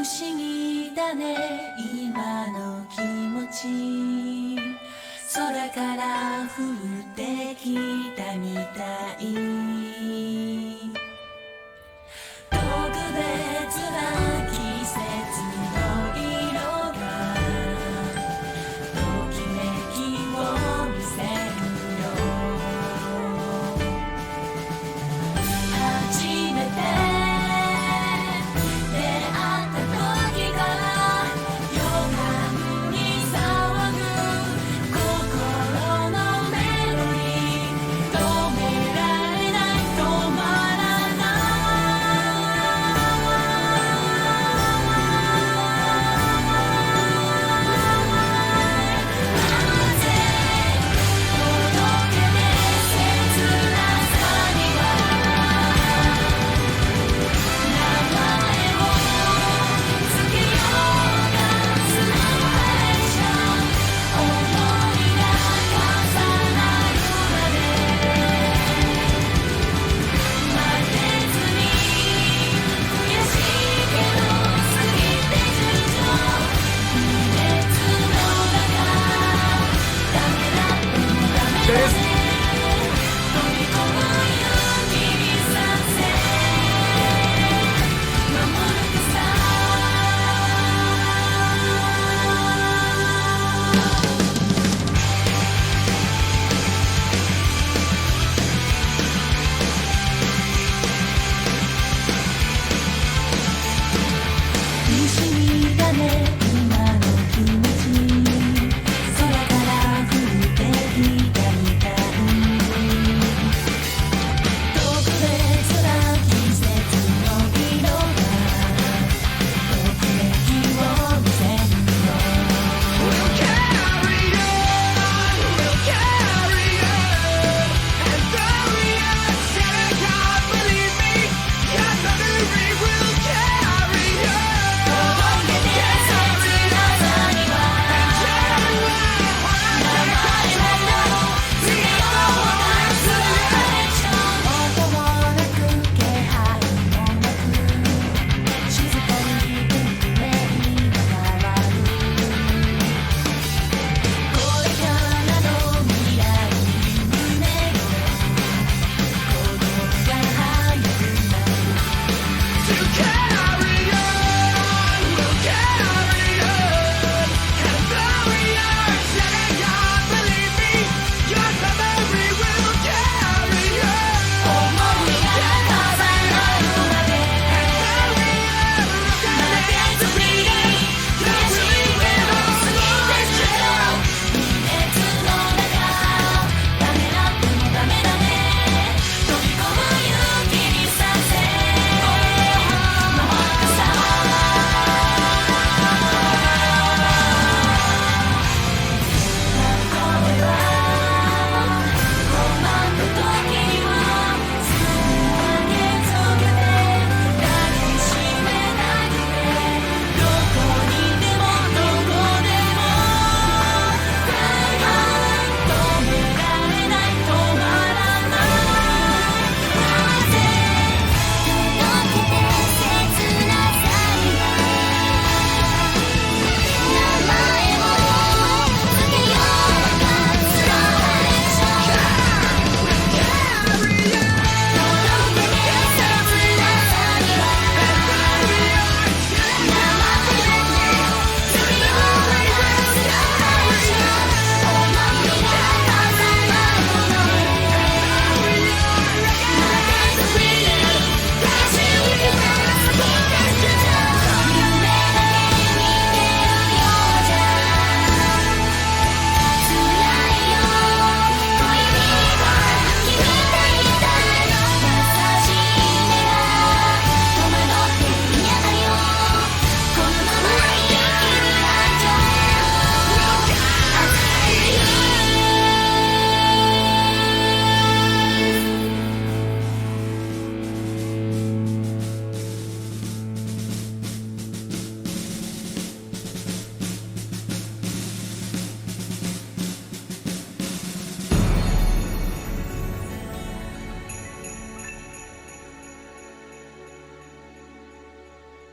思議だね今の気持ち空から降ってきたみたい特別な季節の色がときめきを見せるよ初めて出会った時が予感に騒ぐ心のメロディー止められない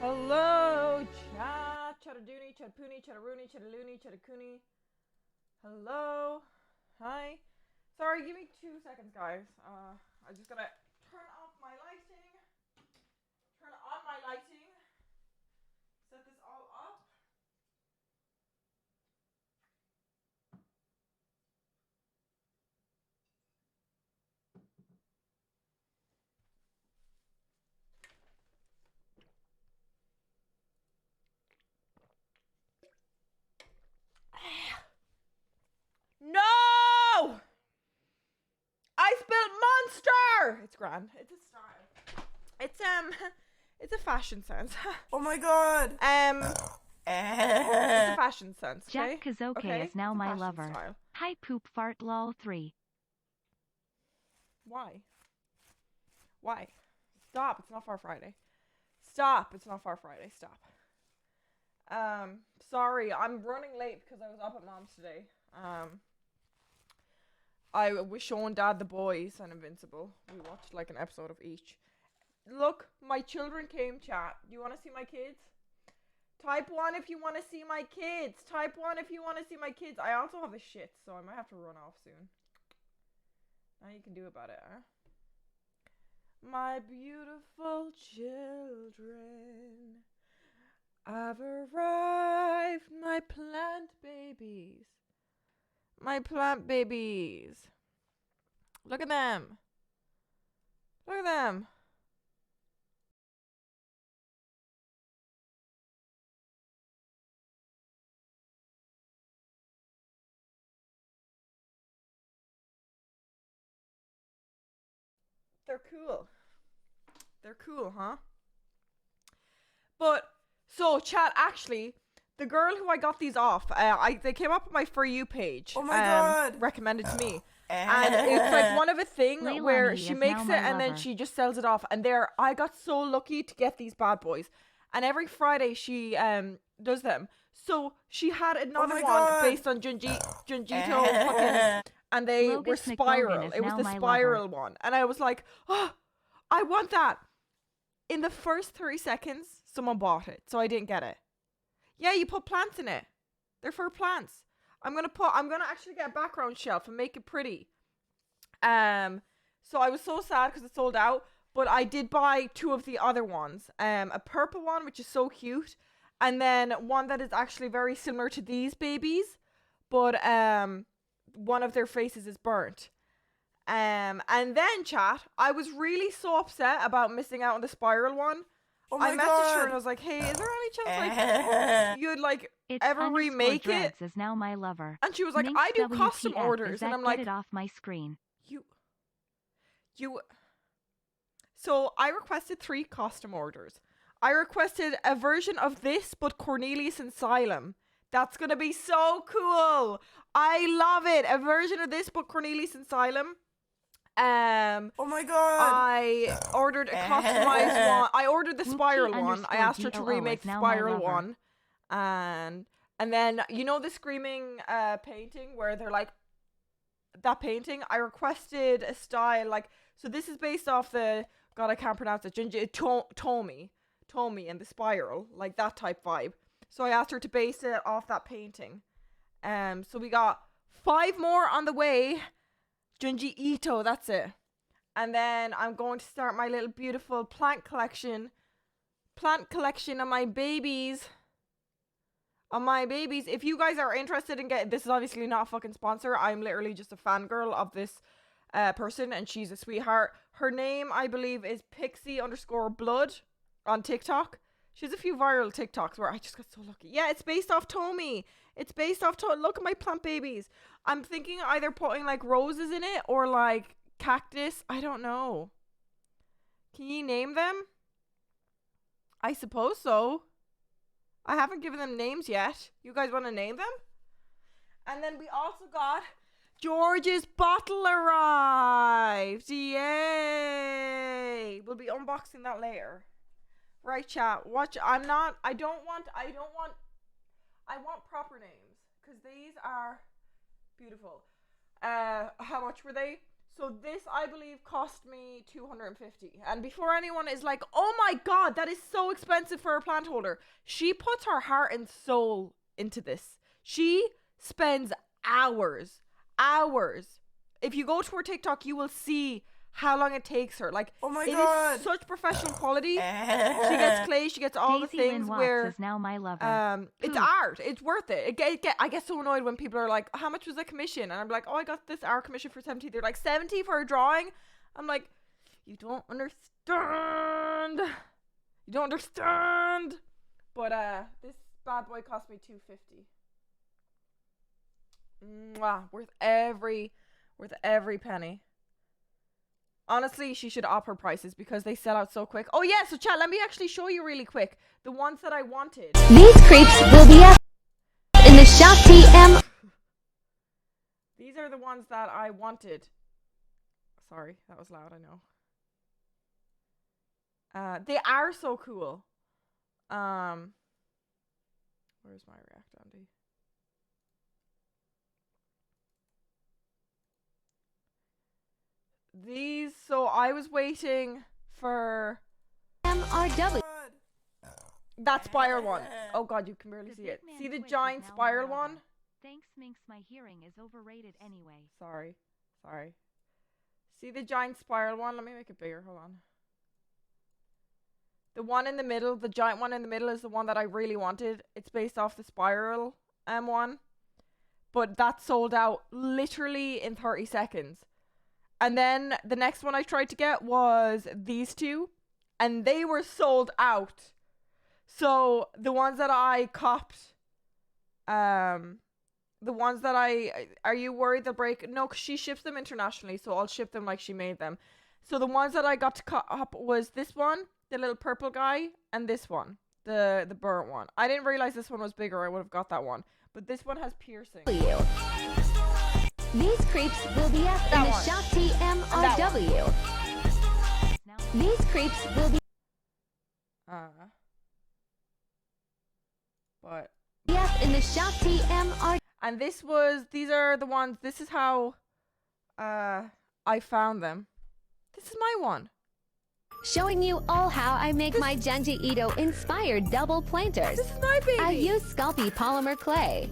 Hello, chat. Chatadoony, chatapoony, chataroony, chataloony, chatakuni. Hello. Hi. Sorry, give me 2 seconds, guys. I just gotta turn off my lighting. Turn on my lighting. Set this all up. No! I spilled Monster! It's grand. It's a style. It's a fashion sense. Oh my god! It's a fashion sense, okay? Jack Kazoke okay? is now It's a my fashion lover. style. Hi poop fart lol 3. Why? Why? Stop, it's not Far Friday. Stop, it's not Far Friday, stop. Sorry, I'm running late because I was up at mom's today. I was showing Dad The Boys and Invincible. We watched like an episode of each. Look, my children came, chat. You want to see my kids? Type 1 if you want to see my kids. Type 1 if you want to see my kids. I also have a shit, so I might have to run off soon. Now you can do about it, huh? My beautiful children, I've arrived, my plant babies. My plant babies. Look at them. Look at them. They're cool. They're cool, huh? But, so, chat, actually, the girl who I got these off, they came up on my For You page. Oh my god! Recommended to me. And it's like one of a thing Leilani where she is makes now it my and then lover. she just sells it off. And I got so lucky to get these bad boys. And every Friday she does them. So she had another my one god! based on Junjito fucking, and they Logus were spiral. McLogan is It was now the my spiral lover. one. And I was like, oh, I want that. In the first 30 seconds, someone bought it. So I didn't get it. Yeah, you put plants in it. They're for plants. I'm gonna actually get a background shelf and make it pretty. So I was so sad because it sold out, but I did buy 2 of the other ones. A purple one, which is so cute, and then one that is actually very similar to these babies, but one of their faces is burnt. And then, chat, I was really so upset about missing out on the spiral one. Oh my I messaged her and I was like, hey, is there any chance like you'd like It's ever remake it? Dreads is now my lover. And she was like, Minx I do WTF custom is orders. that And I'm get like, it off my screen. you. So I requested 3 custom orders. I requested a version of this, but Cornelius Asylum. That's gonna be so cool. I love it. A version of this, but Cornelius Asylum. Oh my god! I ordered a customized one. I ordered the spiral one. I asked her to _GOO remake is the now my spiral lover. one. And then, you know the screaming painting where they're like, that painting? I requested a style like, so this is based off the, God, I can't pronounce it, Tomi and the spiral, like that type vibe. So I asked her to base it off that painting. So we got 5 more on the way. Junji Ito, that's it. And then I'm going to start my little beautiful plant collection of my babies. If you guys are interested in getting, this is obviously not a fucking sponsor. I'm literally just a fangirl of this person, and she's a sweetheart. Her name, I believe, is Pixie_blood on TikTok. She has a few viral TikToks where I just got so lucky. Yeah, it's based off Tomi. Look at my plant babies. I'm thinking either putting like roses in it or like cactus. I don't know. Can you name them? I suppose so. I haven't given them names yet. You guys want to name them? And then we also got George's bottle arrived. Yay! We'll be unboxing that later. Right, chat. Watch. I want proper names because these are beautiful. How much were they? So this, I believe, cost me 250. And before anyone is like, oh my god, that is so expensive for a plant holder. She puts her heart and soul into this. She spends hours. If you go to her TikTok, you will see how long it takes her. Like, Oh my it god. is such professional quality. She gets clay, she gets all Daisy the Lynn things Watts where is now my lover. it's Poop. art. It's worth it. I get so annoyed when people are like, how much was the commission? And I'm like, oh, I got this art commission for 70. They're like, 70 for a drawing? I'm like, you don't understand. You don't understand. But this bad boy cost me 250. Mwah, worth every penny. Honestly, she should up her prices because they sell out so quick. Oh yeah, so chat, let me actually show you really quick the ones that I wanted. These creeps will be up in the shop TM. These are the ones that I wanted. Sorry, that was loud, I know. They are so cool. Where's my React Andy? These, so I was waiting for MRW. that spiral one. Oh god, you can barely The see it. Big Man See the Twitch is giant now my spiral lover. one? Thanks, Minx. My hearing is overrated anyway. Sorry. See the giant spiral one? Let me make it bigger, hold on. The one in the middle, the giant one in the middle is the one that I really wanted. It's based off the spiral one. But that sold out literally in 30 seconds. And then the next one I tried to get was these two. And they were sold out. So the ones that I copped, the ones that are you worried they'll break? No, because she ships them internationally, so I'll ship them like she made them. So the ones that I got to cop was this one, the little purple guy, and this one, the burnt one. I didn't realize this one was bigger. I would have got that one. But this one has piercing. These creeps will be up in That the one. shop TMRW. Is now my These creeps will be But up in the shop TMRW. and these are the ones. This is how I found them. This is my one. Showing you all how I make my Genji Ito inspired double planters. This is my baby. I use Sculpey polymer clay.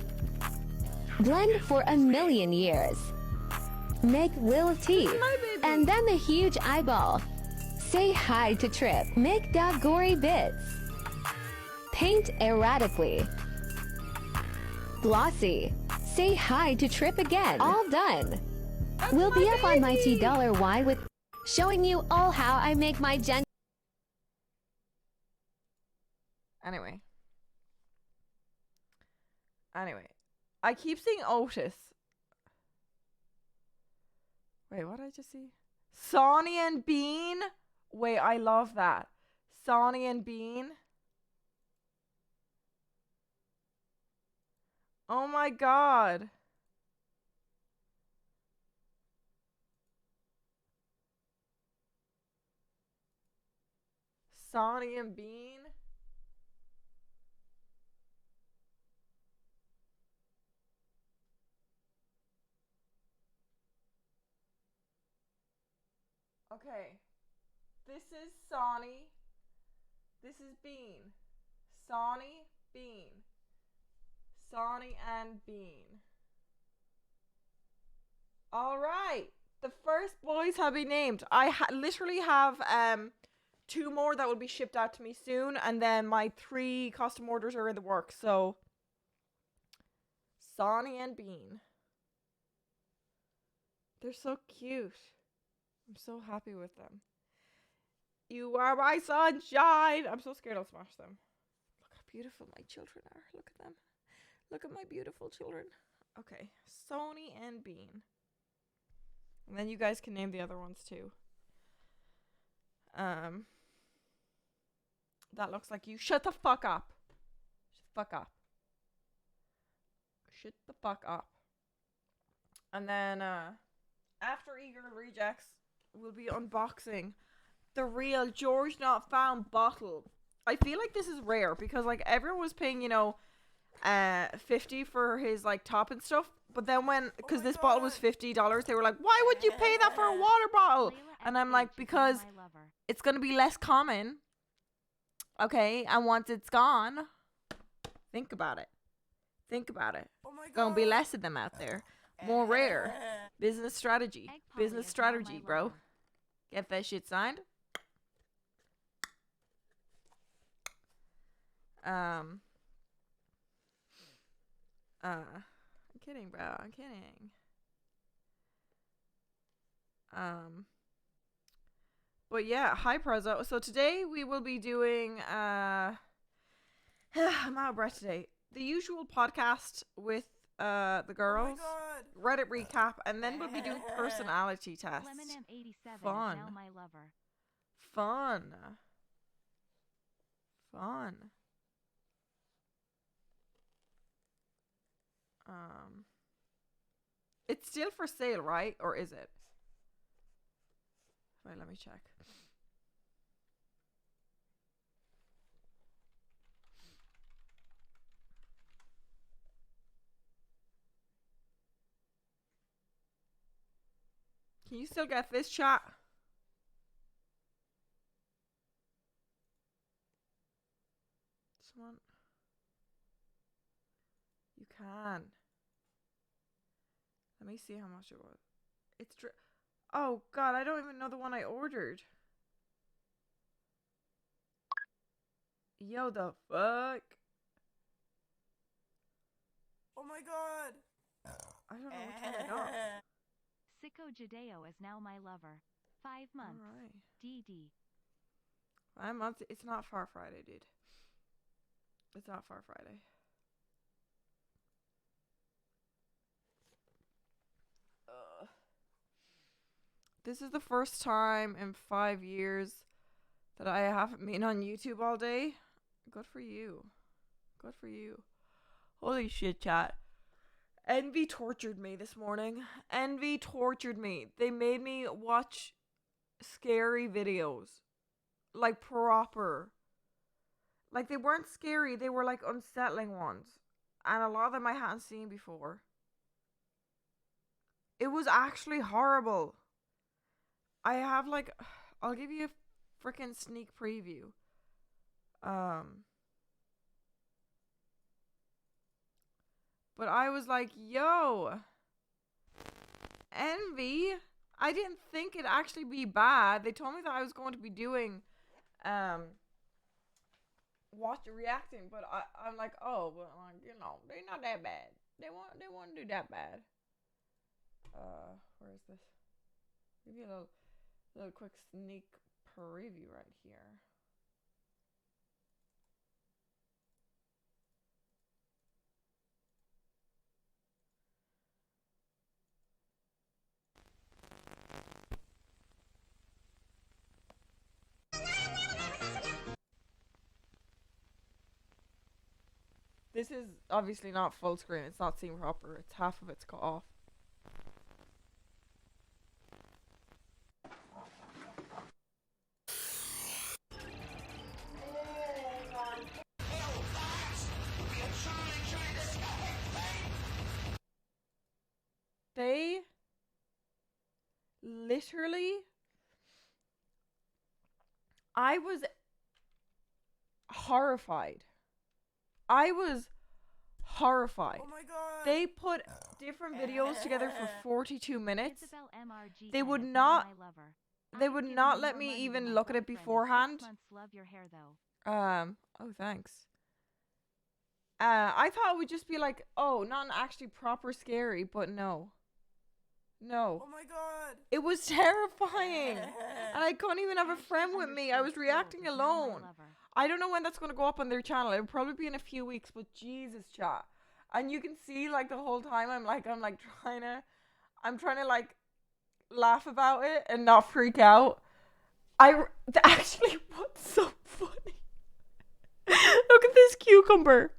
Blend for a million years. Make little teeth. my baby. And then the huge eyeball. Say hi to Trip. Make dog gory bits. Paint erratically. Glossy. Say hi to Trip again. All done. We'll be up on my $T$Y with showing you all how I make my Gen. Anyway, I keep seeing Otis. Wait, what did I just see? Sonny and Bean. Wait, I love that. Sonny and Bean. Oh my god. Sonny and Bean. Okay. This is Sonny. This is Bean. Sonny, Bean. Sonny and Bean. All right. The first boys have been named. I literally have 2 more that will be shipped out to me soon, and then my 3 custom orders are in the works. So Sonny and Bean. They're so cute. I'm so happy with them. You are my sunshine. I'm so scared I'll smash them. Look how beautiful my children are. Look at them. Look at my beautiful children. Okay, Sonny and Bean. And then you guys can name the other ones too. That looks like you. Shut the fuck up. Shut the fuck up. Shut the fuck up. And then after Egirl Rejects, we'll be unboxing the real GeorgeNotFound bottle. I feel like this is rare because like everyone was paying, you know, $50 for his like top and stuff. But then because my this bottle was God. $50, they were like, why would you pay that for a water bottle? Layla And I'm SH like, is now because my lover. it's gonna be less common. Okay, and once it's gone, think about it. Think about it. Oh my god. Gonna be less of them out there. More rare. Business strategy. Egg Polly Business is now my strategy, bro. lover. Get that shit signed. I'm kidding, bro. I'm kidding. But yeah, hi Prezzo. So today we will be doing I'm out of breath today. The usual podcast with the Oh girls, my god. Reddit recap, and then we'll be doing personality tests. Lemon M87 Fun. is now my lover. Fun. It's still for sale, right? Or is it? Wait, let me check. Can you still get this, chat? Someone. You can. Let me see how much it was. It's oh god, I don't even know the one I ordered. Yo, the fuck? Oh my god. I don't know which one I got. Sicko Jadeo is now my lover. 5 months. Alright. DD. 5 months. It's not Far Friday, dude. It's not Far Friday. This is the first time in 5 years that I haven't been on YouTube all day. Good for you. Good for you. Holy shit, chat. Envy tortured me this morning. Envy tortured me. They made me watch scary videos. Like proper. Like they weren't scary. They were like unsettling ones. And a lot of them I hadn't seen before. It was actually horrible. I have like, I'll give you a freaking sneak preview. But I was like, yo, Envy, I didn't think it'd actually be bad. They told me that I was going to be doing, reacting, but I'm like, oh, but you know, they're not that bad. They won't do that bad. Where is this? Give you a little quick sneak preview right here. This is obviously not full screen. It's not seen proper. It's half of it's cut off. They literally, I was horrified. I was horrified. Oh my god. They put different videos together for 42 minutes. Isabel MRG They would is not- now my lover. they I'm would giving not you let more me money even than my look at it boyfriend. 6 beforehand. months, love your hair though. Oh, thanks. I thought it would just be like, oh, not actually proper scary, but no. Oh my god. It was terrifying. And I couldn't even have a friend with me. I was reacting alone. I don't know when that's going to go up on their channel. It'll probably be in a few weeks, but Jesus, chat. And you can see like the whole time I'm trying to like laugh about it and not freak out. Actually, what's so funny? Look at this cucumber.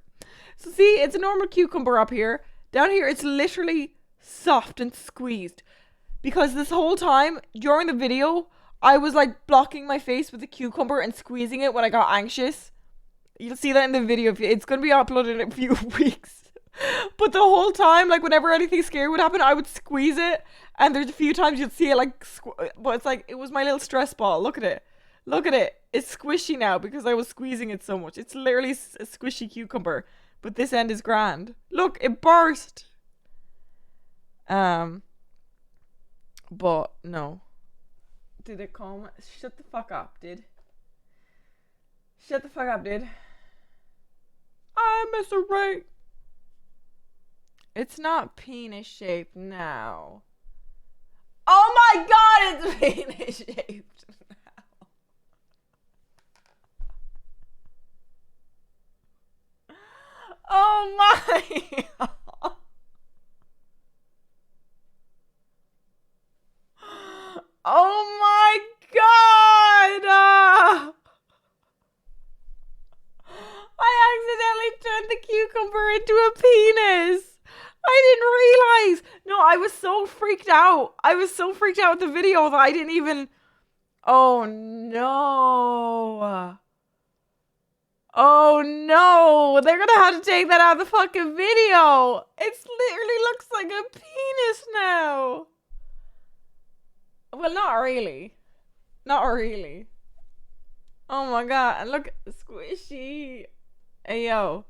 So see, it's a normal cucumber up here. Down here, it's literally soft and squeezed. Because this whole time, during the video, I was like blocking my face with the cucumber and squeezing it when I got anxious. You'll see that in the video. It's going to be uploaded in a few weeks. But the whole time, like, whenever anything scary would happen, I would squeeze it. And there's a few times you'd see it, like, but it's like, it was my little stress ball. Look at it. Look at it. It's squishy now because I was squeezing it so much. It's literally a squishy cucumber. But this end is grand. Look, it burst. But no. Did it come? Shut the fuck up, dude. Shut the fuck up, dude. I miss a ring. It's not penis shaped now. Oh my god, it's penis shaped now. Oh my. Oh my god. I accidentally turned the cucumber into a penis. I didn't realize. No, I was so freaked out. I was so freaked out with the video that I didn't even. Oh no. Oh no. They're gonna have to take that out of the fucking video. It literally looks like a penis now. Well, not really. Not really. Oh my god. And look, squishy. Hey yo.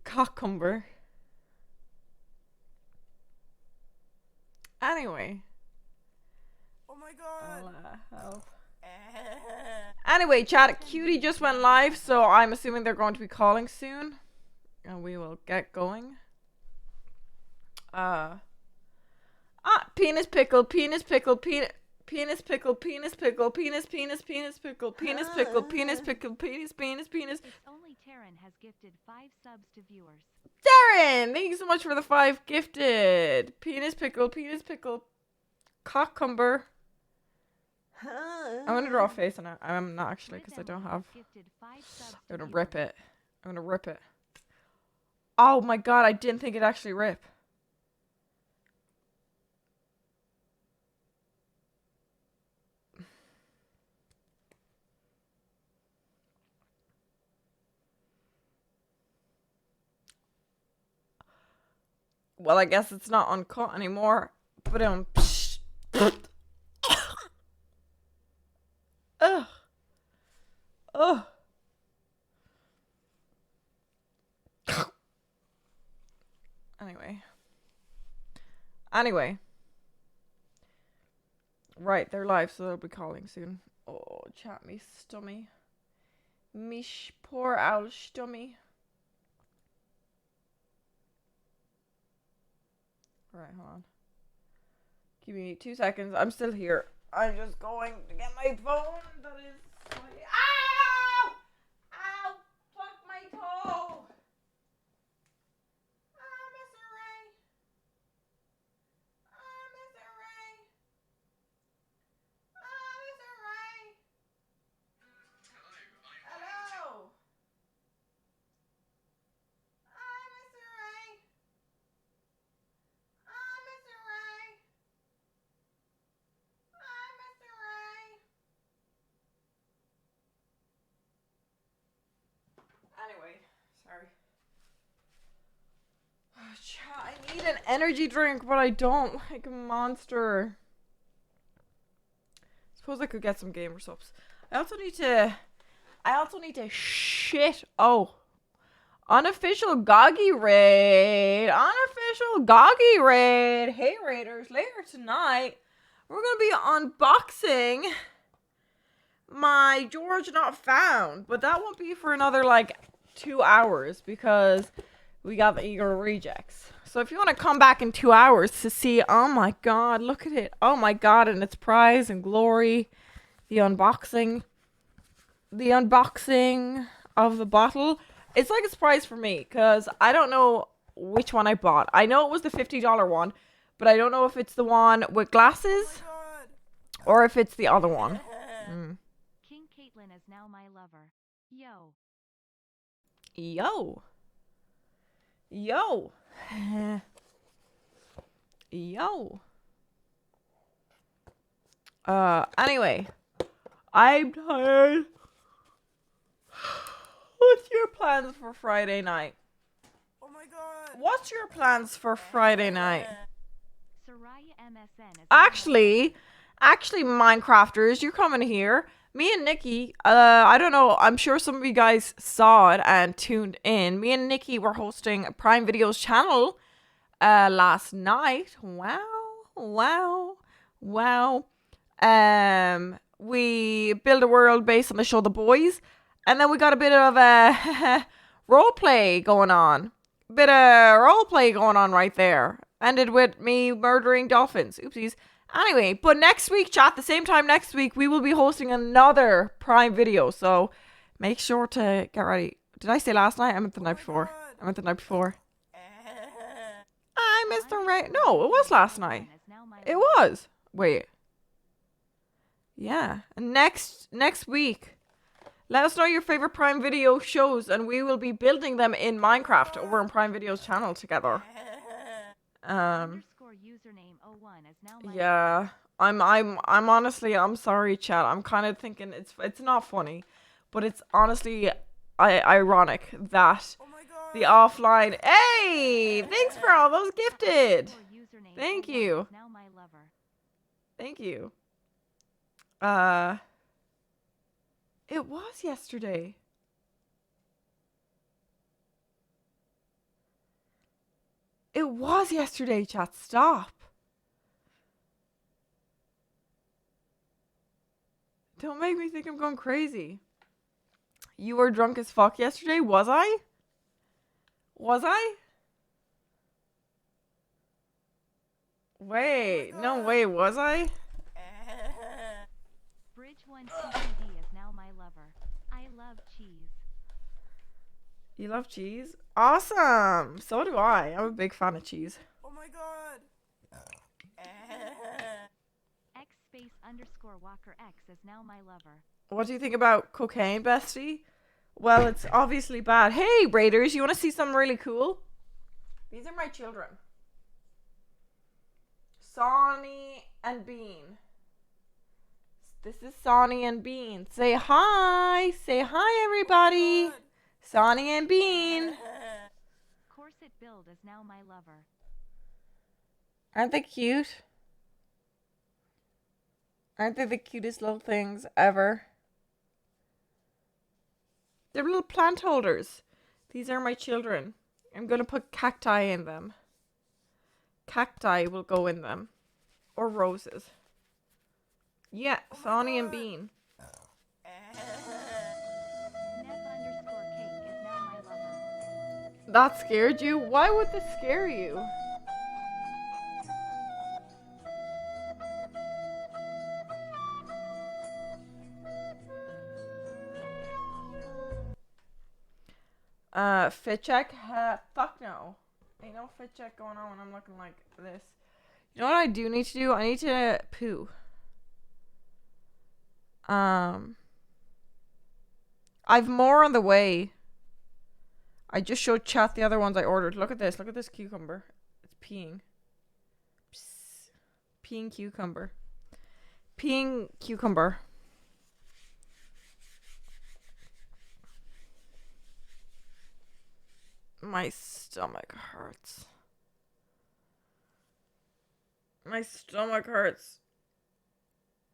Cucumber. Anyway. Oh my god. Help. Anyway, chat, Cutie just went live, so I'm assuming they're going to be calling soon. And we will get going. Penis pickle, penis pickle, penis pickle, penis pickle, penis pickle, penis pickle, penis pickle, penis. Only Taryn has gifted 5 subs to viewers. Darren, thank you so much for the 5 gifted. Penis pickle, cucumber. I'm gonna draw a face on it. I'm not actually, because I don't have. I'm gonna rip it. I'm gonna rip it. Oh my god, I didn't think it'd actually rip. Well, I guess it's not uncut anymore. But ugh. Ugh. Anyway. Right, they're live, so they'll be calling soon. Oh, chat me stummy. Mish poor owl stummy. Right, hold on. Give me 2 seconds. I'm still here. I'm just going to get my phone. That is. Ow! Ow! Fuck my toe! Miss Ray. Miss Ray. Miss Ray. Hello. Miss Ray. Mr. Ray. Mr. Ray. Anyway, sorry. Oh, I need an energy drink, but I don't like a monster. Suppose I could get some gamer subs. I also need to shit. Oh. Unofficial Goggy raid. Unofficial Goggy raid. Hey raiders, later tonight we're gonna be unboxing my GeorgeNotFound, but that won't be for another like 2 hours because we got the Egirl Rejects. So if you want to come back in 2 hours to see, oh my god, look at it. Oh my god, and its prize and glory, the unboxing of the bottle. It's like a surprise for me because I don't know which one I bought. I know it was the $50 one, but I don't know if it's the one with glasses or if it's the other one. King Caitlin is now my lover. Yo. Yo. Yo. Yo. Anyway. I'm tired. What's your plans for Friday night? Oh my god. What's your plans for Friday night? Soraya MSN is Actually, Minecrafters, you're coming here. Me and Nikki, I don't know, I'm sure some of you guys saw it and tuned in. Me and Nikki were hosting a Prime Videos channel last night. Wow. We built a world based on the show The Boys, and then we got a bit of a role play going on. Right there. Ended with me murdering dolphins. Oopsies. Anyway, but next week, chat, the same time next week, we will be hosting another Prime video. So make sure to get ready. Did I say last night? I meant the night before. I missed the right. No, it was last night. It was. Wait. Yeah. Next week, let us know your favorite Prime Video shows, and we will be building them in Minecraft over on Prime Video's channel together. underscore username 01 is now my Yeah. I'm honestly, I'm sorry, chat. I'm kind of thinking it's not funny, but it's honestly ironic that Oh my god. the offline. Hey, thanks for all those gifted. underscore username Thank 01 you. is now my lover. Thank you. It was yesterday. It was yesterday, chat. Stop. Don't make me think I'm going crazy. You were drunk as fuck yesterday? Was I? Wait, no way, was I? Bridge 1 CCD is now my lover. I love cheese. You love cheese? Awesome! So do I. I'm a big fan of cheese. Oh my god. X space underscore Walker X is now my lover. What do you think about cocaine, bestie? Well, it's obviously bad. Hey, Raiders, you want to see something really cool? These are my children. Sonny and Bean. This is Sonny and Bean. Say hi. Say hi, everybody. Sonny and Bean. Corset build is now my lover. Aren't they cute? Aren't they the cutest little things ever? They're little plant holders. These are my children. I'm going to put cacti in them. Cacti will go in them. Or roses. Yeah, Sonny and Bean. Neb underscore cake is now my lover. That scared you? Why would this scare you? Fit check? Fuck no. Ain't no fit check going on when I'm looking like this. You know what I do need to do? I need to poo. I've more on the way. I just showed chat the other ones I ordered. Look at this. Look at this cucumber. It's peeing. Psst. Peeing cucumber. Peeing cucumber. My stomach hurts. My stomach hurts.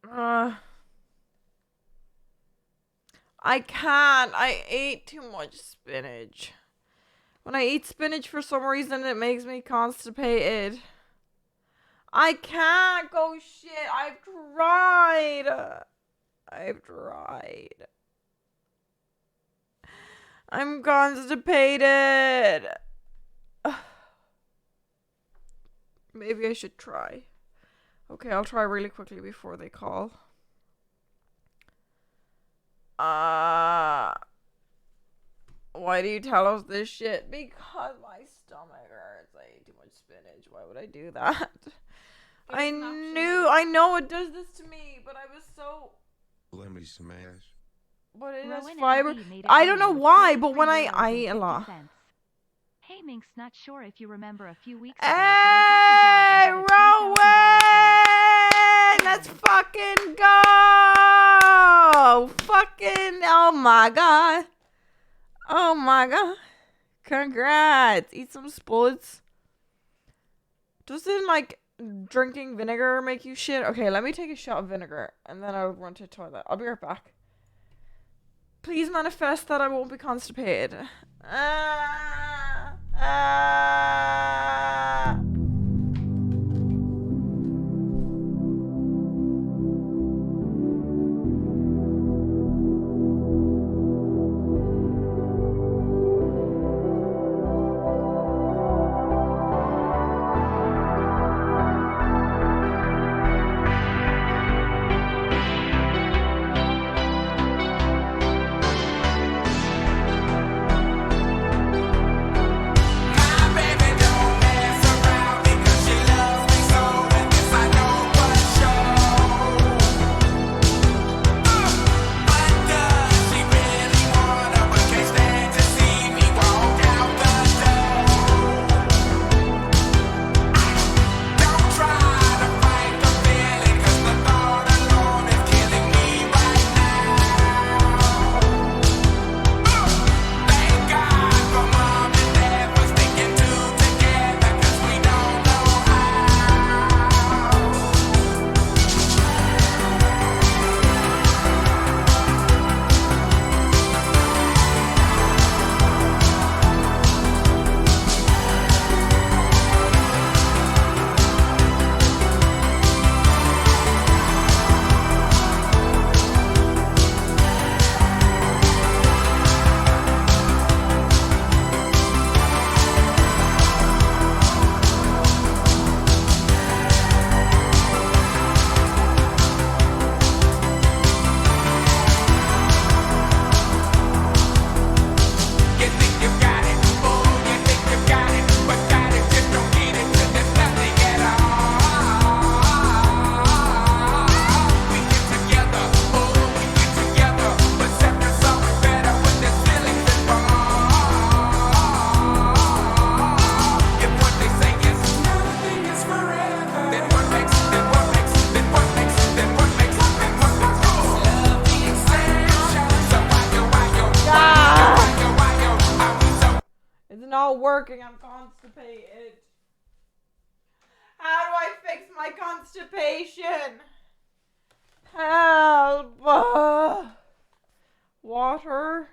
I can't. I ate too much spinach. When I eat spinach for some reason, it makes me constipated. I can't go shit. I've tried. I'm constipated. Maybe I should try. Okay, I'll try really quickly before they call. Why do you tell us this shit? Because my stomach hurts. I ate too much spinach. Why would I do that? I know it does this to me, but I was so... Let me smash. But it has Rowan fiber. LB made it I don't know early, why, but when 33 I euros eat a and lot. 50 cents. Hey Minx, not sure if you remember a few weeks ago. Hey, but I got Rowan! Let's a $10,000 fucking go! Fucking, oh my god. Oh my god. Congrats. Eat some spuds. Doesn't like drinking vinegar make you shit? Okay, let me take a shot of vinegar and then I'll run to the toilet. I'll be right back. Please manifest that I won't be constipated. Ah, ah. It's not working. I'm constipated. How do I fix my constipation? Help! Water.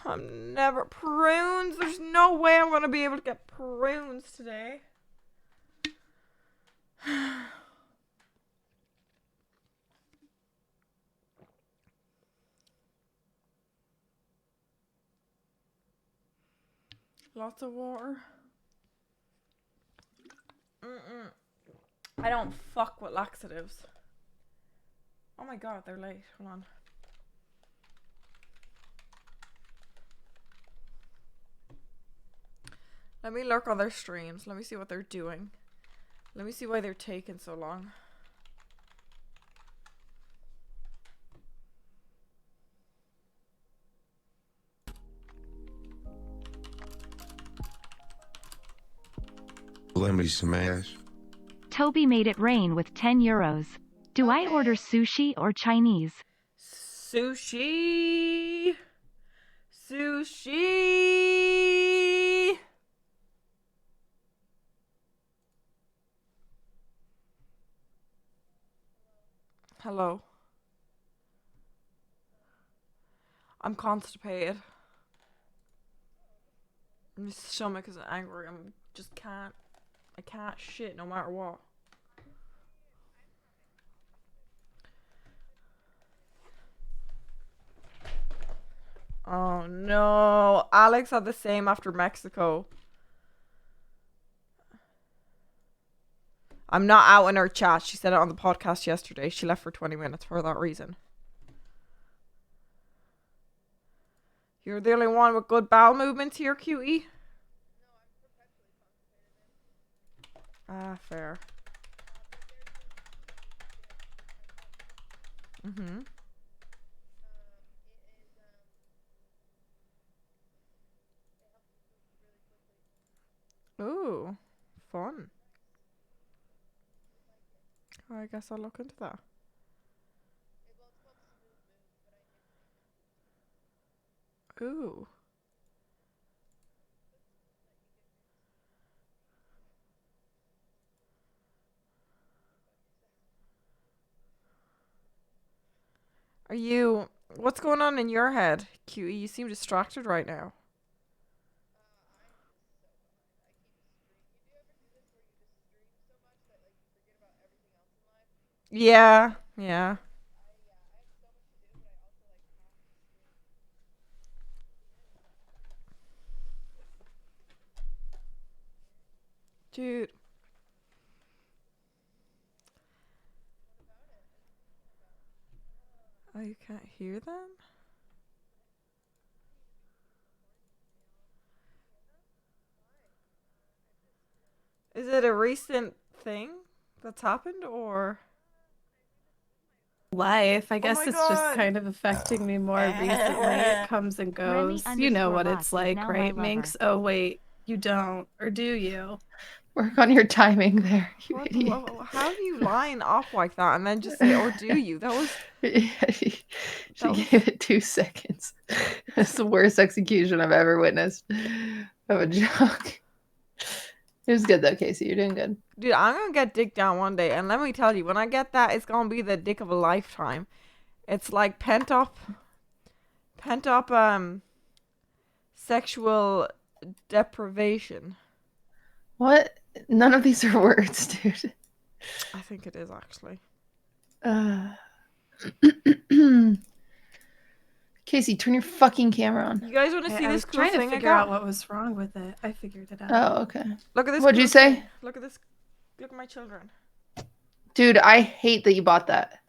I'm never prunes. There's no way I'm gonna be able to get prunes today. Lots of water. I don't fuck with laxatives. Oh my god, they're late. Hold on. Let me lurk on their streams. Let me see what they're doing. Let me see why they're taking so long. Lend me some ass. Toby made it rain with 10 euros. Do I order sushi or Chinese? Sushi. Sushi. Hello. I'm constipated. My stomach is angry. I can't shit no matter what. Oh no. Alex had the same after Mexico. I'm not out in her chat. She said it on the podcast yesterday. She left for 20 minutes for that reason. You're the only one with good bowel movements here, cutie. Ah, fair. Mm-hmm. Ooh, fun. I guess I'll look into that. Ooh. Are you... What's going on in your head, QE? You seem distracted right now. Yeah, yeah. Dude. Oh, you can't hear them? Is it a recent thing that's happened, or? Life. I guess my it's just God. kind of affecting me more recently. It comes and goes. You know what it's like, right, Minx? Oh, wait. You don't. Or do you? Work on your timing there, you What, idiot. how do you line up like that and then just say, or do you? That was... She That was- gave it 2 seconds. That's the worst execution I've ever witnessed of a joke. It was good though, Casey. You're doing good. Dude, I'm gonna get dick down one day, and let me tell you, when I get that, it's gonna be the dick of a lifetime. It's like pent up, sexual deprivation. What? None of these are words, dude. I think it is actually. Casey, turn your fucking camera on. You guys want to see I this was cool trying to thing I figure out got? what was wrong with it. I figured it out. Oh, okay. Look at this. What'd you cool say? thing. Look at this. Look at my children. Dude, I hate that you bought that.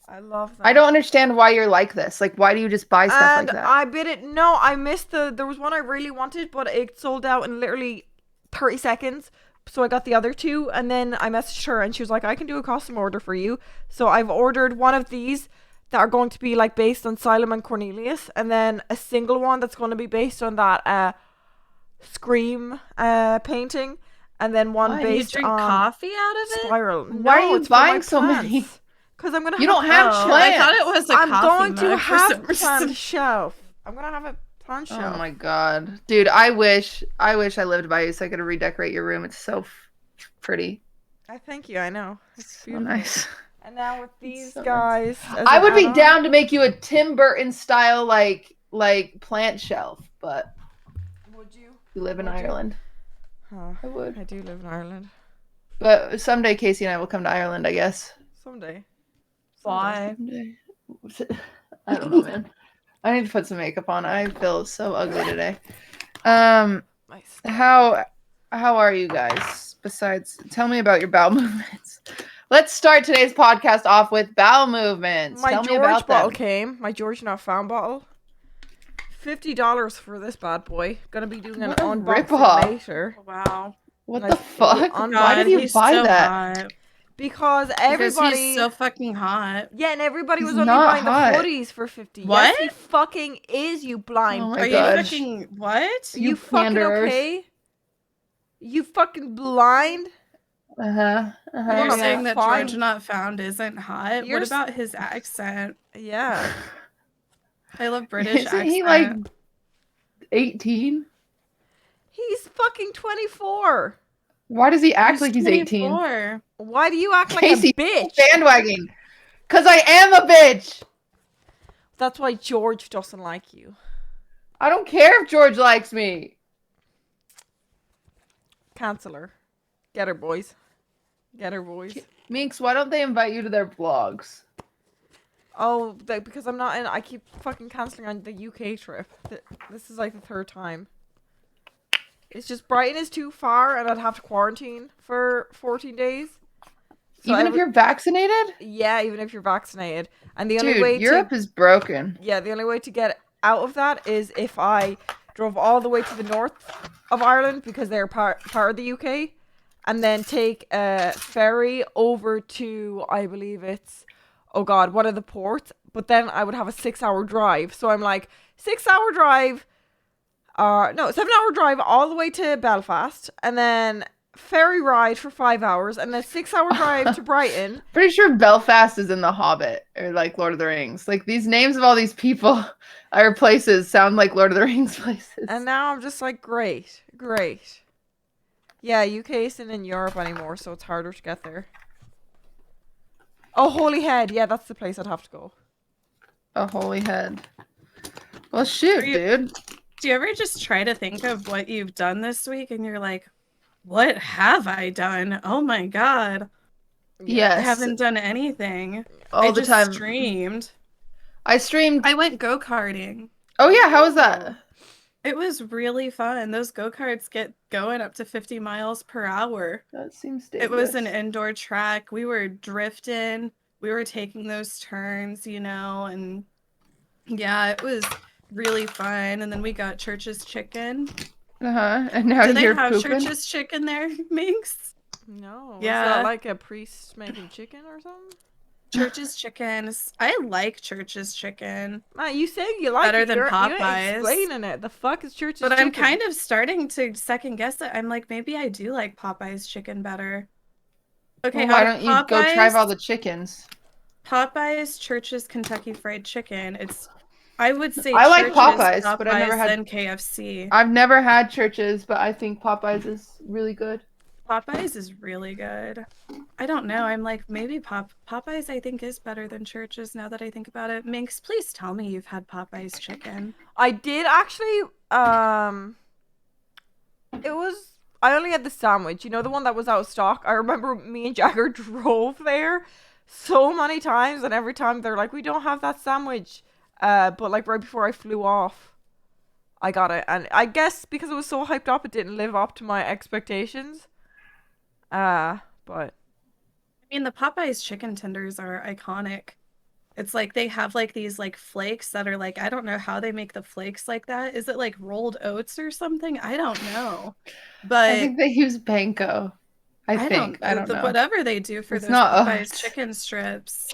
I love them. I don't understand why you're like this. Like, why do you just buy stuff And like that? I bid it. No, I missed there was one I really wanted, but it sold out in literally 30 seconds. So I got the other two, and then I messaged her, and she was like, I can do a custom order for you. So I've ordered one of these that are going to be like based on Silem and Cornelius, and then a single one that's going to be based on that Scream painting, and then one Why, based you drink on coffee out of it? Spiral. Why are you it's for my buying so many? plants. Because I'm gonna. You don't have Oh, plants. I thought it was a I'm coffee going to mug for have some reason. plant shelf. I'm gonna have a plant shelf. Oh my god. Dude, I wish I lived by you so I could redecorate your room. It's so pretty. I thank you. I know. It's So beautiful. nice. And now with these so guys, as I an would be add-on- down to make you a Tim Burton style like plant shelf, but Would you? you live in Would you? Ireland. Huh. I would. I do live in Ireland. But someday Casey and I will come to Ireland, I guess. Someday. Why? Someday. I don't know, man. I need to put some makeup on. I feel so ugly today. Nice. How are you guys? Besides, tell me about your bowel movements. Let's start today's podcast off with bowel movements. My Tell me George about bottle them. came. My GeorgeNotFound bottle. $50 for this bad boy. Gonna be doing an What a unboxing ripoff. later. Wow. What Nice the fuck? little Why did you he's buy so that? hot. Because Because everybody. he's so fucking hot. Yeah, and everybody He's was only not buying hot. the hoodies for 50. What? Yes, he fucking is, you blind. Oh my Are God. you fucking what? you you fucking panderers. okay? You fucking blind? Uh-huh. Are You're you not saying that fine. George Not Found isn't hot? You're What s- about his accent? Yeah. I love British Isn't accent. he like 18? He's fucking 24. Why does he act like he's 18? 24. Why do you act like Casey, a bitch? bandwagon. Because I am a bitch. That's why George doesn't like you. I don't care if George likes me. Cancel her. Get her, boys. Get her, boys. Minx, why don't they invite you to their vlogs? Oh, because I'm not in. I keep fucking cancelling on the UK trip. This is like the third time. It's just Brighton is too far, and I'd have to quarantine for 14 days. So Even I if would- you're vaccinated? Yeah, even if you're vaccinated. And the only way Dude, Europe is broken. the only way to get out of that is if I drove all the way to the north of Ireland because they're part of the UK, and then take a ferry over to, I believe it's, oh god, one of the ports. But then I would have a 6-hour drive. So I'm like, 6-hour drive, no, 7-hour drive all the way to Belfast, and then ferry ride for 5 hours and a 6-hour drive to Brighton. Pretty sure Belfast is in The Hobbit or like Lord of the Rings. Like these names of all these people or places sound like Lord of the Rings places. And now I'm just like, great. Yeah, UK isn't in Europe anymore, so it's harder to get there. Oh, Holyhead. Yeah, that's the place I'd have to go. A Holyhead. Well, shoot, dude. Do you ever just try to think of what you've done this week and you're like, what have I done? Oh my god. Yes. I haven't done anything. All the time. Streamed. I streamed. I went go-karting. Oh yeah, how was that? It was really fun. Those go-karts get going up to 50 miles per hour. That seems dangerous. It was an indoor track. We were drifting. We were taking those turns, you know, and yeah, it was really fun. And then we got Church's chicken. And now Do they you're have pooping? Church's chicken there, Minx? No. Yeah. Is that like a priest making chicken or something? Church's chicken. I like Church's chicken. Matt, you say you like better it. than You ain't Popeyes. explaining it. The fuck is Church's But chicken? I'm kind of starting to second guess it. I'm like, maybe I do like Popeye's chicken better. Okay, Well, why don't you go try all the chickens? Popeye's, Church's Kentucky Fried Chicken. I would say I like Church's, Popeyes, but I've never had than KFC. I've never had Church's, but I think Popeyes is really good. Popeyes is really good. I don't know. I'm like, maybe Popeyes I think is better than Church's now that I think about it. Minx, please tell me you've had Popeyes chicken. I did actually. I only had the sandwich. You know, the one that was out of stock. I remember me and Jagger drove there so many times, and every time they're like, "We don't have that sandwich." But like right before I flew off, I got it, and I guess because it was so hyped up, it didn't live up to my expectations. But I mean, the Popeyes chicken tenders are iconic. It's like they have like these like flakes that are like, I don't know how they make the flakes like that. Is it like rolled oats or something? I don't know. But I think they use panko. I don't know. Whatever they do for It's those not Popeyes oats. chicken strips.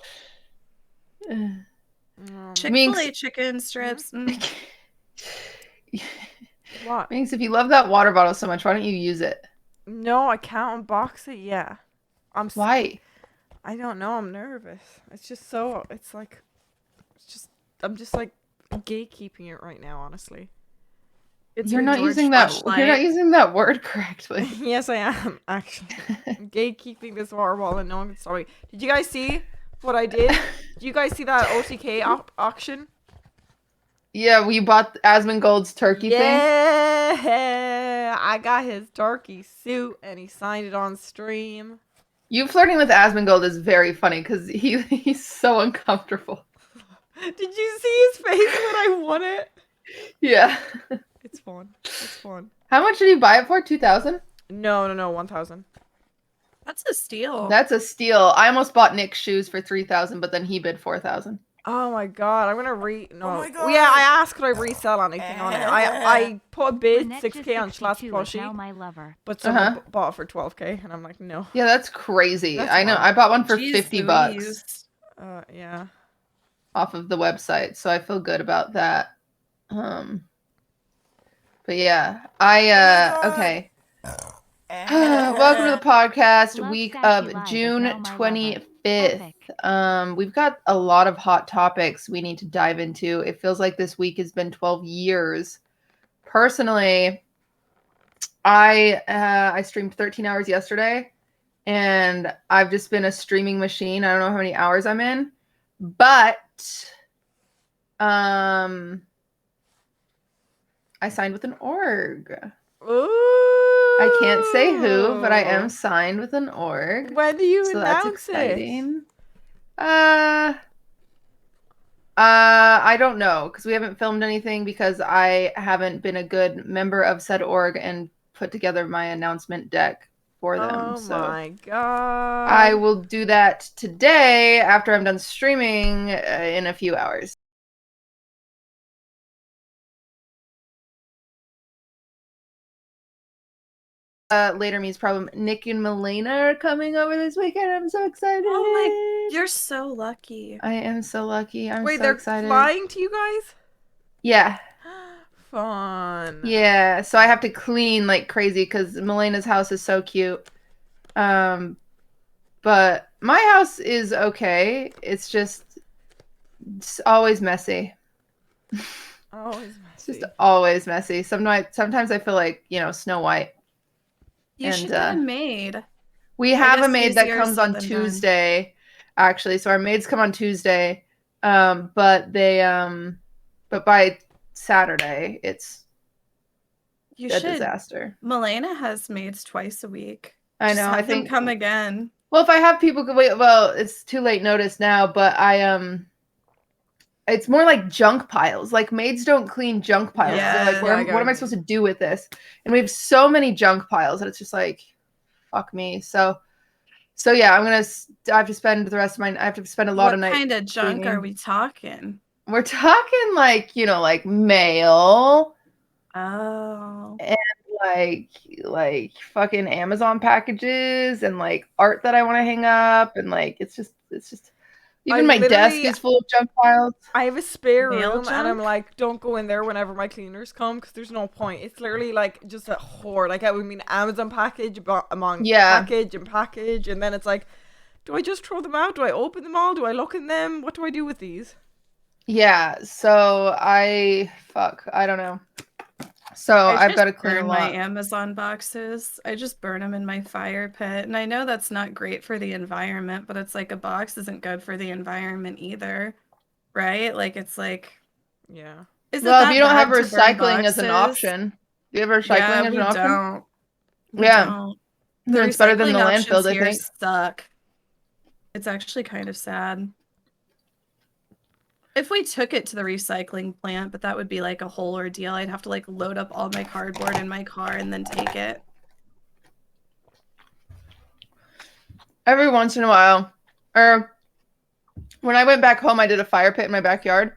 Minx- Chick-fil-A chicken strips. what? Minx, if you love that water bottle so much, why don't you use it? No, I can't unbox it. Yeah, Why? I don't know. I'm nervous. It's just so. I'm just like gatekeeping it right now. Honestly. You're not using that word correctly. Yes, I am actually. I'm gatekeeping this water bottle and no one can stop me. Did you guys see what I did? Did you guys see that OTK auction? Yeah, we bought Asmongold's turkey thing. Yeah, I got his turkey suit and he signed it on stream. You flirting with Asmongold is very funny because he's so uncomfortable. Did you see his face when I won it? Yeah. It's fun. It's fun. How much did you buy it for? 2,000? No, 1,000. That's a steal. That's a steal. I almost bought Nick's shoes for 3,000, but then he bid 4,000. Oh my god, I'm gonna no. Oh my God. Yeah, I asked could I resell anything on it. I put a bid Annette 6k on Schlatt's is plushie, now my lover. but someone bought it for 12k, and I'm like, no. Yeah, that's crazy. That's I know. wild. I bought one for Jeez 50 Louise. bucks Yeah. off of the website, so I feel good about that. But yeah, okay. Welcome to the podcast, Love week Sassy of Live is June now my 25th. Perfect. We've got a lot of hot topics we need to dive into. It feels like this week has been 12 years. Personally, I streamed 13 hours yesterday, and I've just been a streaming machine. I don't know how many hours I'm in, but I signed with an org. Ooh. I can't say who, but I am signed with an org. When do you So that's announce it? exciting. I don't know because we haven't filmed anything because I haven't been a good member of said org and put together my announcement deck for them. Oh so my god. I will do that today after I'm done streaming in a few hours. Later me's problem. Nick and Milena are coming over this weekend. I'm so excited. Oh my, you're so lucky. I am so lucky. I'm Wait, so they're excited. flying to you guys? Yeah. fun. Yeah, so I have to clean like crazy because Melena's house is so cute. But my house is okay. It's always messy. Always It's messy. just always messy. Sometimes I feel like, Snow White. You should get a maid. We have a guess maid that easier comes said on than done. Tuesday, actually. So our maids come on Tuesday. But by Saturday, it's You a should. disaster. Milena has maids twice a week. I Just know. have I them think. come again. Well, if I have people, well, it's too late notice now. But it's more like junk piles. Like maids don't clean junk piles. Yeah, They're like, yeah, I get what am what I you supposed to do with this? And we have so many junk piles that it's just like, fuck me. So yeah, I have to spend the rest of I have to spend a lot of What nights. kind of junk cleaning. are we talking? We're talking like, like mail. Oh. And like fucking Amazon packages and like art that I want to hang up and like it's just even my desk is full of junk piles. I have a spare Mail room and I'm junk? like, don't go in there whenever my cleaners come because there's no point. It's literally like just a hoard. Like I would mean Amazon package among package and then it's like, do I just throw them out? Do I open them all? Do I look in them? What do I do with these? Yeah, so I don't know. So I've got to clean a burn lot. my Amazon boxes. I just burn them in my fire pit. And I know that's not great for the environment, but it's like a box isn't good for the environment either. Right? Like it's like yeah. Is well, it if you don't have bad to burn recycling as an boxes? option. Do you have recycling as an option? Don't. We Yeah. don't. It's better than the recycling landfills, options I here think. suck. It's actually kind of sad. If we took it to the recycling plant, but that would be like a whole ordeal. I'd have to like load up all my cardboard in my car and then take it. Every once in a while, or when I went back home, I did a fire pit in my backyard,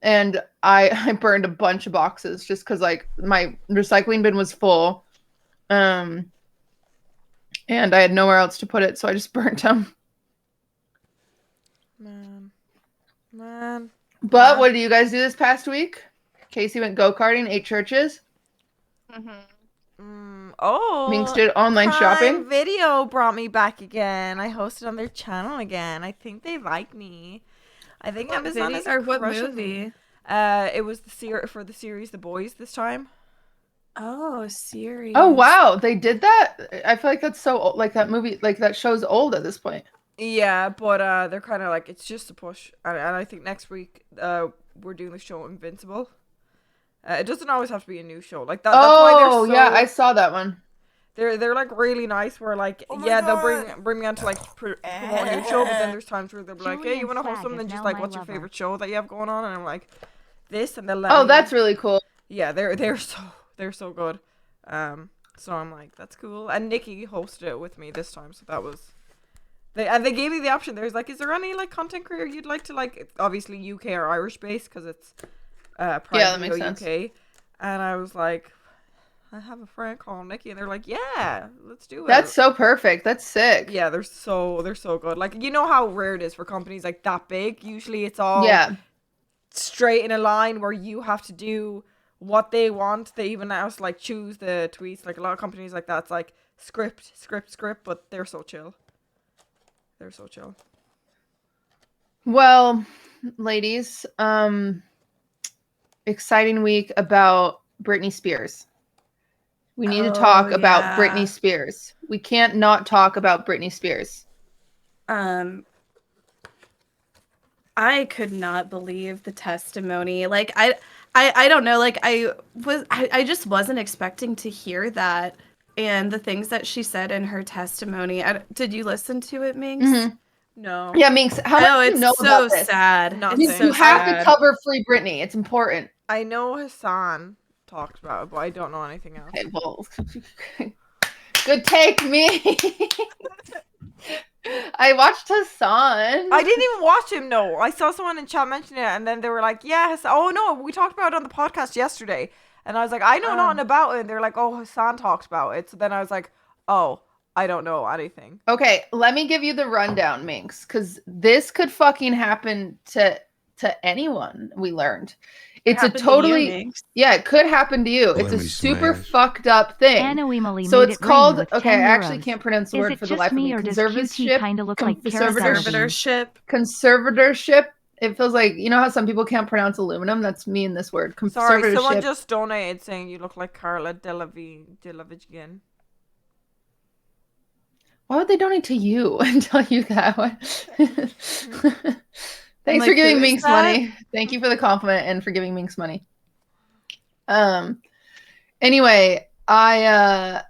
and I burned a bunch of boxes just because like my recycling bin was full, and I had nowhere else to put it, so I just burnt them. Man. But what did you guys do this past week? Casey went go-karting, 8 churches. Oh, Minx did online shopping. Video brought me back again. I hosted on their channel again. I think they like me. I think Amazon is or what crushing movie? me. It was for the series The Boys this time. Oh, series. Oh wow, they did that. I feel like that's so like that movie, like that show's old at this point. Yeah, but they're kind of like it's just a push, and I think next week we're doing the show Invincible. It doesn't always have to be a new show like that. That's why they're so, yeah, I saw that one. They're like really nice. Where like they'll bring me on to like promote a new show, but then there's times where they'll be like, hey, you want to host something? Just like, what's your favorite show that you have going on? And I'm like, this, and they'll let me. That's really cool. Yeah, they're so good. So I'm like, that's cool. And Nikki hosted it with me this time, so that was. They gave me the option. There's like, is there any like content creator you'd like to like? It's obviously UK or Irish based because it's that makes sense. UK. And I was like, I have a friend called Nikki, and they're like, yeah, let's do it. That's so perfect. That's sick. Yeah, they're so good. Like, you know how rare it is for companies like that big. Usually it's all straight in a line where you have to do what they want. They even now like choose the tweets. Like a lot of companies like that, it's like script, but they're so chill. They're so chill. Well, ladies, exciting week about Britney Spears. We need to talk about Britney Spears. We can't not talk about Britney Spears. I could not believe the testimony. Like I don't know, like I just wasn't expecting to hear that. And the things that she said in her testimony. Did you listen to it, Minx? Mm-hmm. No. Yeah, Minx, how much do you know about this? Sad. You have to cover Free Britney. It's important. I know Hassan talked about it, but I don't know anything else. Okay, well, good take, me. I watched Hassan. I didn't even watch him, no. I saw someone in chat mention it, and then they were like, yeah, Hassan. Oh, no, we talked about it on the podcast yesterday. And I was like, I know nothing about it. And they're like, oh, Hassan talked about it. So then I was like, oh, I don't know anything. Okay, let me give you the rundown, Minx, because this could fucking happen to to anyone, we learned. It's a Happened to you, totally Minx. yeah, it could happen to you. It's a Lemony super smash. fucked up thing. Annoimally So made it's it rain called with okay, 10 I actually euros. can't pronounce the Is word it for the just life of me me. or does QT kind of look like Cara Delevingne? Conservatorship. Conservatorship. It feels like, you know how some people can't pronounce aluminum? That's me in this word. Sorry, someone Conservatorship. just donated saying you look like Carla Delevingne. Why would they donate to you and tell you that? Thanks like, for giving who is Minx that? money. Thank you for the compliment and for giving Minx money. Anyway, I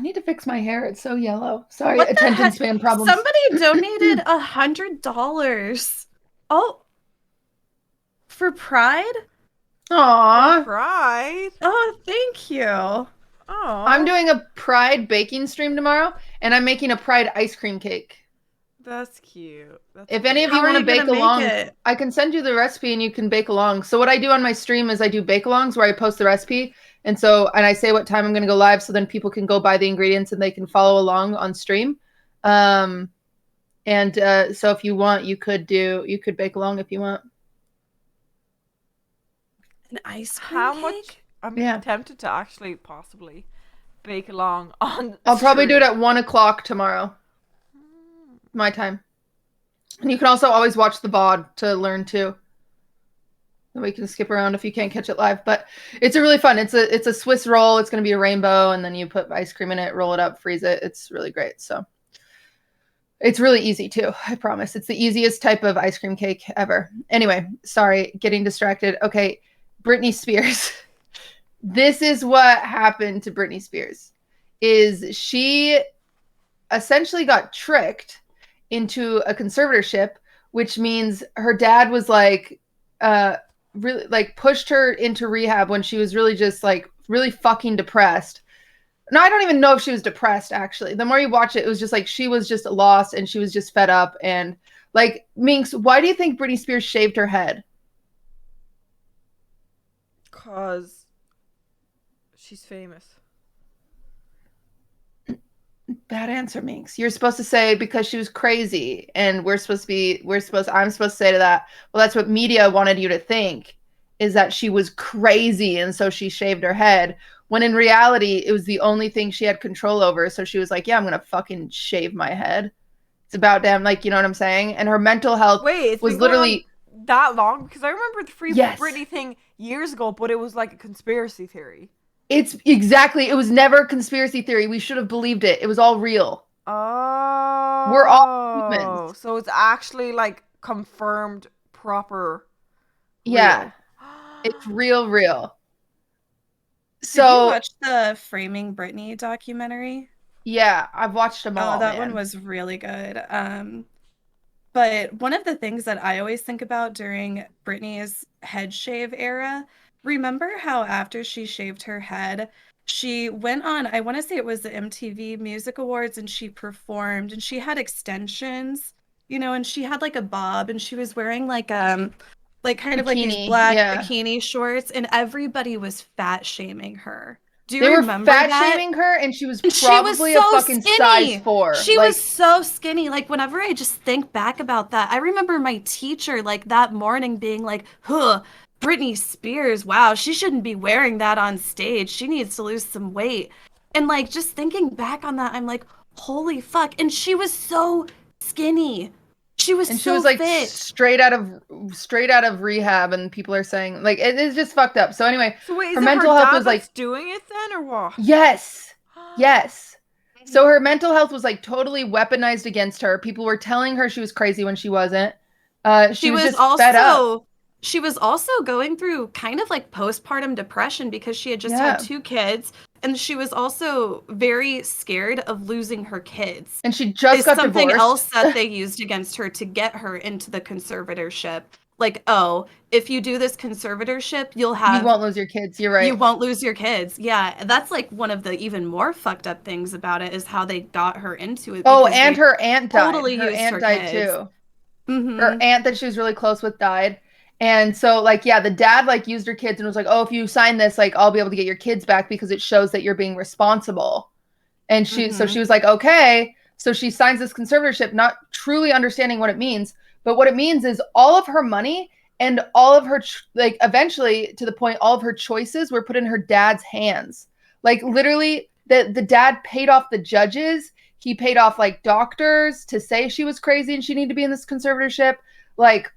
need to fix my hair. It's so yellow. Sorry, What the attention heck? span problems. Somebody donated $100. Oh, for Pride? Aww. Right. Oh, thank you. Oh. I'm doing a Pride baking stream tomorrow, and I'm making a Pride ice cream cake. That's cute. That's If any of How you are want to you gonna bake make along, it? I can send you the recipe and you can bake along. So what I do on my stream is I do bake alongs where I post the recipe, and I say what time I'm going to go live, so then people can go buy the ingredients and they can follow along on stream. So if you want, you could bake along if you want. An ice cream How cake? much? I'm Yeah. tempted to actually possibly bake along on. I'll probably do it stream. at 1:00 tomorrow, my time. And you can also always watch the VOD to learn too. And we can skip around if you can't catch it live. But it's a really fun. It's a Swiss roll. It's going to be a rainbow, and then you put ice cream in it, roll it up, freeze it. It's really great. So it's really easy too. I promise. It's the easiest type of ice cream cake ever. Anyway, sorry, getting distracted. Okay, Britney Spears. This is what happened to Britney Spears. Is she essentially got tricked into a conservatorship, which means her dad was like really like pushed her into rehab when she was really just like really fucking depressed. No, I don't even know if she was depressed, actually. The more you watch it, it was just like she was just lost and she was just fed up. And like, Minx, why do you think Britney Spears shaved her head? Cause she's famous. Bad answer, Minx. You're supposed to say because she was crazy, and I'm supposed to say to that, well, that's what media wanted you to think, is that she was crazy, and so she shaved her head, when in reality, it was the only thing she had control over, so she was like, yeah, I'm gonna fucking shave my head. It's about damn, like, you know what I'm saying? And her mental health was literally that long, because I remember the Free Yes. Britney thing years ago, but it was like a conspiracy theory. It's exactly. It was never a conspiracy theory. We should have believed it. It was all real. Oh. We're all humans. So it's actually like confirmed proper. Yeah. real. It's real. Did you So watch the Framing Britney documentary? yeah, I've watched them all. Oh, that man. one was really good. But one of the things that I always think about during Britney's head shave era, remember how after she shaved her head, she went on, I want to say it was the MTV Music Awards, and she performed, and she had extensions, and she had like a bob, and she was wearing like kind of like these Bikini, black yeah. bikini shorts, and everybody was fat shaming her. Do you They were remember fat that? shaming her, and she was And she probably was a so fucking skinny. size 4. She Like, was so skinny. Like, whenever I just think back about that, I remember my teacher, like, that morning being like, huh, Britney Spears, wow, she shouldn't be wearing that on stage. She needs to lose some weight. And, like, just thinking back on that, I'm like, holy fuck. And she was so skinny. She was and she so was like fit. straight out of rehab, and people are saying like it is just fucked up. So anyway, So wait, is her it mental her health dad was like that's doing it then, or what? yes. Yes. So her mental health was like totally weaponized against her. People were telling her she was crazy when she wasn't. She was just fed up. She was also going through kind of like postpartum depression because she had just Yeah. had 2 kids, and she was also very scared of losing her kids. And she just got something divorced. else that they used against her to get her into the conservatorship. Like, oh, if you do this conservatorship, you won't lose your kids. You're right. You won't lose your kids. Yeah, that's like one of the even more fucked up things about it is how they got her into it. Oh, because and they her aunt died. totally Her used aunt her died kids. too. Mhm. Her aunt that she was really close with died. And so like, yeah, the dad like used her kids and was like, oh, if you sign this, like I'll be able to get your kids back because it shows that you're being responsible. And so Mhm. she was like, okay. So she signs this conservatorship, not truly understanding what it means. But what it means is all of her money and all of her, like, eventually to the point, all of her choices were put in her dad's hands. Like, literally, the dad paid off the judges. He paid off, like, doctors to say she was crazy and she needed to be in this conservatorship. Like,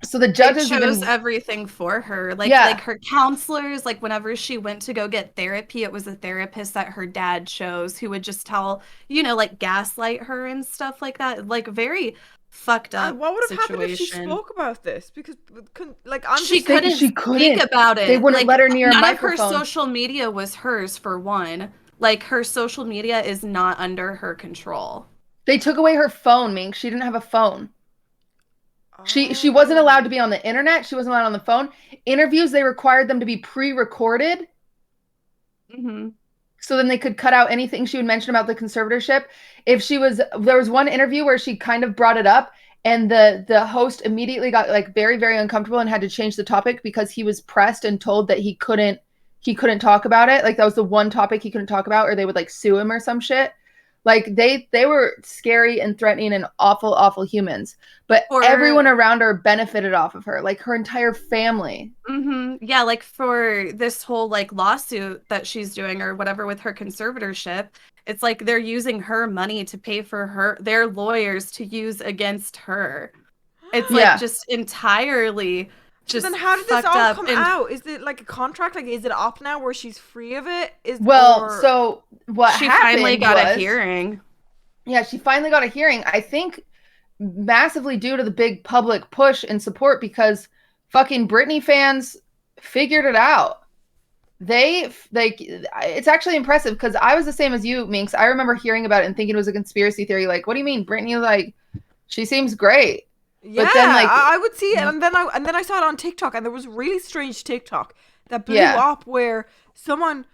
so the judges chose everything for her. Like, like her counselors, like whenever she went to go get therapy, it was a therapist that her dad chose who would just tell, you know, like gaslight her and stuff like that. Like, very fucked up. What would have situation. happened if she spoke about this? Because, like, I'm she just couldn't speak about it. They wouldn't like, let her near a microphone. None of her social media was hers, for one. Like, her social media is not under her control. They took away her phone, Minx. She didn't have a phone. She wasn't allowed to be on the internet. She wasn't allowed on the phone. Interviews, they required them to be pre-recorded. Mm-hmm. So then they could cut out anything she would mention about the conservatorship. There was one interview where she kind of brought it up, and the host immediately got, like, very, very uncomfortable and had to change the topic because he was pressed and told that he couldn't talk about it. Like, that was the one topic he couldn't talk about, or they would, like, sue him or some shit. Like, they were scary and threatening and awful, awful humans. But everyone around her benefited off of her, like her entire family. Mm-hmm. Yeah, like for this whole, like, lawsuit that she's doing or whatever with her conservatorship, it's like they're using her money to pay for their lawyers to use against her. It's like just entirely just then how did this all come out? Is it like a contract? Like, is it up now where she's free of it? So what she happened finally got a hearing. Yeah, she finally got a hearing. I think massively due to the big public push and support, because fucking Britney fans figured it out. It's actually impressive because I was the same as you, Minx. I remember hearing about it and thinking it was a conspiracy theory. Like, what do you mean, Britney? Like, she seems great. Yeah, but then, like, I would see it, and then I saw it on TikTok, and there was a really strange TikTok that blew up where someone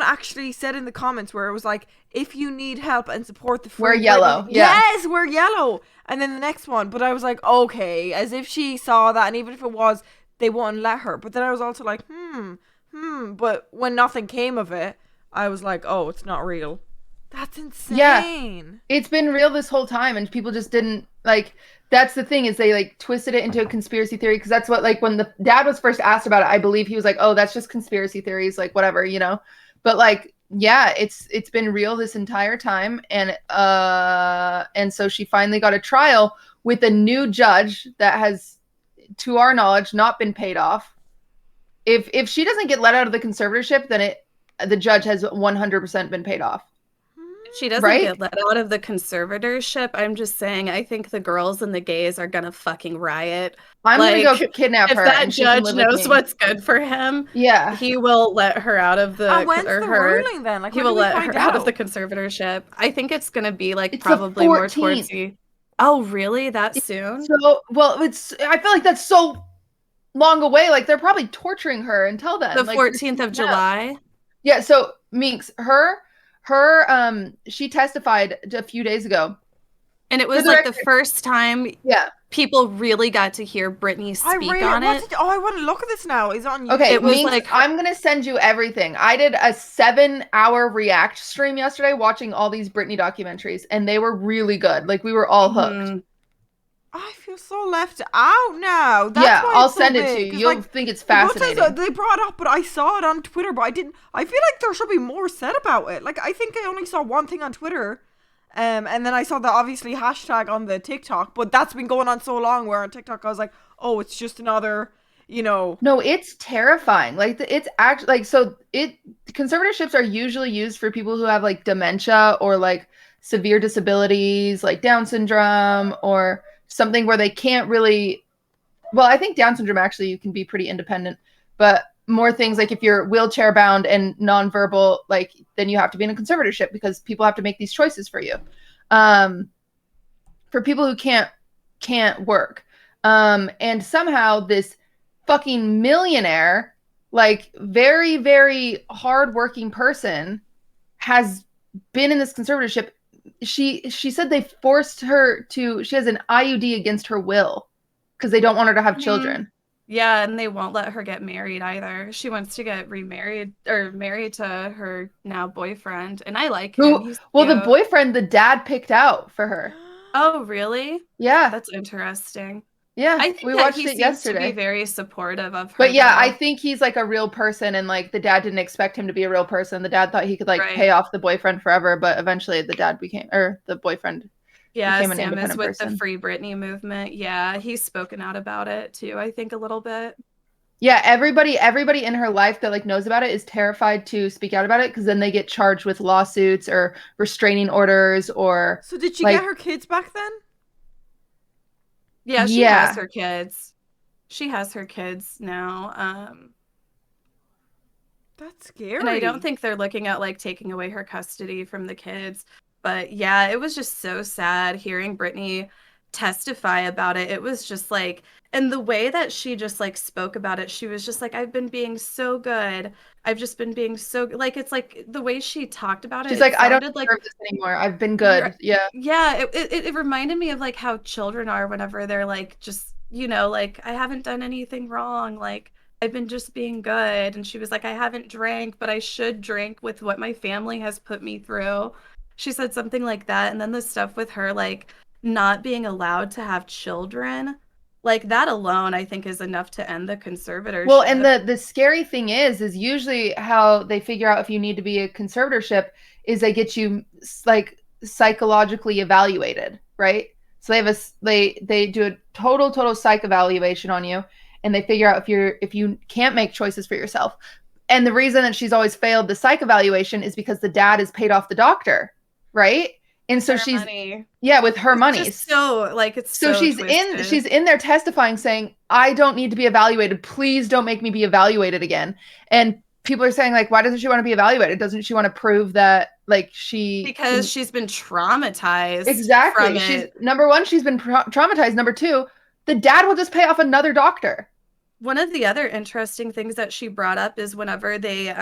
actually said in the comments where it was like, if you need help and support the free we're yellow. Britney, yes, we're yellow. And then the next one, but I was like, okay, as if she saw that, and even if it was, they wouldn't let her. But then I was also like, but when nothing came of it, I was like, oh, it's not real. That's insane. Yeah, it's been real this whole time, and people just didn't, like, that's the thing, is they, like, twisted it into a conspiracy theory, because that's what, like, when the dad was first asked about it, I believe he was like, oh, that's just conspiracy theories, like, whatever, you know. But, like, yeah, it's been real this entire time, and so she finally got a trial with a new judge that has, to our knowledge, not been paid off. If she doesn't get let out of the conservatorship, then the judge has 100% been paid off. She doesn't get let out of the conservatorship. I'm just saying, I think the girls and the gays are gonna fucking riot. I'm gonna go kidnap her. If that judge knows what's good for him, he will let her out of the. When's the ruling then? Like, he will let her out of the conservatorship. I think it's gonna be like probably more towards the. Oh, really? That soon? So, well, I feel like that's so long away. Like, they're probably torturing her until then. The 14th of July. Yeah. So Minx, she testified a few days ago, and it was like the first time people really got to hear Britney speak on it. I want to look at this now. Is it on YouTube? Okay, Minx, I'm gonna send you everything. I did a 7-hour react stream yesterday watching all these Britney documentaries, and they were really good. Like, we were all hooked. I feel so left out now. That's why I'll send it to you. You'll think it's fascinating. They brought up, but I saw it on Twitter, but I didn't. I feel like there should be more said about it. Like, I think I only saw one thing on Twitter, and then I saw the obviously hashtag on the TikTok, but that's been going on so long where on TikTok I was like, oh, it's just another, you know. No, it's terrifying. Like, it's actually, like, conservatorships are usually used for people who have, like, dementia or, like, severe disabilities, like Down syndrome, or something where they can't really, well, I think Down syndrome, actually, you can be pretty independent, but more things like if you're wheelchair bound and nonverbal, like, then you have to be in a conservatorship because people have to make these choices for you. For people who can't work. And somehow this fucking millionaire, like, very, very hardworking person has been in this conservatorship. She said they forced her to, she has an IUD against her will because they don't want her to have children. Yeah, and they won't let her get married either. She wants to get remarried or married to her now boyfriend, and I like him. Well, the boyfriend, the dad picked out for her. Oh, really? Yeah. That's interesting. Yeah. I think We that watched he it seems yesterday. to be very supportive of her. But yeah, I though. think he's like a real person, and like the dad didn't expect him to be a real person. The dad thought he could like pay Right. off the boyfriend forever, but eventually the boyfriend Yeah, became an Sam is independent with the person. Free Britney movement. Yeah, he's spoken out about it too, I think a little bit. Yeah, everybody in her life that like knows about it is terrified to speak out about it because then they get charged with lawsuits or restraining orders or So did she like get her kids back then? Yeah, she Yeah. has her kids. She has her kids now. That's scary. And I don't think they're looking at like taking away her custody from the kids. But yeah, it was just so sad hearing Brittany testify about it. It was just like, and the way that she just like spoke about it, she was just like, I've been being so good. I've just been being so like, it's like the way she talked about it, she's it like, I don't sounded like deserve this anymore. I've been good. Yeah. yeah, it reminded me of like how children are whenever they're like just, like I haven't done anything wrong, like I've been just being good. And she was like, I haven't drank, but I should drink with what my family has put me through. She said something like that. And then the stuff with her like not being allowed to have children, like that alone I think is enough to end the conservatorship. Well, and the scary thing is usually how they figure out if you need to be a conservatorship is they get you like psychologically evaluated, right? So they do a total psych evaluation on you, and they figure out if you can't make choices for yourself. And the reason that she's always failed the psych evaluation is because the dad has paid off the doctor, right? And so Her money. yeah, with her money. So like it's so she's twisted. in there testifying saying, I don't need to be evaluated. Please don't make me be evaluated again. And people are saying like, why doesn't she want to be evaluated? Doesn't she want to prove that like because she's been traumatized. Exactly. From She's it. number one, she's been traumatized. Number two, the dad will just pay off another doctor. One of the other interesting things that she brought up is whenever they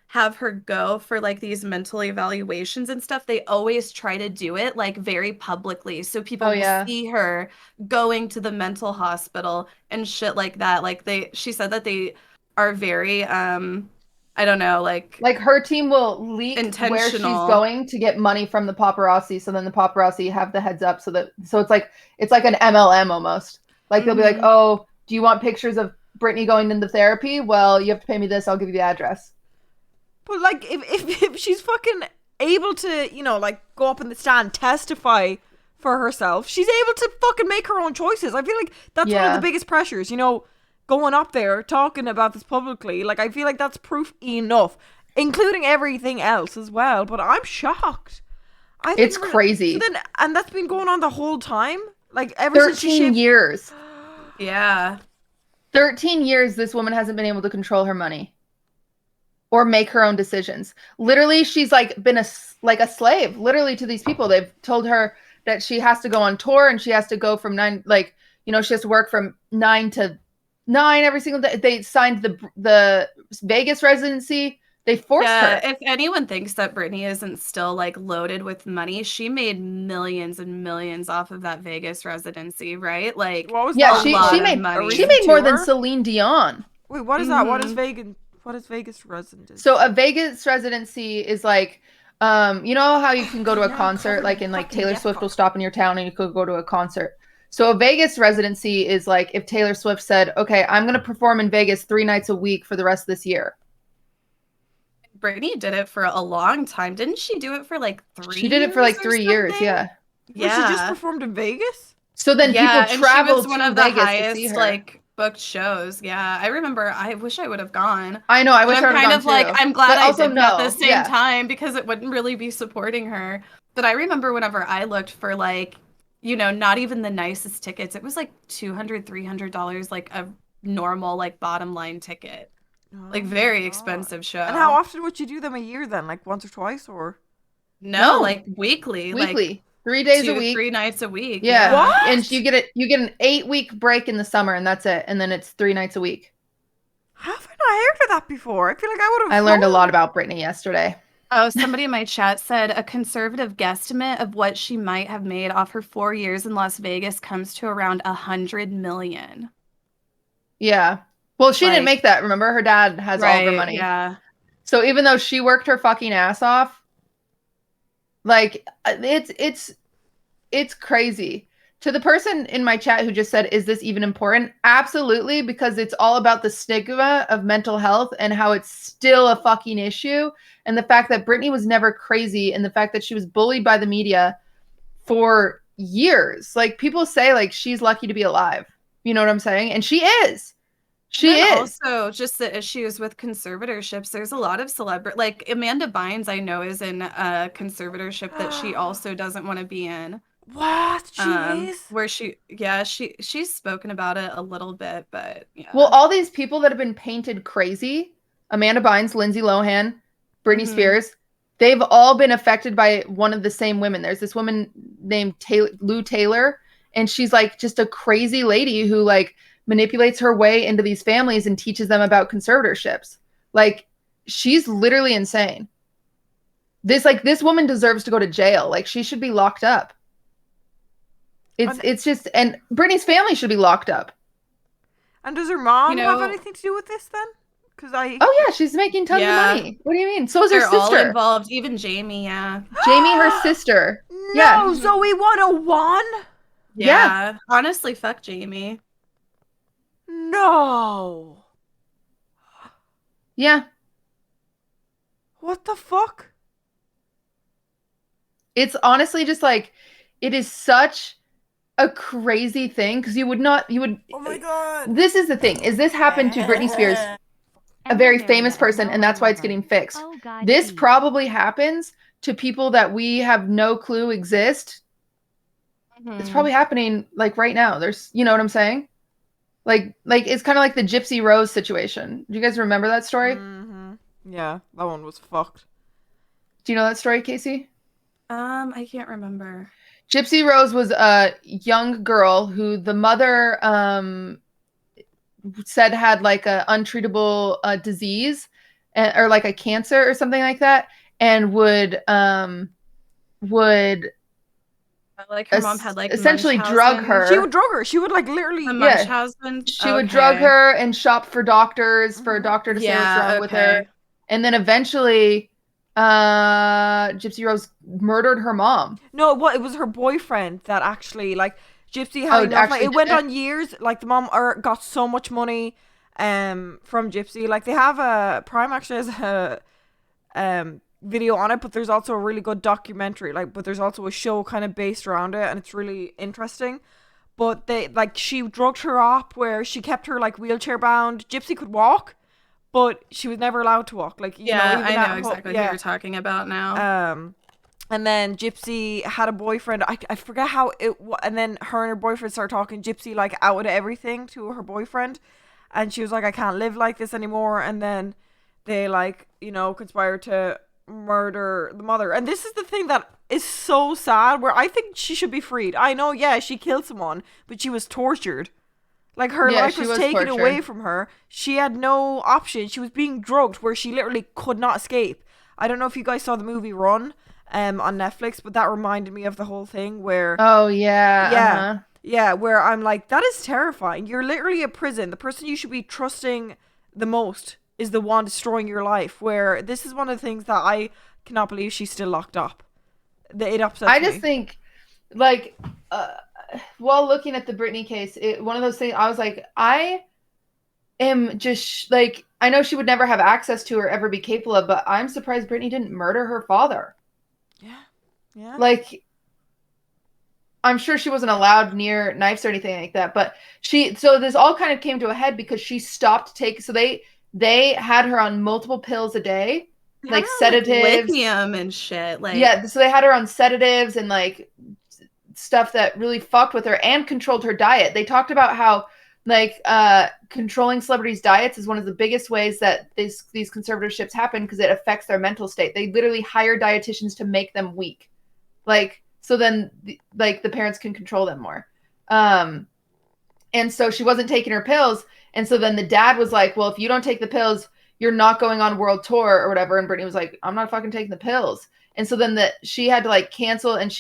have her go for like these mental evaluations and stuff, they always try to do it like very publicly so people will see her going to the mental hospital and shit like that. Like she said that they are very I don't know, like her team will leak where she's going to get money from the paparazzi, so then the paparazzi have the heads up so it's like an MLM almost. Like they'll be like, oh, do you want pictures of Brittany going into therapy? Well, you have to pay me this. I'll give you the address. But like, if she's fucking able to, like go up in the stand, testify for herself, she's able to fucking make her own choices. I feel like that's one of the biggest pressures, going up there talking about this publicly. Like, I feel like that's proof enough, including everything else as well. But I'm shocked. It's crazy. So and that's been going on the whole time. Like ever 13 since she years. Yeah. 13 years this woman hasn't been able to control her money or make her own decisions. Literally, she's like been a slave literally to these people. They've told her that she has to go on tour and she has to go from 9, she has to work from 9 to 9 every single day. They signed the Vegas residency. They forced her. If anyone thinks that Brittany isn't still like loaded with money, she made millions and millions off of that Vegas residency, right? Like, what was she made more than Celine Dion. Wait, what is that? What is Vegas? What is Vegas residency? So a Vegas residency is like, you know how you can go to a concert, like in like Taylor Swift will stop in your town and you could go to a concert. So a Vegas residency is like if Taylor Swift said, okay, I'm going to perform in Vegas 3 nights a week for the rest of this year. Brittany did it for a long time. Didn't she do it for like 3 years? She did it for like 3 years, yeah. Yeah. She just performed in Vegas? So then people traveled to one to of the Vegas highest, to see her. like booked shows. Yeah, I remember. I wish I would have gone. I know. I wish I would have gone too. Like, I'm glad but I also didn't at the same time because it wouldn't really be supporting her. But I remember whenever I looked for like, not even the nicest tickets, it was like $200, $300, like a normal like bottom line ticket. Like very expensive show. And how often would you do them a year then? Like once or twice or? No, like weekly. Weekly. Like 3 days a week. 3 nights a week. Yeah. What? And you get an 8-week break in the summer and that's it. And then it's 3 nights a week. Have I not heard of that before? I feel like I would have. I learned a lot about Brittany yesterday. Oh, somebody in my chat said a conservative guesstimate of what she might have made off her 4 years in Las Vegas comes to around $100 million. Yeah. Well, she didn't make that. Remember, her dad has all of her money. Yeah. So even though she worked her fucking ass off, like it's it's crazy. To the person in my chat who just said, is this even important? Absolutely, because it's all about the stigma of mental health and how it's still a fucking issue. And the fact that Britney was never crazy, and the fact that she was bullied by the media for years. Like, people say, like, she's lucky to be alive. You know what I'm saying? And she is. She is. Also, just the issues with conservatorships. There's a lot of celebrity, like Amanda Bynes, I know, is in a conservatorship that she also doesn't want to be in. What? She is? Where she's spoken about it a little bit, but yeah. Well, all these people that have been painted crazy, Amanda Bynes, Lindsay Lohan, Britney Spears, they've all been affected by one of the same women. There's this woman named Lou Taylor, and she's like just a crazy lady who like manipulates her way into these families and teaches them about conservatorships. Like, she's literally insane. This woman deserves to go to jail. Like, she should be locked up. It's just, and Britney's family should be locked up. And does her mom have anything to do with this then? Oh yeah, she's making tons of money. What do you mean? So is her They're sister. all involved, even Jamie. Yeah, Jamie, her sister. No, Yeah. Zoe 101. Yeah. Honestly, fuck Jamie. No. Yeah. What the fuck? It's honestly just like, it is such a crazy thing, because you would. Oh my god. This is the thing, is this happened to Britney Spears, a very famous person, and that's why it's getting fixed. Oh, God, This please. probably happens to people that we have no clue exist. It's probably happening like right now. There's, you know what I'm saying? Like it's kind of like the Gypsy Rose situation. Do you guys remember that story? Yeah, that one was fucked. Do you know that story, Casey? I can't remember. Gypsy Rose was a young girl who the mother said had like a untreatable disease, or like a cancer or something like that, and would like her mom had like essentially drug her. She would drug her. She would like literally. Munchausen. She would drug her and shop for doctors for a doctor to say what's wrong with her. And then eventually Gypsy Rose murdered her mom. No, it was her boyfriend that actually, like, Gypsy had enough. Like, it went on years. Like, the mom got so much money from Gypsy. Like, they have Prime actually has a video on it, but there's also a really good documentary. Like, but there's also a show kind of based around it, and it's really interesting. But she drugged her up where she kept her like wheelchair bound. Gypsy could walk, but she was never allowed to walk. Like, you know, even I know exactly who you're talking about now. And then Gypsy had a boyfriend. I forget how and then her and her boyfriend started talking. Gypsy like outed everything to her boyfriend, and she was like, I can't live like this anymore. And then they like, you know, conspired to murder the mother. And this is the thing that is so sad, where I think she should be freed. I know, yeah, she killed someone, but she was tortured. Like, her life was taken away from her. She had no option. She was being drugged where she literally could not escape. I don't know if you guys saw the movie Run on Netflix, but that reminded me of the whole thing where... Oh, yeah. Yeah. Yeah, where I'm like, that is terrifying. You're literally a prison. The person you should be trusting the most is the one destroying your life, where this is one of the things that I cannot believe she's still locked up. It upsets me. I just think, like, while looking at the Britney case, one of those things, I was like, I am just, like, I know she would never have access to or ever be capable of, but I'm surprised Britney didn't murder her father. Yeah. Yeah. Like, I'm sure she wasn't allowed near knives or anything like that, but so this all kind of came to a head because she stopped taking, so they had her on multiple pills a day, like sedatives, like lithium and shit. Like, yeah, so they had her on sedatives and like stuff that really fucked with her and controlled her diet. They talked about how like controlling celebrities' diets is one of the biggest ways that these conservatorships happen, because it affects their mental state. They literally hire dietitians to make them weak, like, so then like the parents can control them more. And so she wasn't taking her pills. And so then the dad was like, well, if you don't take the pills, you're not going on world tour or whatever. And Britney was like, I'm not fucking taking the pills. And so then she had to like cancel, and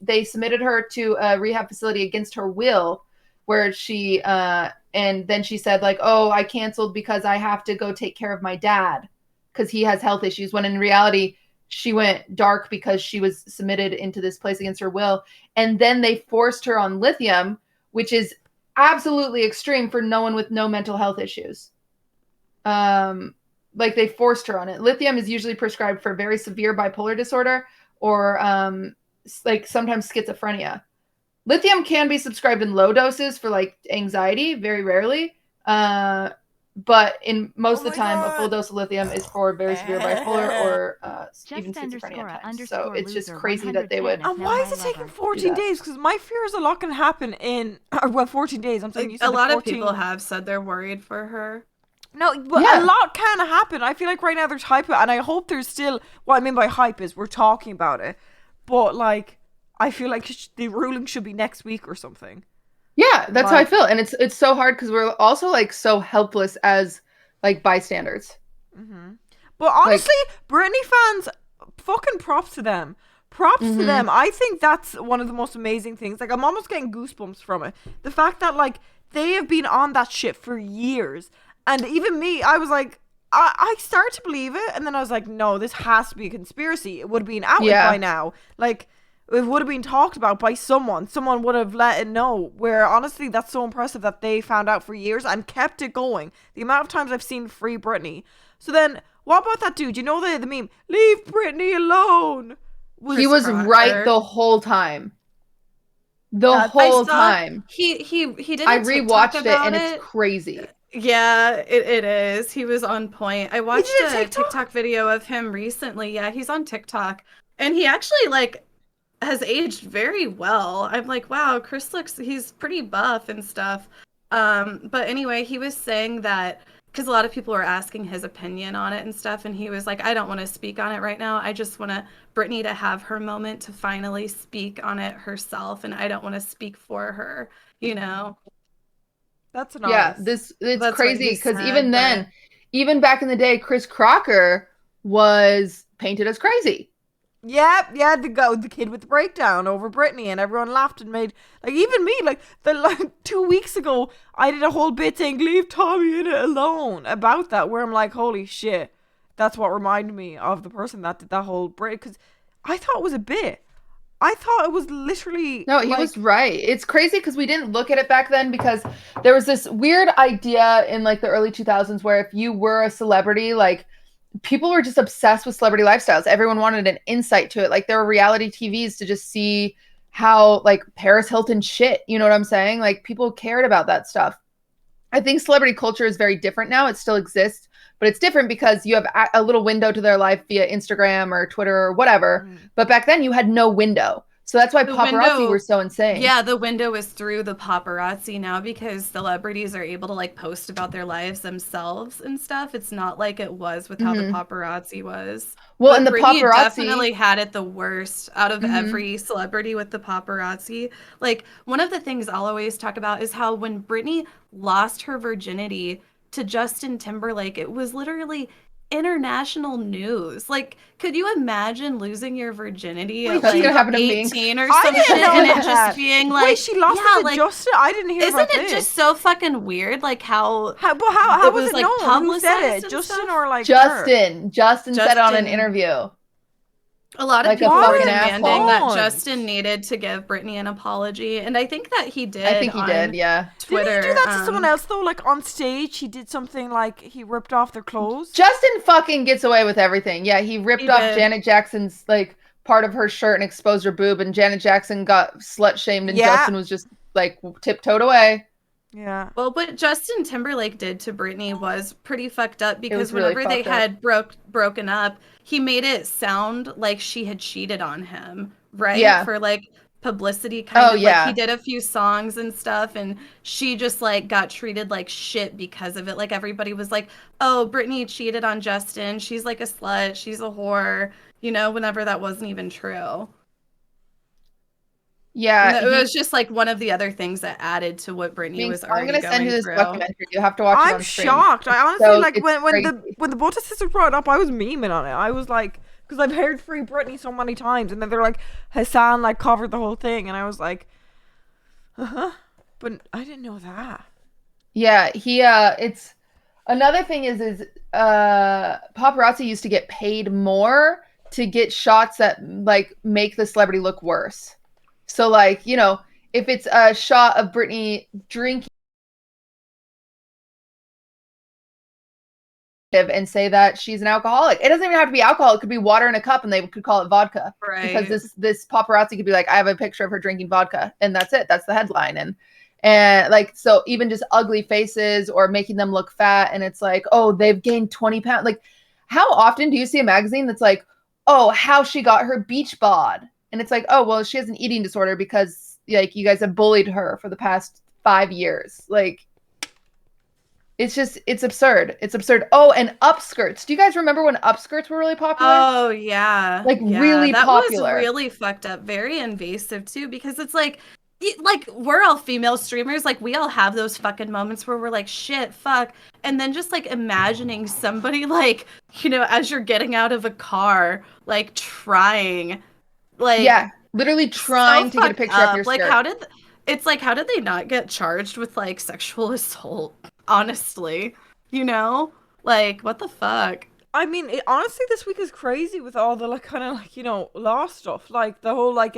they submitted her to a rehab facility against her will, where she, and then she said like, oh, I canceled because I have to go take care of my dad because he has health issues. When in reality, she went dark because she was submitted into this place against her will. And then they forced her on lithium, which is absolutely extreme for no one with no mental health issues. Like they forced her on it. Lithium is usually prescribed for very severe bipolar disorder or like sometimes schizophrenia. Lithium can be subscribed in low doses for like anxiety, very rarely. But in most of the time, a full dose of lithium is for very severe bipolar or even schizophrenia at times. So it's just crazy that they would. And why is it taking 14 days? Because my fear is a lot can happen in, well, 14 days. I'm saying Like, you said a lot of 14. people have said they're worried for her. No, but a lot can happen. I feel like right now there's hype, and I hope there's still. What I mean by hype is we're talking about it, but like I feel like the ruling should be next week or something. Yeah, that's how I feel, and it's so hard because we're also like so helpless as like bystanders. Mm-hmm. But honestly, Britney fans, fucking props to them. Props to them. I think that's one of the most amazing things. Like I'm almost getting goosebumps from it. The fact that like they have been on that shit for years, and even me, I was like, I started to believe it, and then I was like, no, this has to be a conspiracy. It would have been out by now. Like. It would have been talked about by someone. Someone would have let it know. Where honestly, that's so impressive that they found out for years and kept it going. The amount of times I've seen Free Britney. So then, what about that dude? You know the meme? Leave Britney alone. He was right the whole time. The whole time. He did. I rewatched it and it's crazy. Yeah, it is. He was on point. I watched a TikTok video of him recently. Yeah, he's on TikTok, and he actually like has aged very well. I'm like, wow, Chris he's pretty buff and stuff. But anyway, he was saying that because a lot of people were asking his opinion on it and stuff, and he was like, I don't want to speak on it right now. I just want Britney to have her moment to finally speak on it herself, and I don't want to speak for her, you know? That's nice. Yeah, it's crazy because even then, even back in the day, Chris Crocker was painted as crazy. Yep, the kid with the breakdown over Britney, and everyone laughed and made like even me like 2 weeks ago I did a whole bit saying leave Tommy in it alone about that, where I'm like, holy shit, that's what reminded me of the person that did that whole break, because I thought it was a bit. I thought it was literally no, he was right. It's crazy because we didn't look at it back then because there was this weird idea in like the early 2000s where if you were a celebrity, like people were just obsessed with celebrity lifestyles. Everyone wanted an insight to it. Like there were reality TVs to just see how like Paris Hilton shit. You know what I'm saying? Like people cared about that stuff. I think celebrity culture is very different now. It still exists, but it's different because you have a little window to their life via Instagram or Twitter or whatever. But back then you had no window. So that's why paparazzi were so insane. Yeah, the window is through the paparazzi now because celebrities are able to like post about their lives themselves and stuff. It's not like it was with how the paparazzi was. Well, but and the Britney paparazzi definitely had it the worst out of every celebrity with the paparazzi. Like one of the things I'll always talk about is how when Britney lost her virginity to Justin Timberlake, it was literally international news. Like, could you imagine losing your virginity at like 18 or something and it just being like, wait, she lost it to Justin? I didn't hear about this. Isn't it just so fucking weird? Like how was it like known? Who said it? Justin stuff? or like Justin said it on an interview. A lot of like people were fucking demanding that Justin needed to give Britney an apology, and I think that he did. I think he did, yeah. Twitter. Didn't he do that to someone else though? Like on stage, he did something like he ripped off their clothes. Justin fucking gets away with everything. Yeah, he ripped off Janet Jackson's like part of her shirt and exposed her boob, and Janet Jackson got slut shamed, and Justin was just like tiptoed away. Yeah. Well, what Justin Timberlake did to Britney was pretty fucked up because whenever they had broken up, he made it sound like she had cheated on him, right? Yeah. For like publicity kind of. Yeah. Like he did a few songs and stuff, and she just like got treated like shit because of it. Like everybody was like, "Oh, Britney cheated on Justin. She's like a slut. She's a whore." You know, whenever that wasn't even true. Yeah, it was just like one of the other things that added to what Britney was already going through. I'm gonna send you this documentary. You have to watch it on stream. I'm shocked. I honestly like when the Butter Sisters brought it up, I was memeing on it. I was like, because I've heard Free Britney so many times, and then they're like Hassan like covered the whole thing, and I was like, but I didn't know that. Yeah, it's another thing is paparazzi used to get paid more to get shots that like make the celebrity look worse. So like, you know, if it's a shot of Britney drinking and say that she's an alcoholic. It doesn't even have to be alcohol. It could be water in a cup and they could call it vodka. Right. Because this paparazzi could be like, I have a picture of her drinking vodka, and that's it. That's the headline. And like, so even just ugly faces or making them look fat, and it's like, oh, they've gained 20 pounds. Like, how often do you see a magazine that's like, oh, how she got her beach bod? And it's like, oh, well, she has an eating disorder because like you guys have bullied her for the past 5 years. Like, it's absurd. It's absurd. Oh, and upskirts. Do you guys remember when upskirts were really popular? Oh yeah. Like, yeah, really that popular. was really fucked up. Very invasive too, because it's like we're all female streamers, like we all have those fucking moments where we're like, shit, fuck. And then just like imagining somebody like, you know, as you're getting out of a car, like trying, like, yeah, literally trying to get a picture of your like skirt. how did they not get charged with like sexual assault? Honestly, you know, like what the fuck? I mean, honestly, this week is crazy with all the like kind of like, you know, law stuff, like the whole like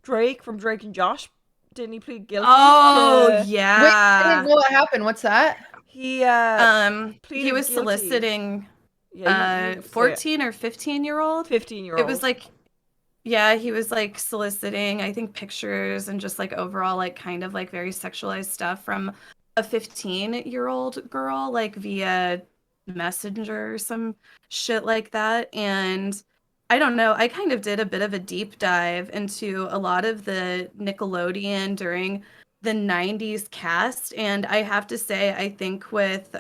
Drake from Drake and Josh, didn't he plead guilty? Oh to... yeah. Wait, I didn't know what happened. What's that? He he was guilty. soliciting 14 or 15-year-old. 15-year-old. It was like, yeah, he was like soliciting, I think, pictures and just like overall like kind of like very sexualized stuff from a 15-year-old girl, like via Messenger or some shit like that. And I don't know, I kind of did a bit of a deep dive into a lot of the Nickelodeon during the 90s cast, and I have to say, I think with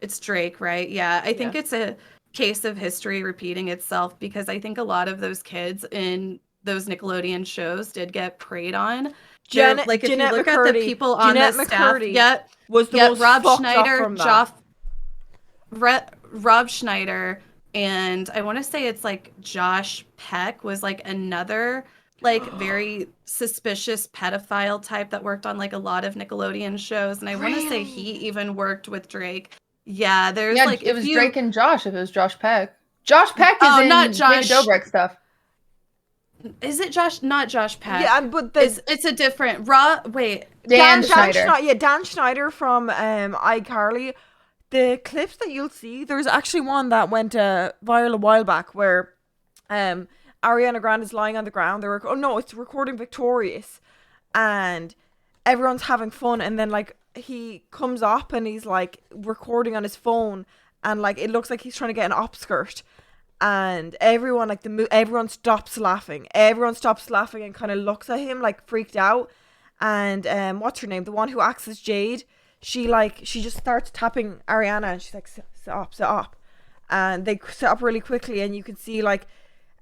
it's Drake, right? Yeah, I think it's a case of history repeating itself, because I think a lot of those kids in those Nickelodeon shows did get preyed on. Like if Jeanette you look McCurdy, at the people on the staff, was the most Rob fucked Schneider, up from that. Rob Schneider, and I want to say it's like Josh Peck was like another like very suspicious pedophile type that worked on like a lot of Nickelodeon shows, and I want to say he even worked with Drake. Yeah, there's like it was Drake and Josh. If it was Josh Peck, Josh Peck is in not Josh David Dobrik stuff. Is it Josh? Not Josh Peck. Yeah, but it's a different. Dan Schneider. Dan Schneider from iCarly. The clips that you'll see, there's actually one that went viral a while back where Ariana Grande is lying on the ground. It's recording Victorious, and everyone's having fun, and then like he comes up and he's like recording on his phone, and like it looks like he's trying to get an upskirt, and everyone like everyone stops laughing and kind of looks at him like freaked out. And what's her name, the one who acts as Jade, she just starts tapping Ariana, and she's like, sit up, and they sit up really quickly, and you can see like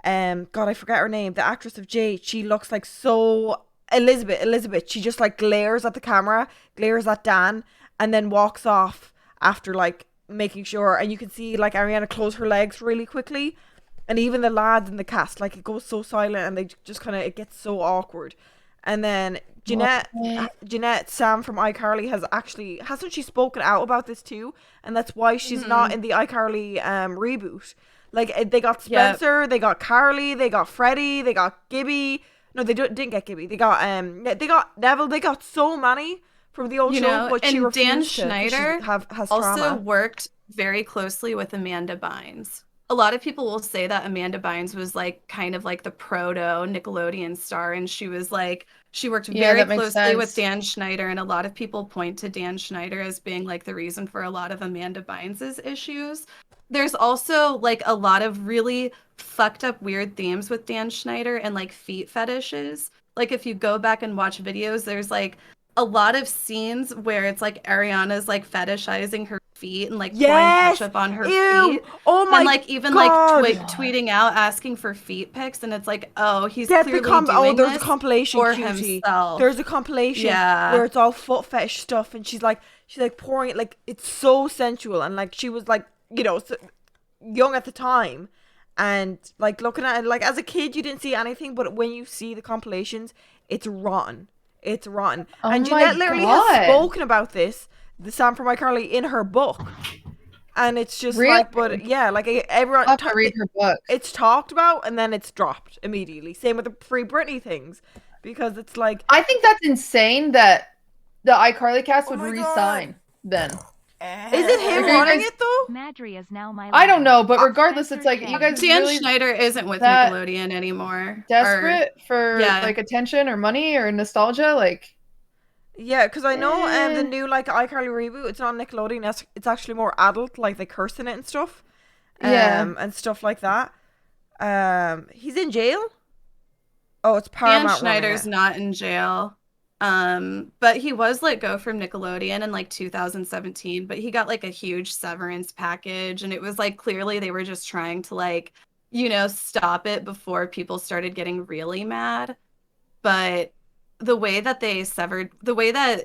God, I forget her name, the actress of Jade, she looks like so Elizabeth, she just like glares at the camera, glares at Dan, and then walks off after like making sure. And you can see like Ariana close her legs really quickly, and even the lads in the cast, like it goes so silent, and they just kind of, it gets so awkward. And then Jeanette Sam from iCarly hasn't she spoken out about this too, and that's why she's not in the iCarly reboot. Like they got Spencer, they got Carly, they got Freddie, they got Gibby. No, they didn't get Gibby. They got Neville. They got so many from the old show, but she refused Dan to. Schneider has also trauma. worked very closely with Amanda Bynes. A lot of people will say that Amanda Bynes was like kind of like the proto Nickelodeon star, and she worked very closely with Dan Schneider, and a lot of people point to Dan Schneider as being like the reason for a lot of Amanda Bynes' issues. There's also like a lot of really fucked up weird themes with Dan Schneider and like feet fetishes. Like if you go back and watch videos, there's like a lot of scenes where it's like Ariana's like fetishizing her feet and like pouring ketchup on her feet. Oh my! And like even God. like tweeting out asking for feet pics, and it's like, oh, he's There's clearly a this compilation for cutie. himself. There's a compilation where it's all foot fetish stuff, and she's like pouring it, like it's so sensual, and like she was like, you know, so young at the time, and like looking at it, like as a kid you didn't see anything, but when you see the compilations, it's rotten. It's rotten. Oh and Jeanette literally has spoken about this, the Sam from iCarly, in her book. And it's just Really? like, but yeah, like everyone, I'll have to read her books. it's talked about and then it's dropped immediately. Same with the Free Britney things, because it's like, I think that's insane that the iCarly cast would re-sign then. is it him Like, are you running guys- it though? Madry is now my I don't lover. know, but regardless, it's like you guys Dan really Schneider isn't with that Nickelodeon anymore. desperate for yeah. like attention or money or nostalgia, like. Yeah, because I know the Eh. new like iCarly reboot, it's not Nickelodeon. It's actually more adult, like they curse in it and stuff. Yeah. And stuff like that. He's in jail. Oh, it's Dan Paramount. Schneider's not in jail. But he was let go from Nickelodeon in like 2017, but he got like a huge severance package, and it was like clearly they were just trying to like, you know, stop it before people started getting really mad. But the way that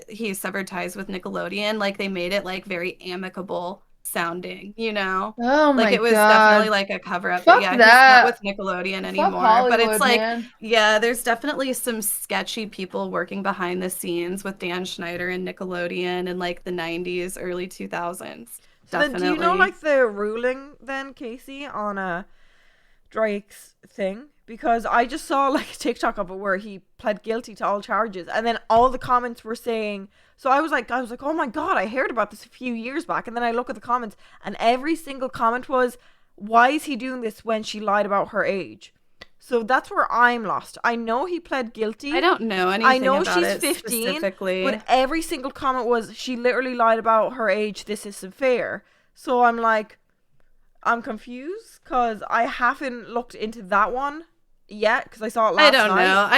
he severed ties with Nickelodeon, like they made it like very amicable sounding, you know? Oh my Like it was God. definitely like a cover up. Fuck But yeah, that. he's not with Nickelodeon Fuck anymore. Hollywood, but it's like, man. yeah, there's definitely some sketchy people working behind the scenes with Dan Schneider and Nickelodeon in like the 90s, early 2000s. So then, do you know like the ruling then, Casey, on Drake's thing? Because I just saw like a TikTok of it where he pled guilty to all charges, and then all the comments were saying. So I was like, oh my God, I heard about this a few years back, and then I look at the comments, and every single comment was, why is he doing this when she lied about her age? So that's where I'm lost. I know he pled guilty. I don't know anything. I know about she's it 15, specifically, but every single comment was, she literally lied about her age. This isn't fair. So I'm like, I'm confused because I haven't looked into that one yet because I saw it last night. I don't know.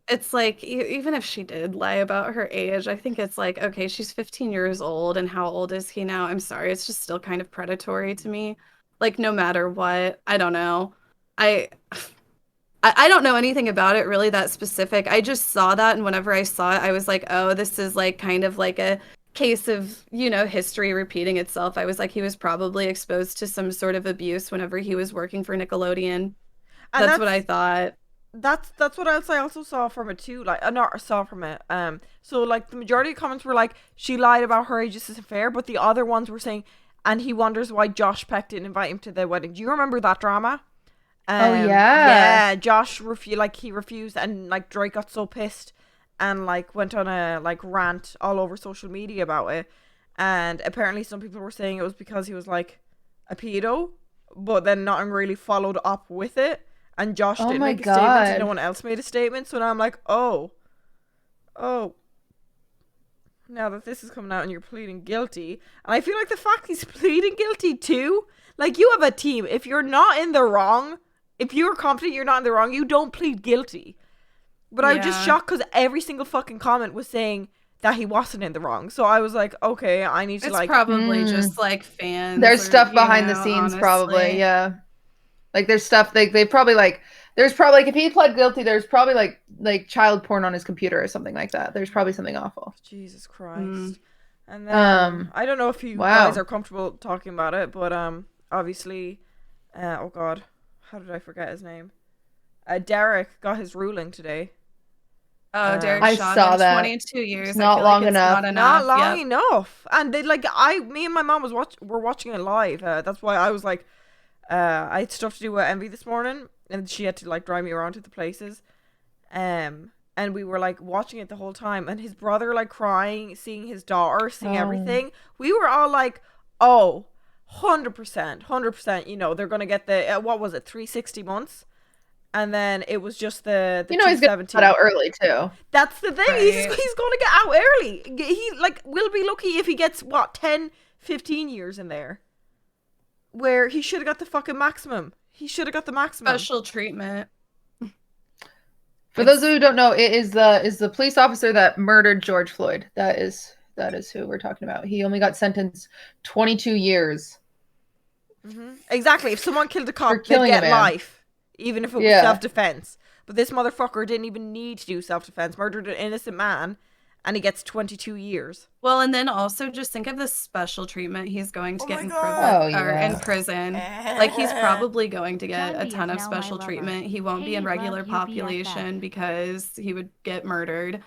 It's like, even if she did lie about her age, I think it's like, okay, she's 15 years old, and how old is he now? I'm sorry, it's just still kind of predatory to me. Like, no matter what, I don't know. I don't know anything about it really that specific. I just saw that, and whenever I saw it, I was like, oh, this is like kind of like a case of, you know, history repeating itself. I was like, he was probably exposed to some sort of abuse whenever he was working for Nickelodeon. And that's what I thought. That's what else I also saw from it too. Like, not saw from it. So like the majority of comments were like, she lied about her age, this isn't fair. But the other ones were saying, and he wonders why Josh Peck didn't invite him to the wedding. Do you remember that drama? Oh yeah. Yeah, Josh refused, and like Drake got so pissed and like went on a like rant all over social media about it. And apparently some people were saying it was because he was like a pedo, but then nothing really followed up with it. And Josh didn't make a statement, and no one else made a statement. So now I'm like, oh, now that this is coming out and you're pleading guilty. And I feel like the fact he's pleading guilty too, like, you have a team. If you're not in the wrong, if you're confident you're not in the wrong, you don't plead guilty. But I was just shocked because every single fucking comment was saying that he wasn't in the wrong. So I was like, okay, I need to It's like... probably just like fans. There's stuff you behind know, the scenes honestly. probably, yeah. Like there's stuff they probably like there's probably like if he pled guilty, there's probably like child porn on his computer or something like that. There's probably something awful. Jesus Christ. And then I don't know if you guys are comfortable talking about it, but obviously oh god, how did I forget his name? Derek got his ruling today. Oh, Derek I saw that. 22 years. It's not long enough. Not long enough. And they like me and my mom were watching it live. That's why I was like, I had stuff to do with Envy this morning, and she had to like drive me around to the places. And we were like watching it the whole time, and his brother like crying, seeing his daughter, seeing everything. We were all like, oh, 100%, you know, they're gonna get the what was it, 360 months. And then it was just the you know, he's gonna get out early too. That's the thing. Right. He's gonna get out early. He like will be lucky if he gets what 10, 15 years in there. Where he should have got the fucking maximum. He should have got the maximum. Special treatment. For those who don't know, it is the police officer that murdered George Floyd. That is who we're talking about. He only got sentenced 22 years. Mm-hmm. Exactly. If someone killed a cop, they'd get life, even if it was self-defense. But this motherfucker didn't even need to do self-defense. Murdered an innocent man, and he gets 22 years. Well, and then also just think of the special treatment he's going to get in prison. Like, he's probably going to get a ton of special treatment. He won't be in regular population because he would get murdered.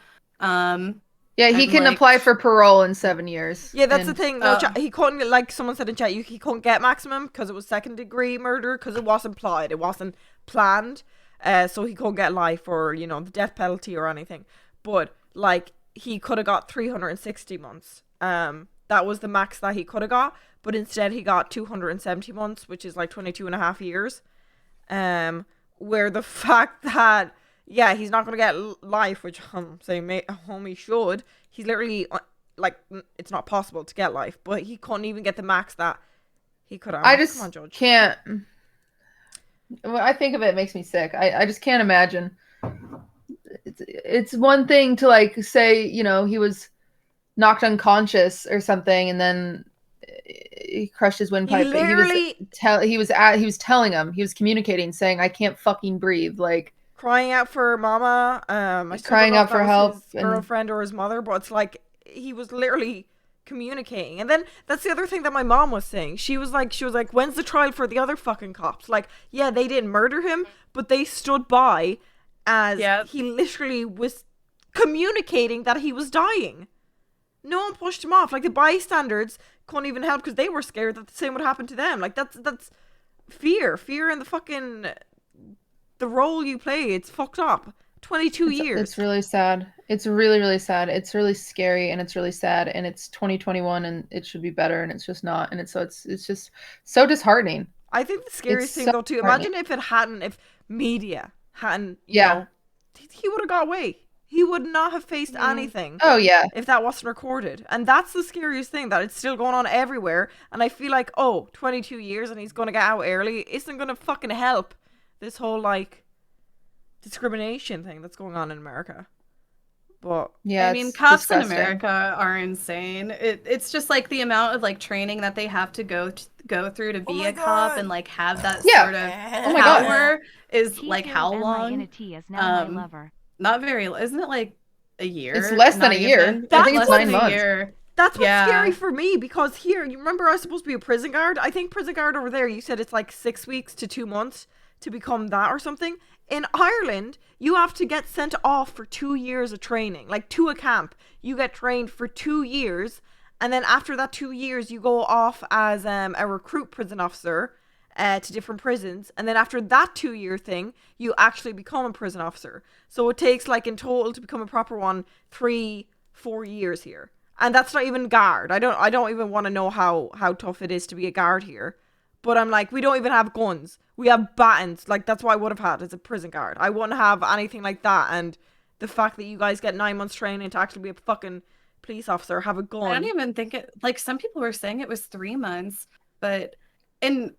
Yeah, he And, can like, apply for parole in 7 years. Yeah, that's the and- thing. No, he couldn't, like someone said in chat, he couldn't get maximum because it was second degree murder because it wasn't plotted, it wasn't planned. So he couldn't get life or, you know, the death penalty or anything. But like he could have got 360 months. That was the max that he could have got, but instead he got 270 months, which is like 22 and a half years. Where the fact that he's not gonna get life, which I'm saying homie should. He's literally like it's not possible to get life, but he couldn't even get the max that he could have. I just Come on, Judge. can't. When I think of it, it makes me sick. I just can't imagine. It's one thing to like say, you know, he was knocked unconscious or something, and then he crushed his windpipe. He was telling him, he was communicating, saying, "I can't fucking breathe." Like Crying out for mama. I still crying don't know out if for that was help his and- girlfriend or his mother, but it's like he was literally communicating. And then that's the other thing that my mom was saying. She was like, when's the trial for the other fucking cops? Like, yeah, they didn't murder him, but they stood by as he literally was communicating that he was dying. No one pushed him off. Like the bystanders couldn't even help because they were scared that the same would happen to them. Like that's fear in the fucking the role you play. It's fucked up. 22 years. It's really sad. It's really, really sad. It's really scary and it's really sad. And it's 2021 and it should be better and it's just not. And it's just so disheartening. I think the scariest thing though too, imagine if media hadn't, you know, he would have got away. He would not have faced anything. Oh yeah. If that wasn't recorded. And that's the scariest thing, that it's still going on everywhere. And I feel like, 22 years and he's going to get out early isn't going to fucking help this whole like discrimination thing that's going on in America. But yeah, I mean, cops in America are insane. It's just like the amount of like training that they have to go through to be a cop and like have that sort of power is like how long? Not very. Isn't it like a year? It's less than a year. I think it's 9 months. That's what's scary for me, because here, you remember I was supposed to be a prison guard? I think prison guard over there, you said it's like 6 weeks to 2 months to become that or something. In Ireland, you have to get sent off for 2 years of training, like to a camp. You get trained for 2 years, and then after that 2 years, you go off as a recruit prison officer to different prisons. And then after that 2-year thing, you actually become a prison officer. So it takes like in total to become a proper one, 3-4 years here. And that's not even guard. I don't even want to know how tough it is to be a guard here. But I'm like, we don't even have guns. We have batons. Like, that's what I would have had as a prison guard. I wouldn't have anything like that. And the fact that you guys get 9 months training to actually be a fucking police officer, have a gun. I don't even think it, like, some people were saying it was 3 months. But, and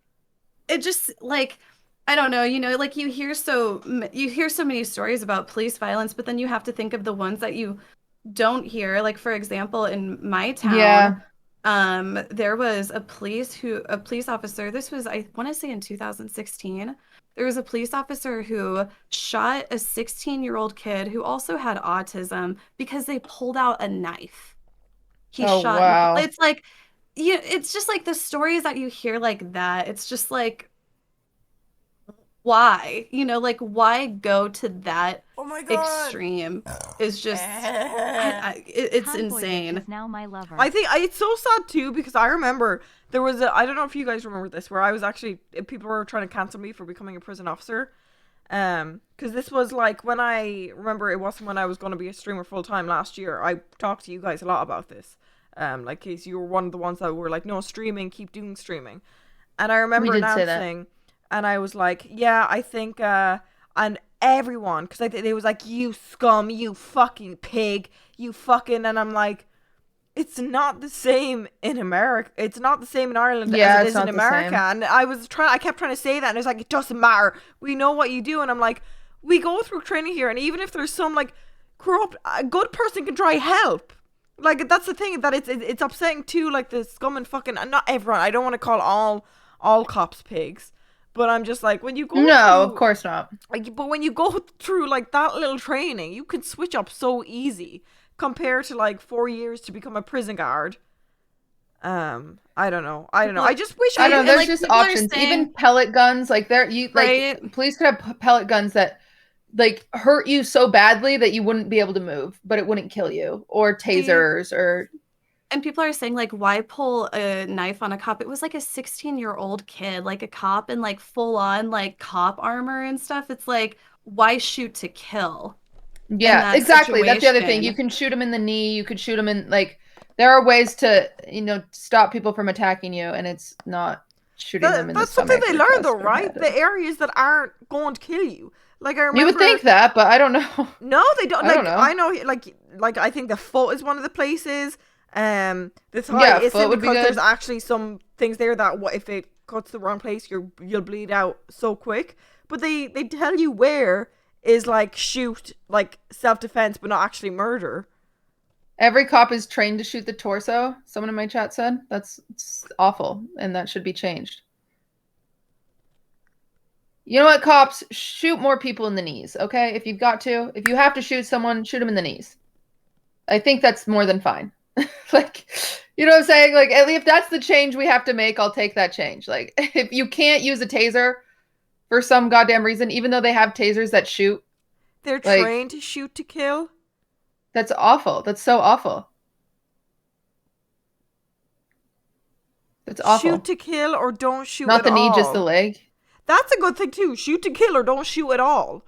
it just, like, I don't know, you know, like, you hear so many stories about police violence, but then you have to think of the ones that you don't hear. Like, for example, in my town, there was a police officer, this was, I want to say in 2016, there was a police officer who shot a 16-year-old kid who also had autism because they pulled out a knife. Wow. It's like, it's just like the stories that you hear like that. It's just like, why? You know, like, why go to that extreme? Is just, it's insane. Now my lover. I think it's so sad too, because I remember there was I don't know if you guys remember this, where I was actually, people were trying to cancel me for becoming a prison officer. Because this was like when I remember, it wasn't when I was going to be a streamer full time last year. I talked to you guys a lot about this. Like, case you were one of the ones that were like, no, streaming, keep doing streaming. And I remember announcing, and I was like, yeah, I think, and everyone, because they was like, you scum, you fucking pig, you fucking, and I'm like, it's not the same in America. It's not the same in Ireland as it is in America. And I kept trying to say that, and it's like, it doesn't matter. We know what you do. And I'm like, we go through training here, and even if there's some like corrupt, a good person can try help. Like, that's the thing, that it's upsetting too, like the scum and fucking, and not everyone. I don't want to call all cops pigs. But I'm just like, when you go of course not. Like, but when you go through like that little training, you can switch up so easy compared to like 4 years to become a prison guard. I don't know. I just wish I don't know. There's just options. Even pellet guns, like police could have pellet guns that like hurt you so badly that you wouldn't be able to move, but it wouldn't kill you, or tasers or. And people are saying, like, why pull a knife on a cop? It was like a 16-year-old kid, like a cop in like full on like cop armor and stuff. It's like, why shoot to kill? Yeah, exactly. That's the other thing. You can shoot him in the knee. You could shoot him in, like, there are ways to, stop people from attacking you, and it's not shooting them in the stomach. That's something they learn, though, right? The areas that aren't going to kill you. Like, I remember. You would think that, but I don't know. No, they don't. I don't know. I know, like I think the foot is one of the places. The thigh isn't, because there's actually some things there that if it cuts the wrong place, you'll bleed out so quick. But they tell you where is like shoot, like self-defense, but not actually murder. Every cop is trained to shoot the torso. Someone in my chat said it's awful, and that should be changed. You know what, cops, shoot more people in the knees, okay? If you've got to, if you have to shoot someone, shoot them in the knees. I think that's more than fine. Like, you know what I'm saying? Like, at least if that's the change we have to make, I'll take that change. Like, if you can't use a taser for some goddamn reason, even though they have tasers that shoot. They're trained to shoot to kill. That's awful. That's so awful. That's awful. Shoot to kill or don't shoot Not at the knee, all. just the leg. That's a good thing too. Shoot to kill or don't shoot at all.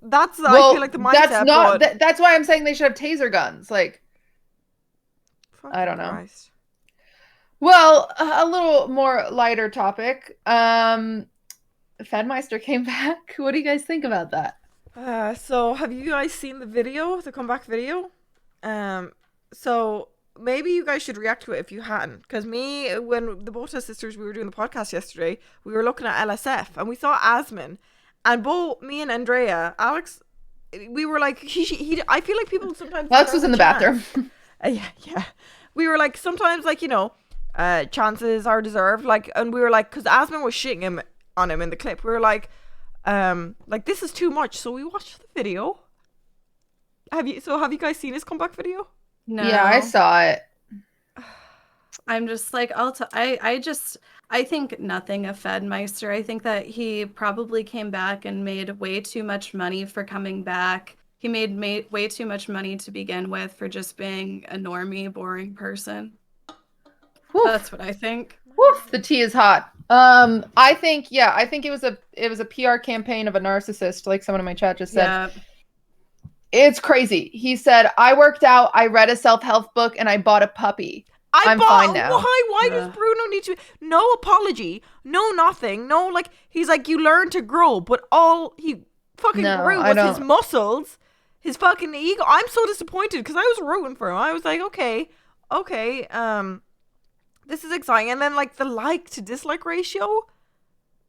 That's I feel like the mindset. That's not. That's why I'm saying they should have taser guns. Like, I don't know. Christ. Well, a little more lighter topic. Fedmeister came back. What do you guys think about that? So have you guys seen the video, the comeback video? So maybe you guys should react to it if you hadn't. Because when the both of sisters, we were doing the podcast yesterday, we were looking at LSF and we saw Asmin. And both me and Andrea, Alex, we were like, I feel like people sometimes. Alex was in the bathroom. Yeah. We were like, sometimes, like, chances are deserved. Like, and we were like, because Asmin was shitting on him in the clip. We were like, this is too much. So we watched the video. Have you guys seen his comeback video? No. Yeah, I saw it. I'm just like, I think nothing of Fedmeister. I think that he probably came back and made way too much money for coming back. He made way too much money to begin with for just being a normie, boring person. Woof. That's what I think. Woof, the tea is hot. I think it was a PR campaign of a narcissist, like someone in my chat just said. Yeah. It's crazy. He said, I worked out, I read a self-help book, and I bought a puppy. I'm fine now. Why does Bruno need to? No apology, no nothing, no, like, he's like, you learn to grow, but all he fucking grew was his muscles, his fucking ego. I'm so disappointed because I was rooting for him. I was like, okay, this is exciting. And then, like, the like to dislike ratio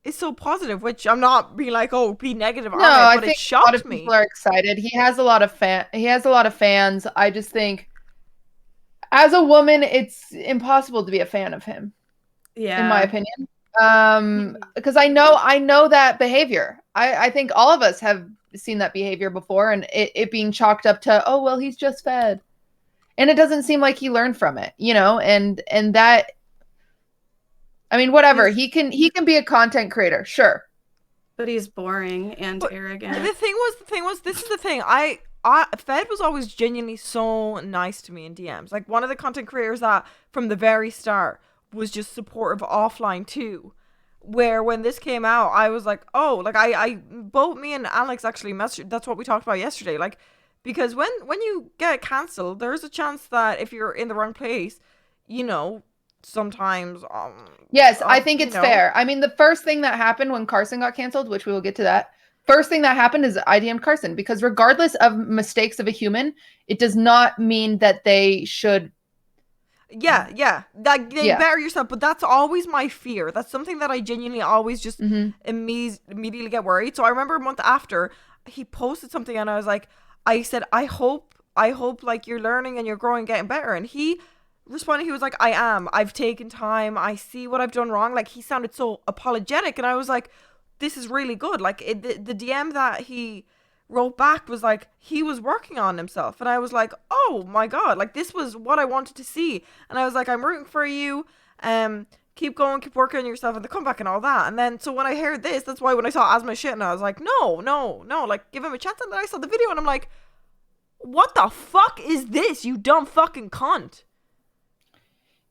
is so positive, which I'm not being like, oh, be negative on it, but it shocked me. A lot of people are excited. He has a lot of fans. I just think, as a woman, it's impossible to be a fan of him. Yeah, in my opinion. Because I know that behavior. I think all of us have seen that behavior before, and it being chalked up to, oh well, he's just fed, and it doesn't seem like he learned from it, and that. I mean, whatever. He can be a content creator, sure. But he's boring and arrogant. The thing was, this is the thing. Fed was always genuinely so nice to me in DMs. Like, one of the content creators that from the very start was just supportive offline too. Where when this came out, I was like, oh, like I both me and Alex actually messaged. That's what we talked about yesterday. Like, because when you get cancelled, there's a chance that if you're in the wrong place, sometimes yes, I think it's fair. I mean, the first thing that happened when Carson got canceled, which we will get to that, first thing that happened is I DM'd Carson, because regardless of mistakes of a human, it does not mean that they should better yourself. But that's always my fear. That's something that I genuinely always just immediately get worried. So I remember a month after he posted something and I said, I hope like you're learning and you're growing, getting better. And he responded, he was like, I've taken time, I see what I've done wrong. Like, he sounded so apologetic, and I was like, this is really good. Like, the DM that he wrote back was like, he was working on himself, and I was like, oh my god, like, this was what I wanted to see. And I was like, I'm rooting for you, keep going, keep working on yourself and the comeback and all that. And then, so when I heard this, that's why when I saw Asma shit and I was like, no, like, give him a chance. And then I saw the video and I'm like, what the fuck is this, you dumb fucking cunt?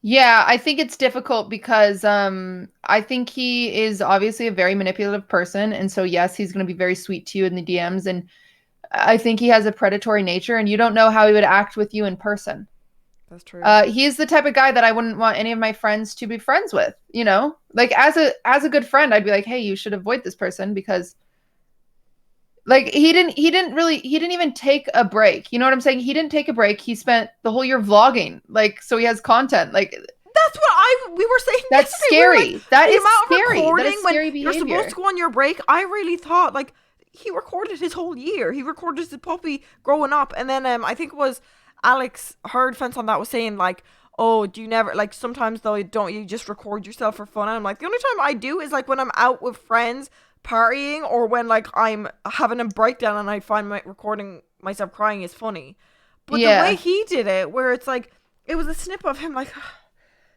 Yeah, I think it's difficult because I think he is obviously a very manipulative person. And so, yes, he's going to be very sweet to you in the DMs. And I think he has a predatory nature and you don't know how he would act with you in person. That's true. He's the type of guy that I wouldn't want any of my friends to be friends with, you know? Like as a good friend, I'd be like, hey, you should avoid this person because like he didn't even take a break. You know what I'm saying? He didn't take a break. He spent the whole year vlogging. Like, so he has content. Like that's what we were saying. That's scary. Like, that the is amount scary. Of recording that is scary when behavior. You're supposed to go on your break. I really thought like he recorded his whole year. He recorded his puppy growing up, and then I think it was Alex Heard Fence on that was saying like, oh, do you never like sometimes though don't you just record yourself for fun? And I'm like, the only time I do is like when I'm out with friends partying or when like I'm having a breakdown and I find my recording myself crying is funny. But the way he did it, where it's like it was a snip of him like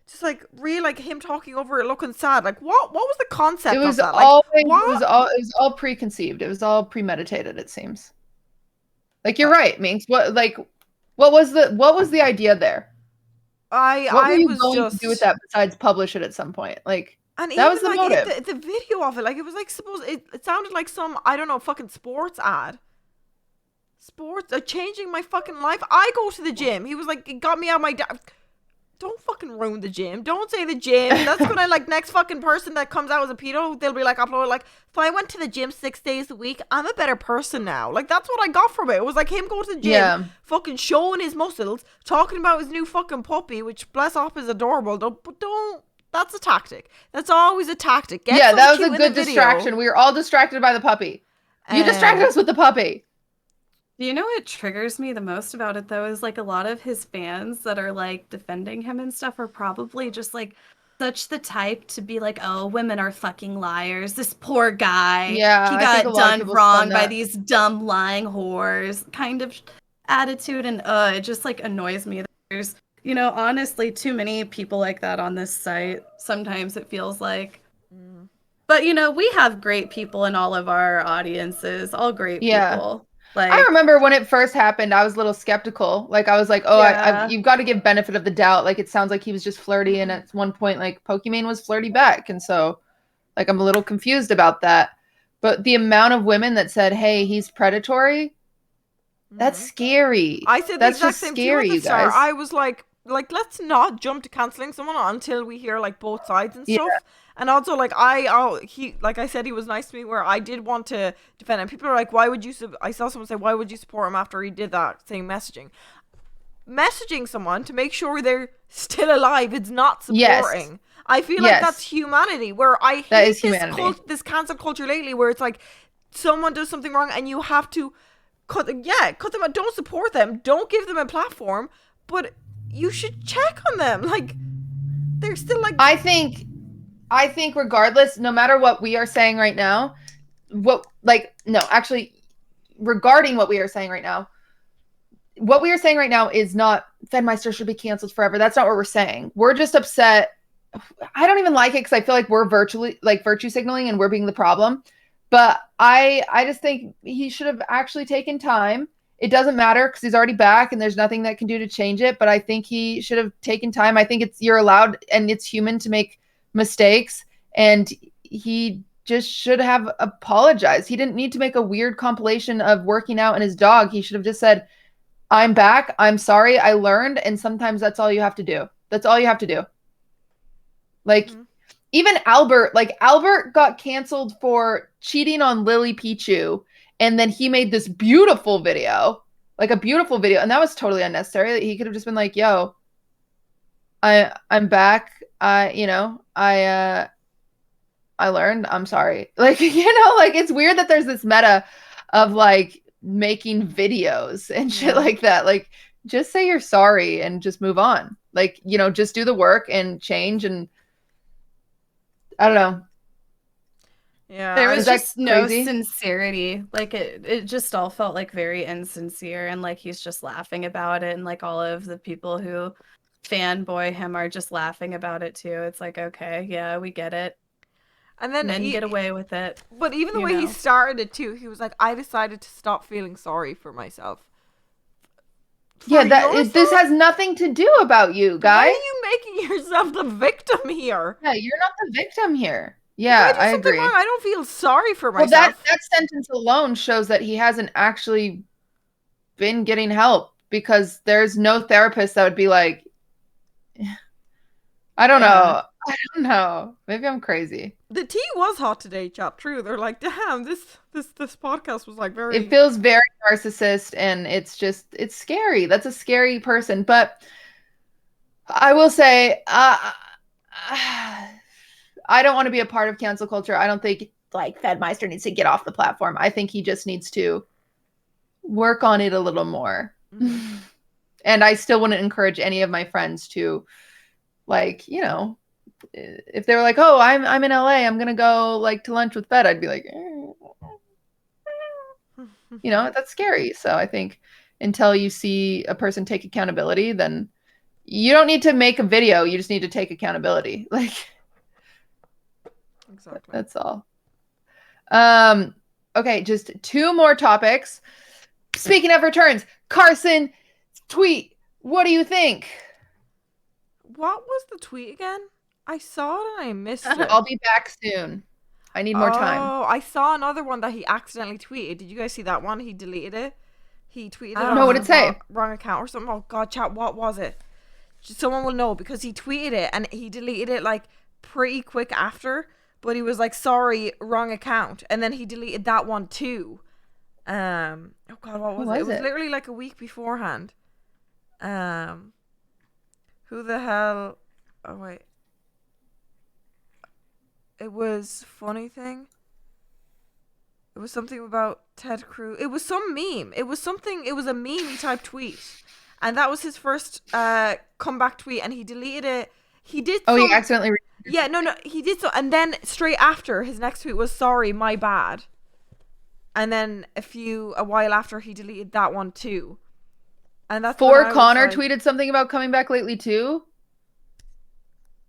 just like real like him talking over it looking sad. Like what was the concept of that? All, like, it was all preconceived. It was all premeditated, it seems. Like you're right, Minx. What was the idea there? What were you going to do with that besides publish it at some point? Like and that even, was the like, motive. The video of it, like it was like it sounded like some I don't know fucking sports ad. Sports changing my fucking life. I go to the gym. He was like, it got me out of my don't fucking ruin the gym. Don't say the gym. That's gonna like next fucking person that comes out as a pedo, they'll be like upload like if I went to the gym 6 days a week, I'm a better person now. Like that's what I got from it. It was like him going to the gym, fucking showing his muscles, talking about his new fucking puppy, which bless up is adorable. Don't that's a tactic. That's always a tactic. That was a good distraction. We were all distracted by the puppy. You distracted us with the puppy. You know what triggers me the most about it though is like a lot of his fans that are like defending him and stuff are probably just like such the type to be like, oh, women are fucking liars. This poor guy. Yeah, he got done wrong by these dumb lying whores kind of attitude, and it just like annoys me that there's, you know, honestly too many people like that on this site. Sometimes it feels like. But you know, we have great people in all of our audiences, all great people. Like, I remember when it first happened, I was a little skeptical. Like, I was like, oh, you've got to give benefit of the doubt. Like, it sounds like he was just flirty. And at one point, like, Pokimane was flirty back. And so, like, I'm a little confused about that. But the amount of women that said, hey, he's predatory, that's scary. I said that's the exact same scary, thing you guys. I was like, let's not jump to canceling someone until we hear, like, both sides and stuff. And also, like, like I said, he was nice to me where I did want to defend him. People are like, why would you, I saw someone say, why would you support him after he did that, saying messaging? Messaging someone to make sure they're still alive, it's not supporting. I feel like that's humanity, where I hate this cancel culture lately, where it's like, someone does something wrong and you have to cut them out. Don't support them. Don't give them a platform, but you should check on them. Like, they're still like... I think regardless, no matter what we are saying right now, regarding what we are saying right now is not Fedmeister should be canceled forever. That's not what we're saying. We're just upset. I don't even like it because I feel like we're virtue signaling and we're being the problem. But I just think he should have actually taken time. It doesn't matter because he's already back and there's nothing that can do to change it. But I think he should have taken time. I think you're allowed and it's human to make mistakes, and he just should have apologized. He didn't need to make a weird compilation of working out and his dog. He should have just said, I'm back, I'm sorry, I learned. And sometimes that's all you have to do. That's all you have to do. Like even Albert got canceled for cheating on Lily Pichu, and then he made this beautiful video, like a beautiful video, and that was totally unnecessary. He could have just been like, yo, I'm back. I learned, I'm sorry. Like, you know, like it's weird that there's this meta of like making videos and shit like that. Like, just say you're sorry and just move on. Like, you know, just do the work and change. And I don't know. Yeah, there was just no sincerity. Like it just all felt like very insincere, and like he's just laughing about it, and like all of the people who fanboy him are just laughing about it too. It's like, okay, yeah, we get it. And then Men get away with it. But even the way he started it too, he was like, I decided to stop feeling sorry for myself. Yeah, this has nothing to do about you, guy. Why are you making yourself the victim here? Yeah, you're not the victim here. Yeah, I agree. Wrong, I don't feel sorry for myself. Well, that sentence alone shows that he hasn't actually been getting help, because there's no therapist that would be like, I don't know. I don't know. Maybe I'm crazy. The tea was hot today, chat. True. They're like, damn, this podcast was like very. It feels very narcissist, and it's scary. That's a scary person. But I will say, I don't want to be a part of cancel culture. I don't think like Fedmeister needs to get off the platform. I think he just needs to work on it a little more. Mm-hmm. And I still wouldn't encourage any of my friends to, like, you know, if they were like, oh, I'm in LA, I'm gonna go like to lunch with Fed, I'd be like, you know, that's scary. So I think until you see a person take accountability, then you don't need to make a video. You just need to take accountability. Like, exactly. That's all. Okay, just 2 more topics. Speaking of returns, Carson tweet. What do you think? What was the tweet again? I saw it and I missed it. I'll be back soon. I need more time. Oh, I saw another one that he accidentally tweeted. Did you guys see that one? He deleted it. He tweeted it. I don't know what it say. Wrong account or something. Oh God, chat. What was it? Someone will know, because he tweeted it and he deleted it like pretty quick after. But he was like, "Sorry, wrong account," and then he deleted that one too. Oh God, what was it? It was literally like a week beforehand. Who the hell? Oh wait. It was funny thing. It was something about Ted Cruz. It was some meme. It was something. It was a meme type tweet, and that was his first comeback tweet. And he deleted it. He did. Oh, he accidentally. Yeah, no, he did so. And then straight after, his next tweet was, "Sorry, my bad." And then a while after, he deleted that one too. And that's Connor tweeted something about coming back lately too.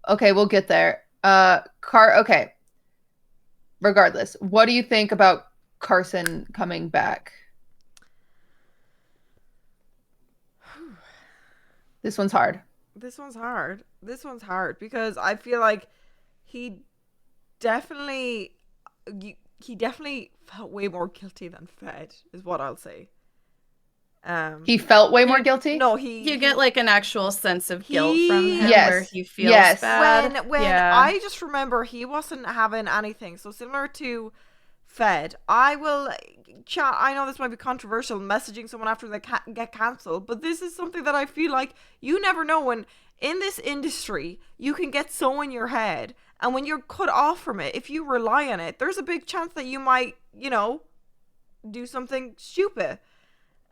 Okay, we'll get there. Okay. Regardless, what do you think about Carson coming back? This one's hard. This one's hard because I feel like he definitely felt way more guilty than Fed, is what I'll say. He felt way more guilty? No, you get like an actual sense of guilt from him, where he feels bad. When I just remember he wasn't having anything. So similar to Fed, I will chat. I know this might be controversial, messaging someone after they get cancelled, but this is something that I feel like you never know when in this industry you can get so in your head, and when you're cut off from it, if you rely on it, there's a big chance that you might, you know, do something stupid.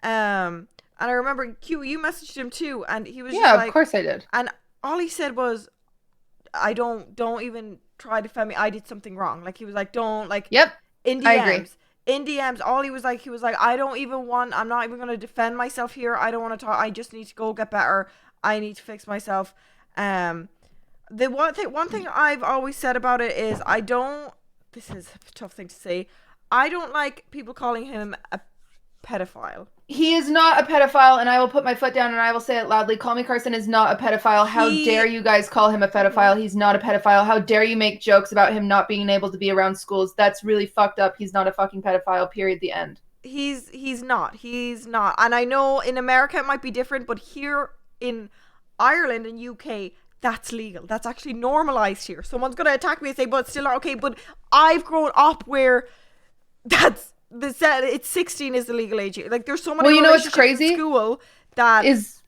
And I remember Q, you messaged him too, and he was just like, of course I did. And all he said was, "I don't even try to defend me. I did something wrong." Like he was like, "Don't like." Yep. In DMs, I agree. In DMs, all he was like, I'm not even going to defend myself here. I don't want to talk. I just need to go get better. I need to fix myself. The one thing I've always said about it is this is a tough thing to say. I don't like people calling him a pedophile. He is not a pedophile, and I will put my foot down and I will say it loudly. Call Me Carson is not a pedophile. How dare you guys call him a pedophile? He's not a pedophile. How dare you make jokes about him not being able to be around schools? That's really fucked up. He's not a fucking pedophile, period, the end. He's not. And I know in America it might be different, but here in Ireland and UK, that's legal. That's actually normalized here. Someone's going to attack me and say, but it's still not okay. But I've grown up where it's 16 is the legal age. Like there's so many. Well, you know what's crazy? In school that is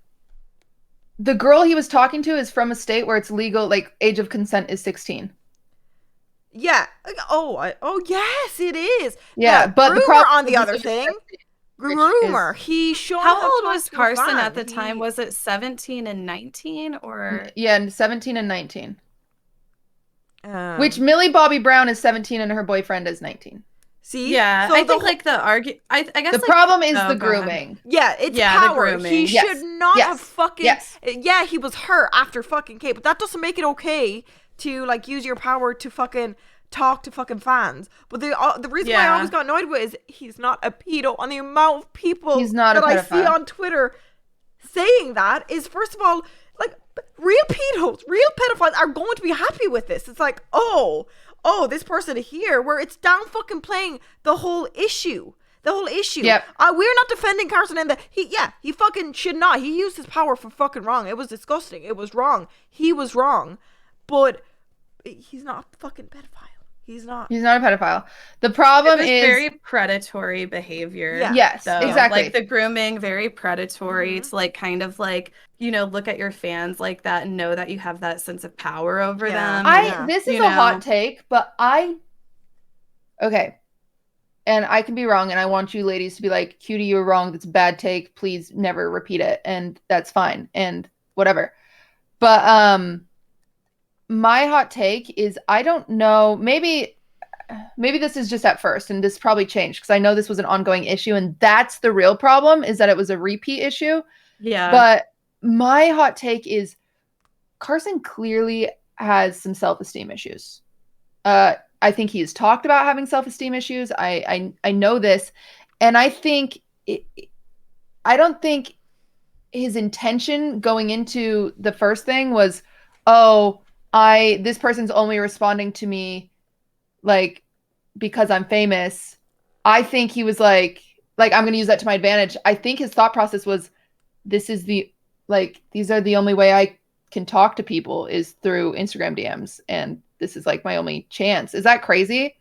the girl he was talking to is from a state where it's legal. Like age of consent is 16. Yeah. Oh yes, it is. Yeah, but Groomer the problem on the other thing. Groomer. He showed. How old was Carson at the time? Was it 17 and 19 or? Yeah, 17 and 19. Which Millie Bobby Brown is 17 and her boyfriend is 19. See? Yeah, So I the think whole- like the I guess The like, problem is oh, the go ahead. grooming. Yeah, it's Yeah, the power. grooming. He Yes. should not Yes. have fucking. Yes. Yeah, he was hurt after fucking Kate, but that doesn't make it okay to like use your power to fucking talk to fucking fans. But the reason why I Yeah. always got annoyed with is he's not a pedo, and the amount of people He's not a that I see pedophile. on Twitter saying that is, first of all, like, real pedos, real pedophiles are going to be happy with this. It's like, oh, this person here, where it's down fucking playing the whole issue. The whole issue. Yep. We're not defending Carson in he fucking should not. He used his power for fucking wrong. It was disgusting. It was wrong. He was wrong. But he's not a fucking pedophile. He's not. He's not a pedophile. The problem It was is very predatory behavior. Yeah. Yes, though. exactly. Like the grooming, very predatory to like kind of like, you know, look at your fans like that and know that you have that sense of power over Yeah. them. This is You a hot know. take, but okay. And I can be wrong, and I want you ladies to be like, Cutie, you were wrong. That's a bad take. Please never repeat it. And that's fine. And whatever. But my hot take is, I don't know, maybe this is just at first, and this probably changed because I know this was an ongoing issue, and that's the real problem, is that it was a repeat issue. Yeah. But my hot take is Carson clearly has some self-esteem issues. I think he has talked about having self-esteem issues. I know this, and I think I don't think his intention going into the first thing was, this person's only responding to me like because I'm famous. I think he was like I'm going to use that to my advantage. I think his thought process was, these are the only way I can talk to people is through Instagram DMs, and this is like my only chance. Is that crazy?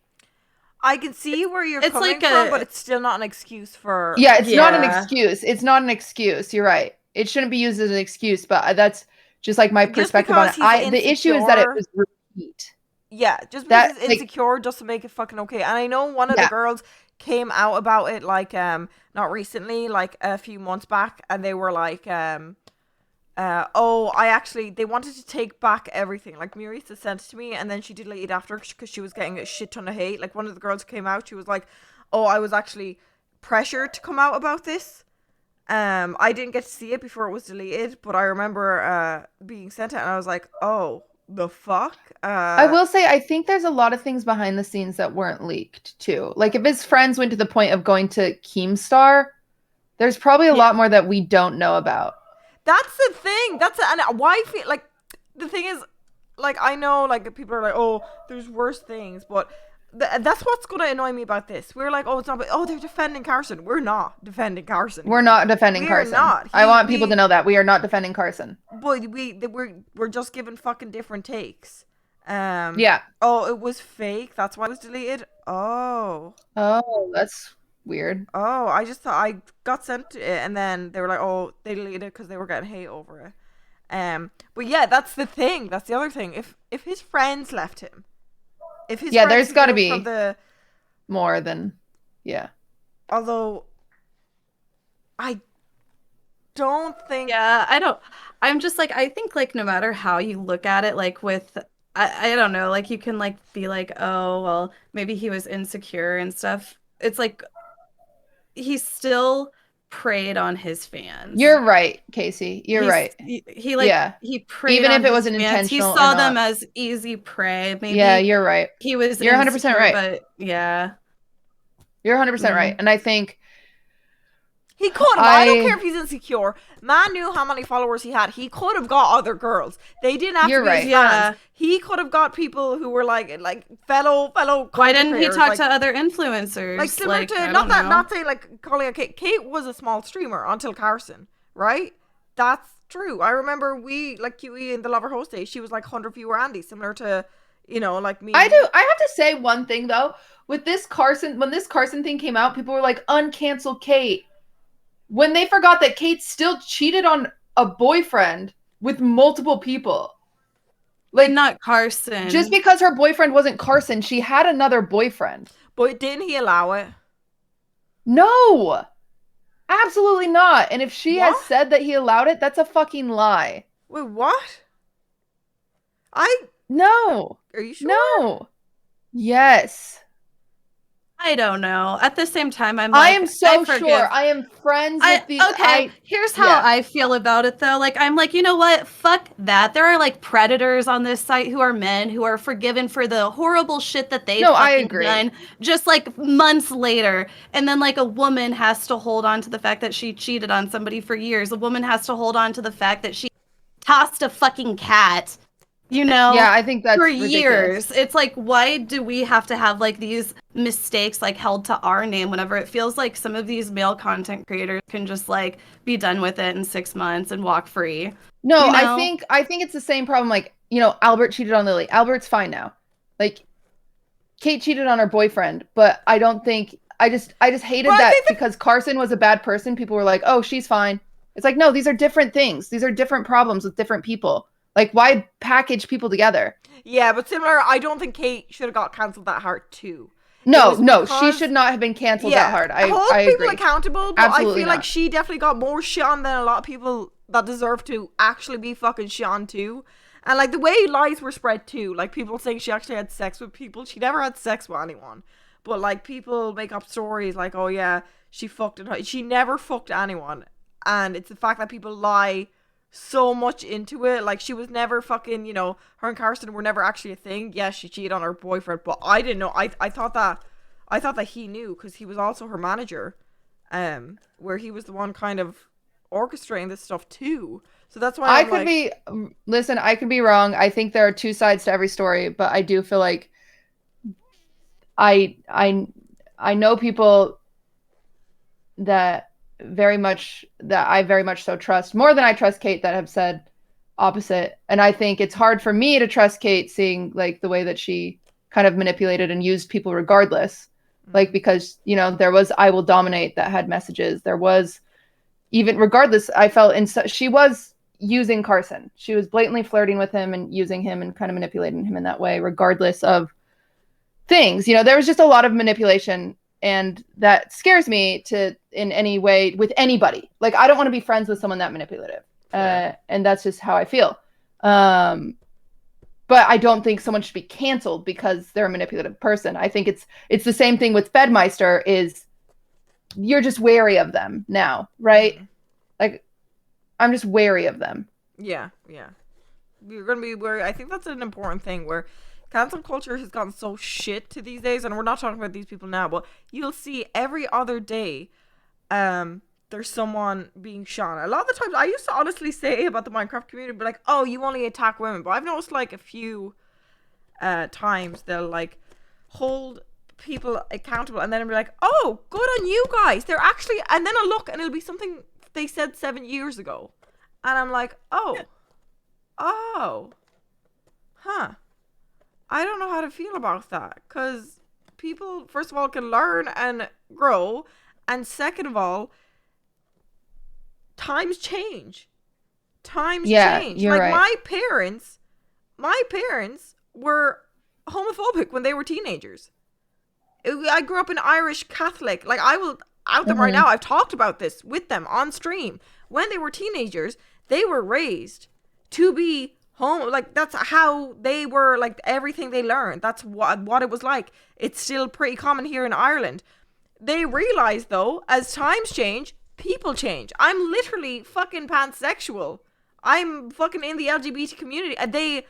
I can see where you're It's coming like from, a- but it's still not an excuse for. Yeah, it's not an Yeah. excuse. It's not an excuse. You're right. It shouldn't be used as an excuse, but that's just like my Just perspective on because it. he's The issue is that it insecure- was repeat. Yeah, just because That, he's like- insecure doesn't make it fucking okay. And I know one of Yeah. the girls came out about it like not recently, like a few months back, and they were like they wanted to take back everything. Like, Marisa sent it to me, and then she deleted after because she was getting a shit ton of hate. Like, one of the girls came out, she was like, "Oh, I was actually pressured to come out about this." I didn't get to see it before it was deleted, but I remember being sent it, and I was like, "Oh, the fuck." I will say, I think there's a lot of things behind the scenes that weren't leaked too. Like, if his friends went to the point of going to Keemstar, there's probably a lot more that we don't know about. That's the thing. And why I feel like the thing is, like, I know, like, people are like, "Oh, there's worse things," but that's what's gonna annoy me about this. We're like, "Oh, it's not," but they're defending Carson. We're not defending Carson. We're not defending We are Carson. not. I want people to know that we are not defending Carson. But we're just giving fucking different takes. Yeah. Oh, it was fake. That's why it was deleted. Oh, That's weird. I just thought I got sent it, and then they were like, "Oh, they deleted it because they were getting hate over it." But yeah, that's the thing. That's the other thing. If his friends left him, if his Yeah, friends there's gotta knew be from the. more than, yeah. Although, I don't think. Yeah, I'm just like, I think like no matter how you look at it, like with I don't know, like you can like be like, oh well, maybe he was insecure and stuff. It's like he still preyed on his fans. You're right, Casey. You're right. He like Yeah. he preyed Even on if it his wasn't fans. He intentional or saw them not. as easy prey. Maybe Yeah, you're right. he was You're 100% insecure, right. But yeah. You're 100% right. And I think He could have. I don't care if he's insecure. Man knew how many followers he had. He could have got other girls. They didn't have You're to be his right. Yeah. fans. He could have got people who were like fellow. Why didn't he content talk creators, to other influencers? like similar to I not don't that know. not saying like calling out Kate. Kate was a small streamer until Carson, right? That's true. I remember we like QE in the Lover Host Day. She was like 100 viewer Andy, similar to like me. I have to say one thing though. With this Carson, when this Carson thing came out, people were like, uncancel Kate. When they forgot that Kate still cheated on a boyfriend with multiple people. Like, not Carson. just because her boyfriend wasn't Carson, she had another boyfriend. But didn't he allow it? No, absolutely not. And if she has What? said that he allowed it, that's a fucking lie. Wait, what? No, Are you sure? no. Yes. I don't know. At the same time, I'm I like, am so forgive. sure. I am friends with the. Here's how I feel about it though. Like, I'm like, you know what? Fuck that. There are like predators on this site who are men who are forgiven for the horrible shit that they've fucking done just like months later. And then like a woman has to hold on to the fact that she cheated on somebody for years. A woman has to hold on to the fact that she tossed a fucking cat. You know, yeah, I think that's for ridiculous. years. It's like, why do we have to have like these mistakes like held to our name whenever it feels like some of these male content creators can just like be done with it in 6 months and walk free? No, you know? I think it's the same problem. Like, you know, Albert cheated on Lily. Albert's fine now. Like, Kate cheated on her boyfriend, but I don't think I just hated that because Carson was a bad person. People were like, oh, she's fine. It's like, no, these are different things. These are different problems with different people. Like, why package people together? Yeah, but similar, I don't think Kate should have got cancelled that hard too. No, she should not have been cancelled that hard. I people agree. accountable, but Absolutely I feel like she definitely got more shit on than a lot of people that deserve to actually be fucking shit on too. And like the way lies were spread too, like people saying she actually had sex with people. She never had sex with anyone. But like people make up stories like, oh yeah, she fucked and she never fucked anyone. And it's the fact that people lie so much into it. Like, she was never fucking, you know, her and Carson were never actually a thing. Yes, she cheated on her boyfriend, but I didn't know. I thought that he knew because he was also her manager, where he was the one kind of orchestrating this stuff too. So that's why I could be wrong. I think there are two sides to every story, but I do feel like I know people that I very much so trust more than I trust Kate that have said opposite. And I think it's hard for me to trust Kate seeing like the way that she kind of manipulated and used people regardless. Like, because, you know, there was I will dominate that had messages. There was even regardless, I felt she was using Carson. She was blatantly flirting with him and using him and kind of manipulating him in that way, regardless of things. You know, there was just a lot of manipulation. And that scares me in any way with anybody. Like, I don't want to be friends with someone that manipulative. And that's just how I feel. But I don't think someone should be canceled because they're a manipulative person. I think it's the same thing with Fedmeister is you're just wary of them now, right? Mm-hmm. Like, I'm just wary of them. Yeah. You're going to be wary. I think that's an important thing where cancel culture has gotten so shit to these days, and we're not talking about these people now, but you'll see every other day there's someone being shot. A lot of the times, I used to honestly say about the Minecraft community, be like, oh, you only attack women, but I've noticed like a few times they'll like hold people accountable, and then I'll be like, oh, good on you guys, they're actually, and then I'll look and it'll be something they said 7 years ago, and I'm like, oh, huh. I don't know how to feel about that, because people, first of all, can learn and grow, and second of all, times change. You're like right. my parents were homophobic when they were teenagers. I grew up in Irish Catholic. Like, I will out them right now. I've talked about this with them on stream. When they were teenagers, they were raised to be like, that's how they were, like, everything they learned, that's what it was like. It's still pretty common here in Ireland. They realize though, as times change, people change. I'm literally fucking pansexual. I'm fucking in the LGBT community, and they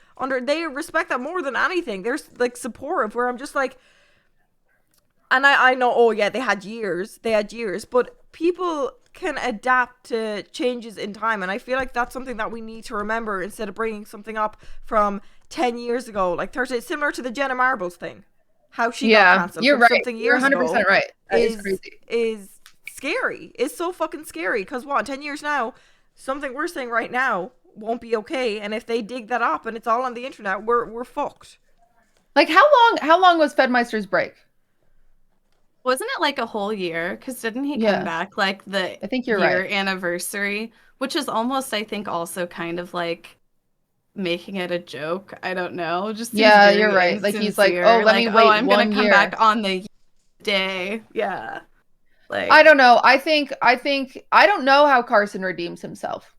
respect that more than anything. There's like supportive, where I'm just like, and I know, oh yeah, they had years, but people can adapt to changes in time, and I feel like that's something that we need to remember instead of bringing something up from 10 years ago, like 30, similar to the Jenna Marbles thing, how she got cancelled. You're right. Something You're 100% ago right. That is crazy. Is scary. It's so fucking scary, because 10 years now, something we're saying right now won't be okay, and if they dig that up and it's all on the internet, we're fucked. Like, how long was Fedmeister's break? Wasn't it like a whole year? Because didn't he come back like I think you're year right. anniversary, which is almost, I think, also kind of like making it a joke. I don't know. Just you're right. Like, he's like, oh, let me wait. I'm gonna come back on the day. Yeah. Like, I don't know. I think I don't know how Carson redeems himself.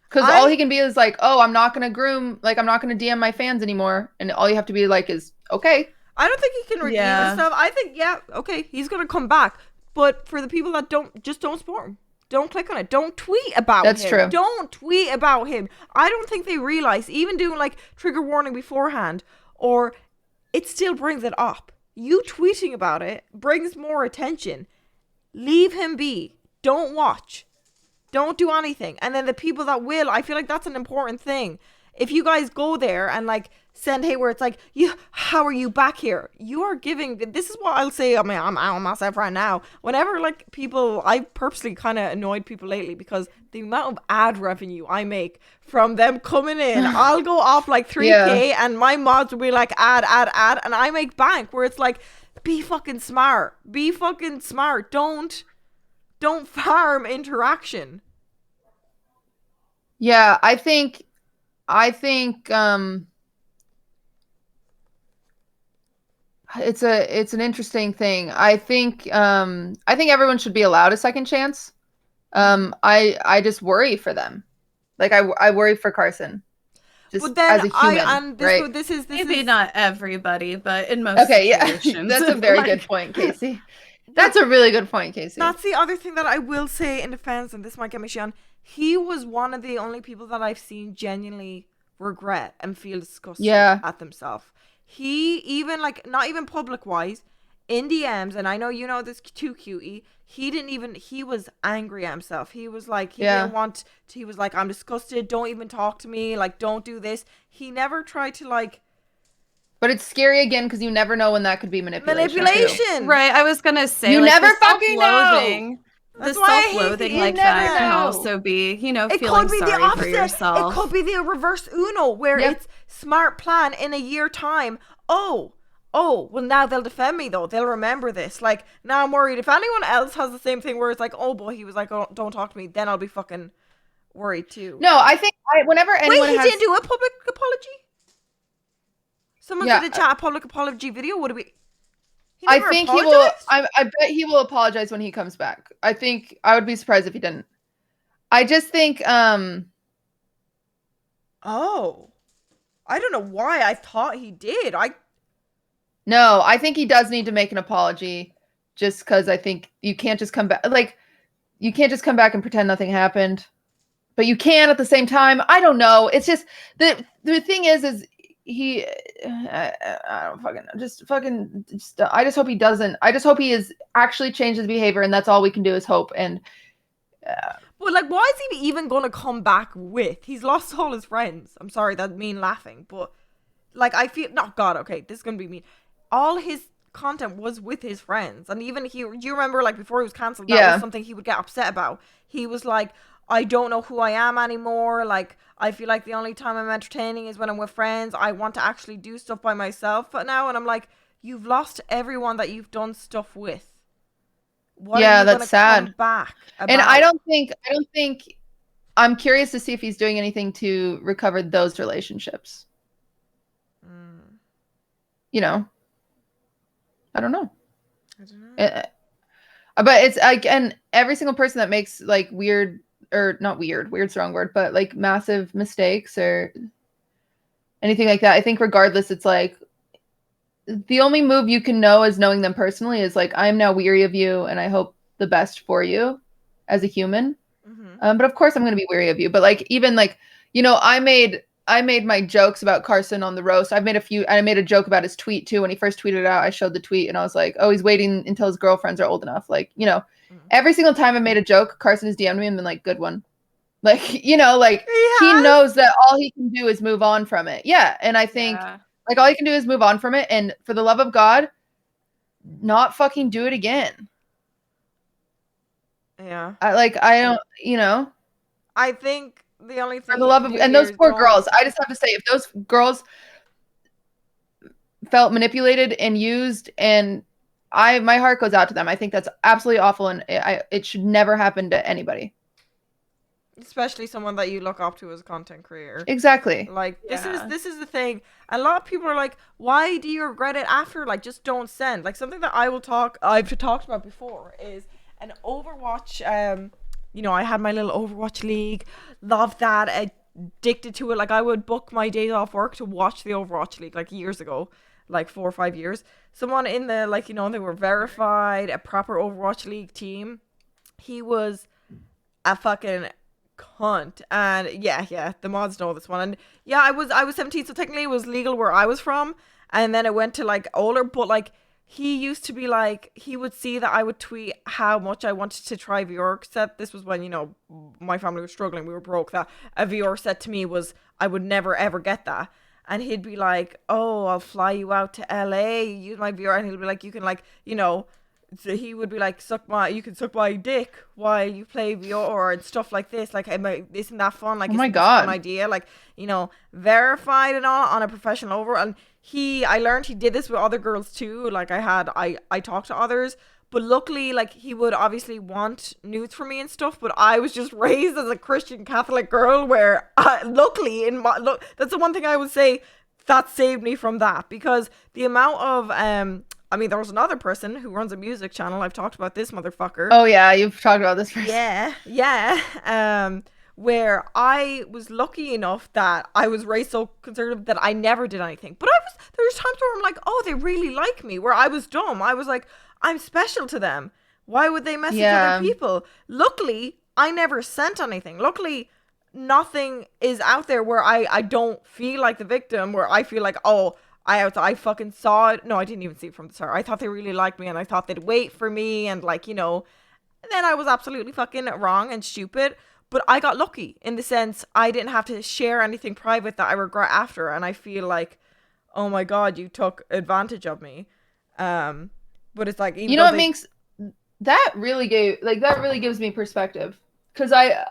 Because all he can be is like, oh, I'm not gonna groom, like, I'm not gonna DM my fans anymore, and all you have to be like is, okay. I don't think he can redeem himself. I think, okay, he's gonna come back. But for the people that don't support him. Don't click on it. Don't tweet about him. That's true. Don't tweet about him. I don't think they realize, even doing like trigger warning beforehand, or it still brings it up. You tweeting about it brings more attention. Leave him be. Don't watch. Don't do anything. And then the people that will, I feel like that's an important thing. If you guys go there and like send hate where it's like, how are you back here? You are giving, this is what I'll say, I mean, I'm on myself right now. Whenever like people, I purposely kind of annoyed people lately because the amount of ad revenue I make from them coming in, I'll go off like 3K and my mods will be like ad, and I make bank where it's like, be fucking smart. Be fucking smart. Don't farm interaction. Yeah, I think it's an interesting thing. I think everyone should be allowed a second chance. I just worry for them. Like I worry for Carson. Just but then as a human, right? This is maybe not everybody, but in most situations. That's a very good point, Casey. That's a really good point, Casey. That's the other thing that I will say in defense, and this might get me shit on. He was one of the only people that I've seen genuinely regret and feel disgusted at themselves. He even like, not even public wise, in DMs, and I know you know this too, Cutie, he was angry at himself. He was like, he was like, I'm disgusted, don't even talk to me, like, don't do this. He never tried to like. But it's scary again because you never know when that could be manipulation. Right, I was gonna say, you like, never fucking know. The self-loathing like that can also be, feeling sorry for yourself. It could be the reverse Uno, where it's smart plan in a year time. Oh, well now they'll defend me though. They'll remember this. Like, now I'm worried if anyone else has the same thing where it's like, oh boy, he was like, oh, don't talk to me, then I'll be fucking worried too. No, I think whenever anyone Wait, he didn't do a public apology? Someone did a chat public apology video? Would it be? I think he will. I bet he will apologize when he comes back. I think I would be surprised if he didn't. I just think. Oh, I don't know why I thought he did. No, I think he does need to make an apology. Just because I think you can't just come back. Like, you can't just come back and pretend nothing happened. But you can at the same time. I don't know. It's just the thing is he. I don't fucking know. I just hope he doesn't. I just hope he is actually changed his behavior, and that's all we can do is hope. And but like, why is he even gonna come back with? He's lost all his friends. I'm sorry, that mean laughing, but like, I feel, no, God, okay, this is gonna be mean. All his content was with his friends, and even do you remember, like, before he was cancelled, that was something he would get upset about. He was like, I don't know who I am anymore. Like, I feel like the only time I'm entertaining is when I'm with friends. I want to actually do stuff by myself now. And I'm like, you've lost everyone that you've done stuff with. What are you that's sad. Come back about? And I don't think. I'm curious to see if he's doing anything to recover those relationships. I don't know. But it's like, and every single person that makes like weird, or not weird, weird's the wrong word, but like massive mistakes or anything like that, I think regardless, it's like the only move you can know is knowing them personally is like, I'm now weary of you and I hope the best for you as a human. But of course I'm going to be weary of you. But like, even like, I made my jokes about Carson on the roast. I made a joke about his tweet too. When he first tweeted it out, I showed the tweet and I was like, oh, he's waiting until his girlfriends are old enough. Like, every single time I made a joke, Carson has DM'd me and been like, good one. Like, he knows that all he can do is move on from it. Yeah. And I think like all he can do is move on from it. And for the love of God, not fucking do it again. Yeah. I don't, I think the only thing, for the love of, and those poor girls, I just have to say, if those girls felt manipulated and used, and my heart goes out to them. I think that's absolutely awful, and it should never happen to anybody. Especially someone that you look up to as a content creator. Exactly. Like, this is the thing. A lot of people are like, why do you regret it after? Like, just don't send. Like, something that I've talked about before is an Overwatch. I had my little Overwatch league. Loved that. Addicted to it. Like, I would book my days off work to watch the Overwatch league, like, years ago. like 4 or 5 years. Someone in the, like, you know, they were verified, a proper Overwatch League team. He was a fucking cunt. And yeah, the mods know this one. And yeah, I was 17, so technically it was legal where I was from. And then it went to like older, but like he used to be like, he would see that I would tweet how much I wanted to try VR set. This was when, you know, my family was struggling, we were broke. That a VR set to me was, I would never ever get that. And he'd be like, oh, I'll fly you out to LA, use my VR. And he'll be like, you can, like, you know, so he would be like, you can suck my dick while you play VR and stuff like this. Like, isn't that fun? Like, Oh my isn't this a fun God. idea? Like, you know, verified and all on a professional over. And I learned he did this with other girls too. Like, I talked to others. But luckily, like, he would obviously want nudes from me and stuff. But I was just raised as a Christian Catholic girl where, luckily, that's the one thing I would say that saved me from that. Because the amount of, I mean, there was another person who runs a music channel. I've talked about this motherfucker. Oh yeah, you've talked about this. Yeah. Where I was lucky enough that I was raised so conservative that I never did anything. But there was times where I'm like, oh, they really like me. Where I was dumb. I was like, I'm special to them. Why would they message other people? Luckily, I never sent anything. Luckily, nothing is out there where I don't feel like the victim, where I feel like, oh, I fucking saw it. No, I didn't even see it from the start. I thought they really liked me and I thought they'd wait for me and, like, you know, and then I was absolutely fucking wrong and stupid. But I got lucky in the sense I didn't have to share anything private that I regret after. And I feel like, oh my God, you took advantage of me. But it's like, even You know what, Minx? That really gives me perspective. Because when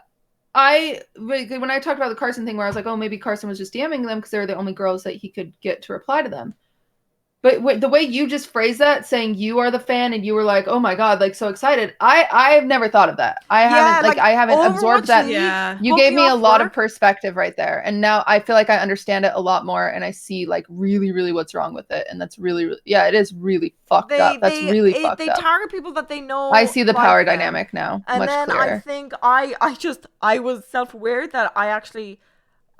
I talked about the Carson thing where I was like, oh, maybe Carson was just DMing them because they were the only girls that he could get to reply to them. But the way you just phrased that, saying you are the fan and you were like, oh my God, like so excited. I've never thought of that. I haven't absorbed that. Yeah. You gave me a lot of perspective right there. And now I feel like I understand it a lot more and I see like really, really what's wrong with it. And that's really, really, yeah, it is really fucked up. That's really fucked up. They target people that they know. I see the like power them. dynamic now. And much then clearer. I think I was self-aware that I actually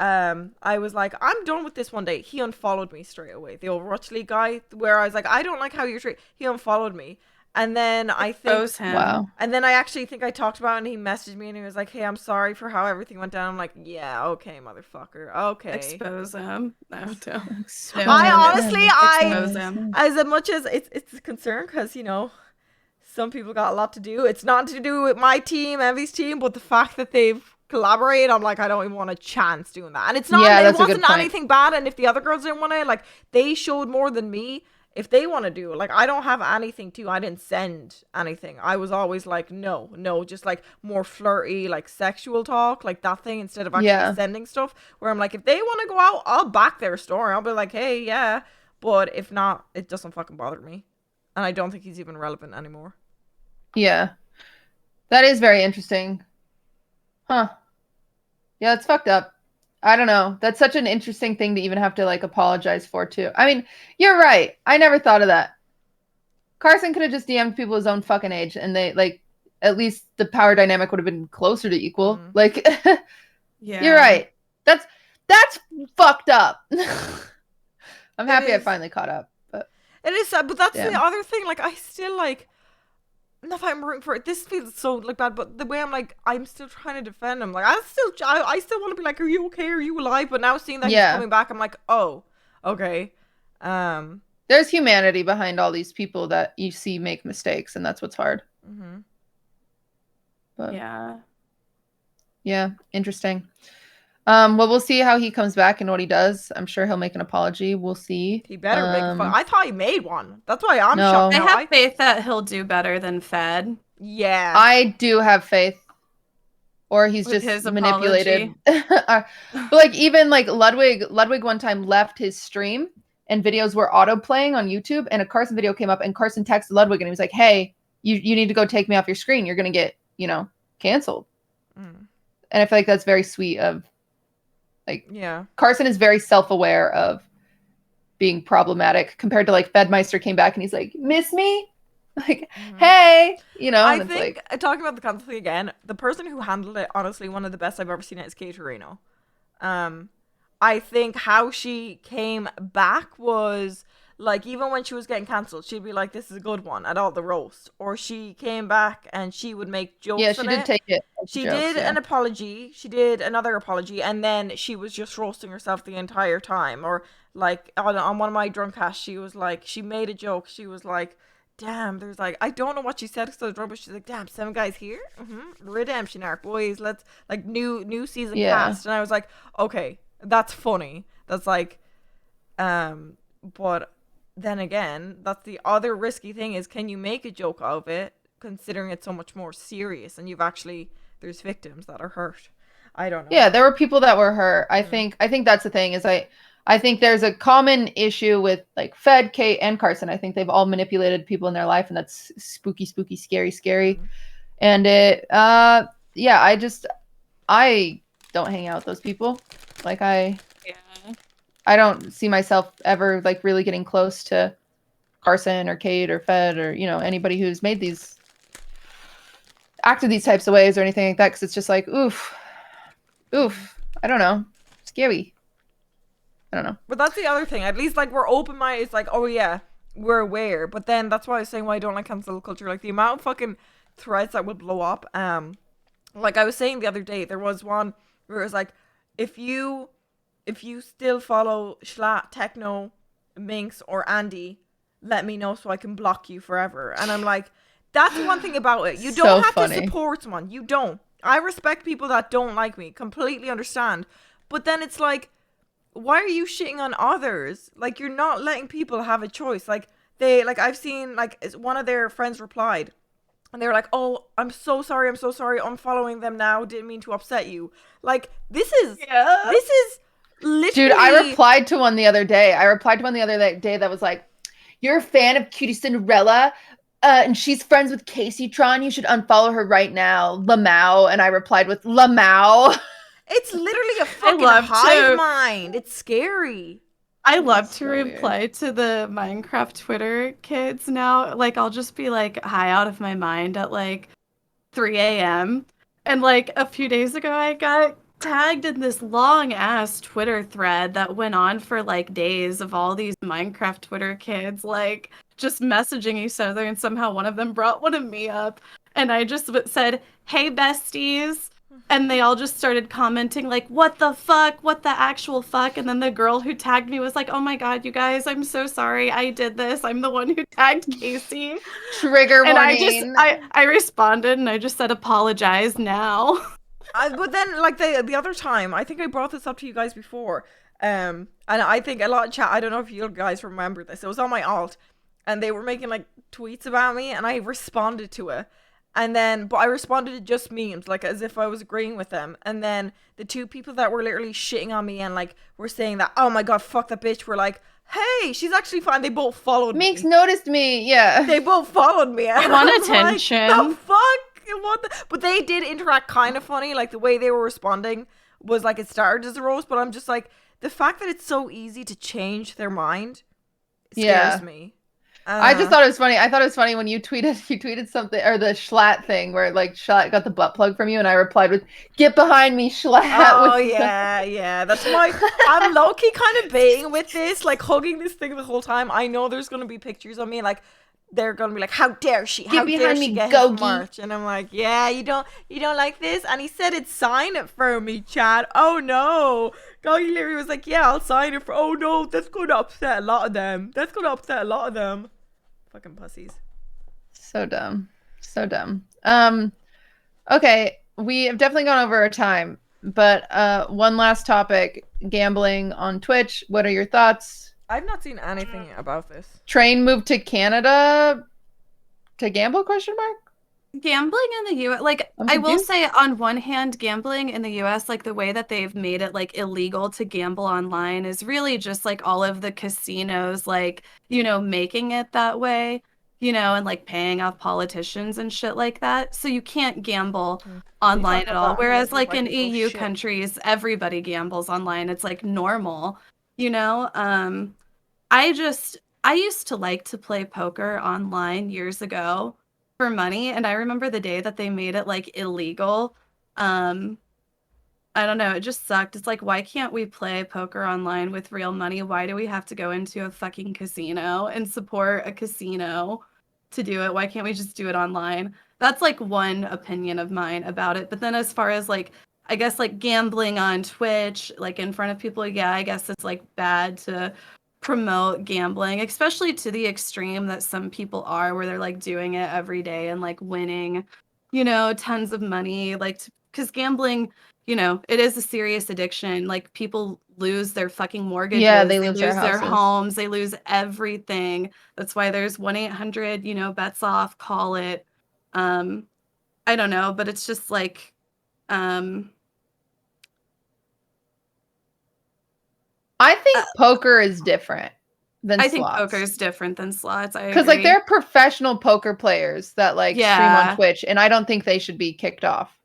I was like, I'm done with this one day. He unfollowed me straight away. The Overwatch League guy, where I was like, I don't like how you're treated. He unfollowed me. And then I think, wow. And then I actually think I talked about it and he messaged me and he was like, hey, I'm sorry for how everything went down. I'm like, yeah, okay, motherfucker. Okay. Expose him. No, don't. I honestly, Expose him. as much as it's a concern, because, you know, some people got a lot to do. It's not to do with my team, Envy's team, but the fact that they've collaborated, I'm like, I don't even want a chance doing that. And it's not, it wasn't anything bad. And if the other girls didn't want to, like, they showed more than me. If they want to do it, like, I don't have anything to, I didn't send anything. I was always like, no, just like more flirty, like sexual talk, like that thing, instead of actually sending stuff where I'm like, if they want to go out, I'll back their story. I'll be like, hey, yeah. But if not, it doesn't fucking bother me. And I don't think he's even relevant anymore. Yeah. That is very interesting. Huh. Yeah, it's fucked up. I don't know. That's such an interesting thing to even have to like apologize for too. I mean, you're right. I never thought of that. Carson could have just DM'd people his own fucking age and they like at least the power dynamic would have been closer to equal. Mm-hmm. Like yeah. You're right. That's fucked up. I'm happy I finally caught up. But it is sad, but that's the other thing. Like, I still like, not that I'm rooting for it. This feels so like bad, but the way I'm like, I'm still trying to defend him. Like, I still want to be like, are you okay? Are you alive? But now seeing that he's coming back, I'm like, oh, okay. There's humanity behind all these people that you see make mistakes, and that's what's hard. Mm-hmm. But yeah, interesting. Well, we'll see how he comes back and what he does. I'm sure he'll make an apology. We'll see. He better make a I thought he made one. That's why I'm shocked. I have faith that he'll do better than Fed. Yeah. I do have faith. Or he's with just manipulated. But like even like Ludwig one time left his stream and videos were auto playing on YouTube and a Carson video came up and Carson texted Ludwig and he was like, hey, you need to go take me off your screen. You're going to get, canceled. And I feel like that's very sweet of Carson is very self-aware of being problematic compared to like Fedmeister came back and he's like, miss me? Like, hey, I think talking about the cancel thing again, the person who handled it, honestly, one of the best I've ever seen it is Kate Torino. I think how she came back was Like, even when she was getting cancelled, she'd be like, this is a good one at all the roast. Or she came back and she would make jokes. Yeah, she did take it. She jokes, did yeah. an apology. She did another apology. And then she was just roasting herself the entire time. Or, like, on one of my drunk casts, she was like, she made a joke. She was like, damn, there's like, I don't know what she said because I was drunk, but she's like, damn, 7 guys here? Redemption arc, boys. Let's, like, new season cast. And I was like, okay, that's funny. That's like, but then again, that's the other risky thing is, can you make a joke out of it, considering it's so much more serious and there's victims that are hurt. I don't know. Yeah, there were people that were hurt. I think that's the thing is I think there's a common issue with like Fed, Kate, and Carson. I think they've all manipulated people in their life, and that's spooky, scary. And it I don't hang out with those people. Like I don't see myself ever like really getting close to Carson or Kate or Fed or, you know, anybody who's acted these types of ways or anything like that, because it's just like, oof. I don't know. Scary. I don't know. But that's the other thing. At least like we're open-minded. It's like, oh yeah, we're aware. But then that's why I was saying why I don't like cancel culture. Like the amount of fucking threads that would blow up. Like I was saying the other day, there was one where it was like, if you still follow Schlatt, Techno, Minx, or Andy, let me know so I can block you forever. And I'm like, that's one thing about it. You don't have to support someone. You don't. I respect people that don't like me. Completely understand. But then it's like, why are you shitting on others? Like, you're not letting people have a choice. Like, I've seen, like, one of their friends replied. And they were like, oh, I'm so sorry. I'm following them now. Didn't mean to upset you. Like, this is literally... Dude, I replied to one the other day. That was like, you're a fan of Cutie Cinderella, and she's friends with Casey Tron. You should unfollow her right now. Lamau. And I replied with Lamau. It's literally a fucking hive mind. It's scary. I love to reply to the Minecraft Twitter kids now. Like, I'll just be like high out of my mind at like 3 a.m. And like a few days ago, I got tagged in this long ass Twitter thread that went on for like days of all these Minecraft Twitter kids like just messaging each other, and somehow one of them brought one of me up, and I just said, hey besties, and they all just started commenting like, what the fuck, what the actual fuck. And then the girl who tagged me was like, oh my god, you guys, I'm so sorry I did this, I'm the one who tagged Casey. Trigger warning. And I responded and I just said, apologize now. But then, like, the other time, I think I brought this up to you guys before, and I think a lot of chat, I don't know if you guys remember this, it was on my alt, and they were making, like, tweets about me, and I responded to it, but I responded to just memes, like, as if I was agreeing with them, and then the two people that were literally shitting on me and, like, were saying that, oh my god, fuck that bitch, were like, hey, she's actually fine, they both followed me. Minx noticed me, yeah. They both followed me. I want attention. Like, the fuck? But they did interact kind of funny. Like, the way they were responding was like it started as a roast, but I'm just like, the fact that it's so easy to change their mind scares me. I just thought it was funny. I thought it was funny when you tweeted something, or the Schlatt thing where like Schlatt got the butt plug from you, and I replied with, get behind me, Schlatt. Oh yeah. That's why I'm low-key kind of baiting with this, like hugging this thing the whole time. I know there's gonna be pictures of me, like they're gonna be like, how dare she? How dare she get his merch? And I'm like, yeah, you don't like this? And he said, it's sign it for me, Chad. Oh no. Gogi literally was like, yeah, I'll sign it for. Oh no, that's gonna upset a lot of them. Fucking pussies. So dumb. Okay, we have definitely gone over our time, but one last topic: gambling on Twitch. What are your thoughts? I've not seen anything about this. Train moved to Canada to gamble? ? Gambling in the US, like, I will say, on one hand, gambling in the US, like the way that they've made it like illegal to gamble online is really just like all of the casinos, like, you know, making it that way, you know, and like paying off politicians and shit like that. So you can't gamble online at all. Whereas like in EU countries, everybody gambles online. It's like normal, you know? I used to like to play poker online years ago for money, and I remember the day that they made it like illegal. I don't know. It just sucked. It's like, why can't we play poker online with real money? Why do we have to go into a fucking casino and support a casino to do it? Why can't we just do it online? That's like one opinion of mine about it. But then as far as like, I guess like gambling on Twitch, like in front of people, yeah, I guess it's like bad to promote gambling, especially to the extreme that some people are, where they're like doing it every day and like winning, tons of money. Like, because gambling, it is a serious addiction. Like people lose their fucking mortgages, Yeah, they they lose their lose their houses. homes, they lose everything. That's why there's 1-800, bets off, call it. I don't know, but it's just like, I think poker is different than I slots. think poker is different than slots. I Because like agree. they're professional poker players that like stream Yeah. on Twitch, and I don't think they should be kicked off.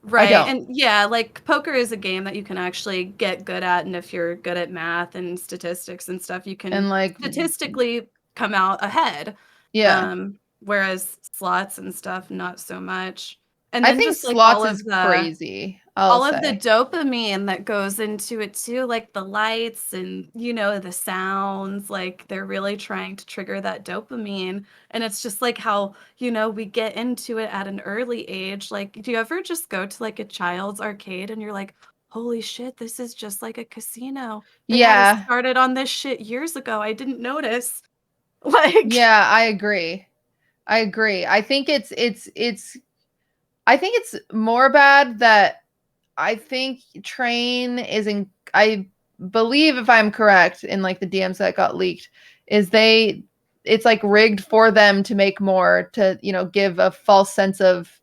Right. don't. And yeah, like poker is a game that you can actually get good at. And if you're good at math and statistics and stuff, you can And like statistically come out ahead. yeah, Whereas slots and stuff, not so much. And I then think just like slots is crazy. all of the dopamine that goes into it too, like the lights and the sounds, like they're really trying to trigger that dopamine. And it's just like how we get into it at an early age. Like, do you ever just go to like a child's arcade and you're like, holy shit, this is just like a casino? They had us Yeah. started on this shit years ago. I didn't notice. Like, Yeah, I agree. I think it's more bad that I think Train is in. I believe, if I'm correct, in like the DMs that got leaked, it's like rigged for them to make more, to give a false sense of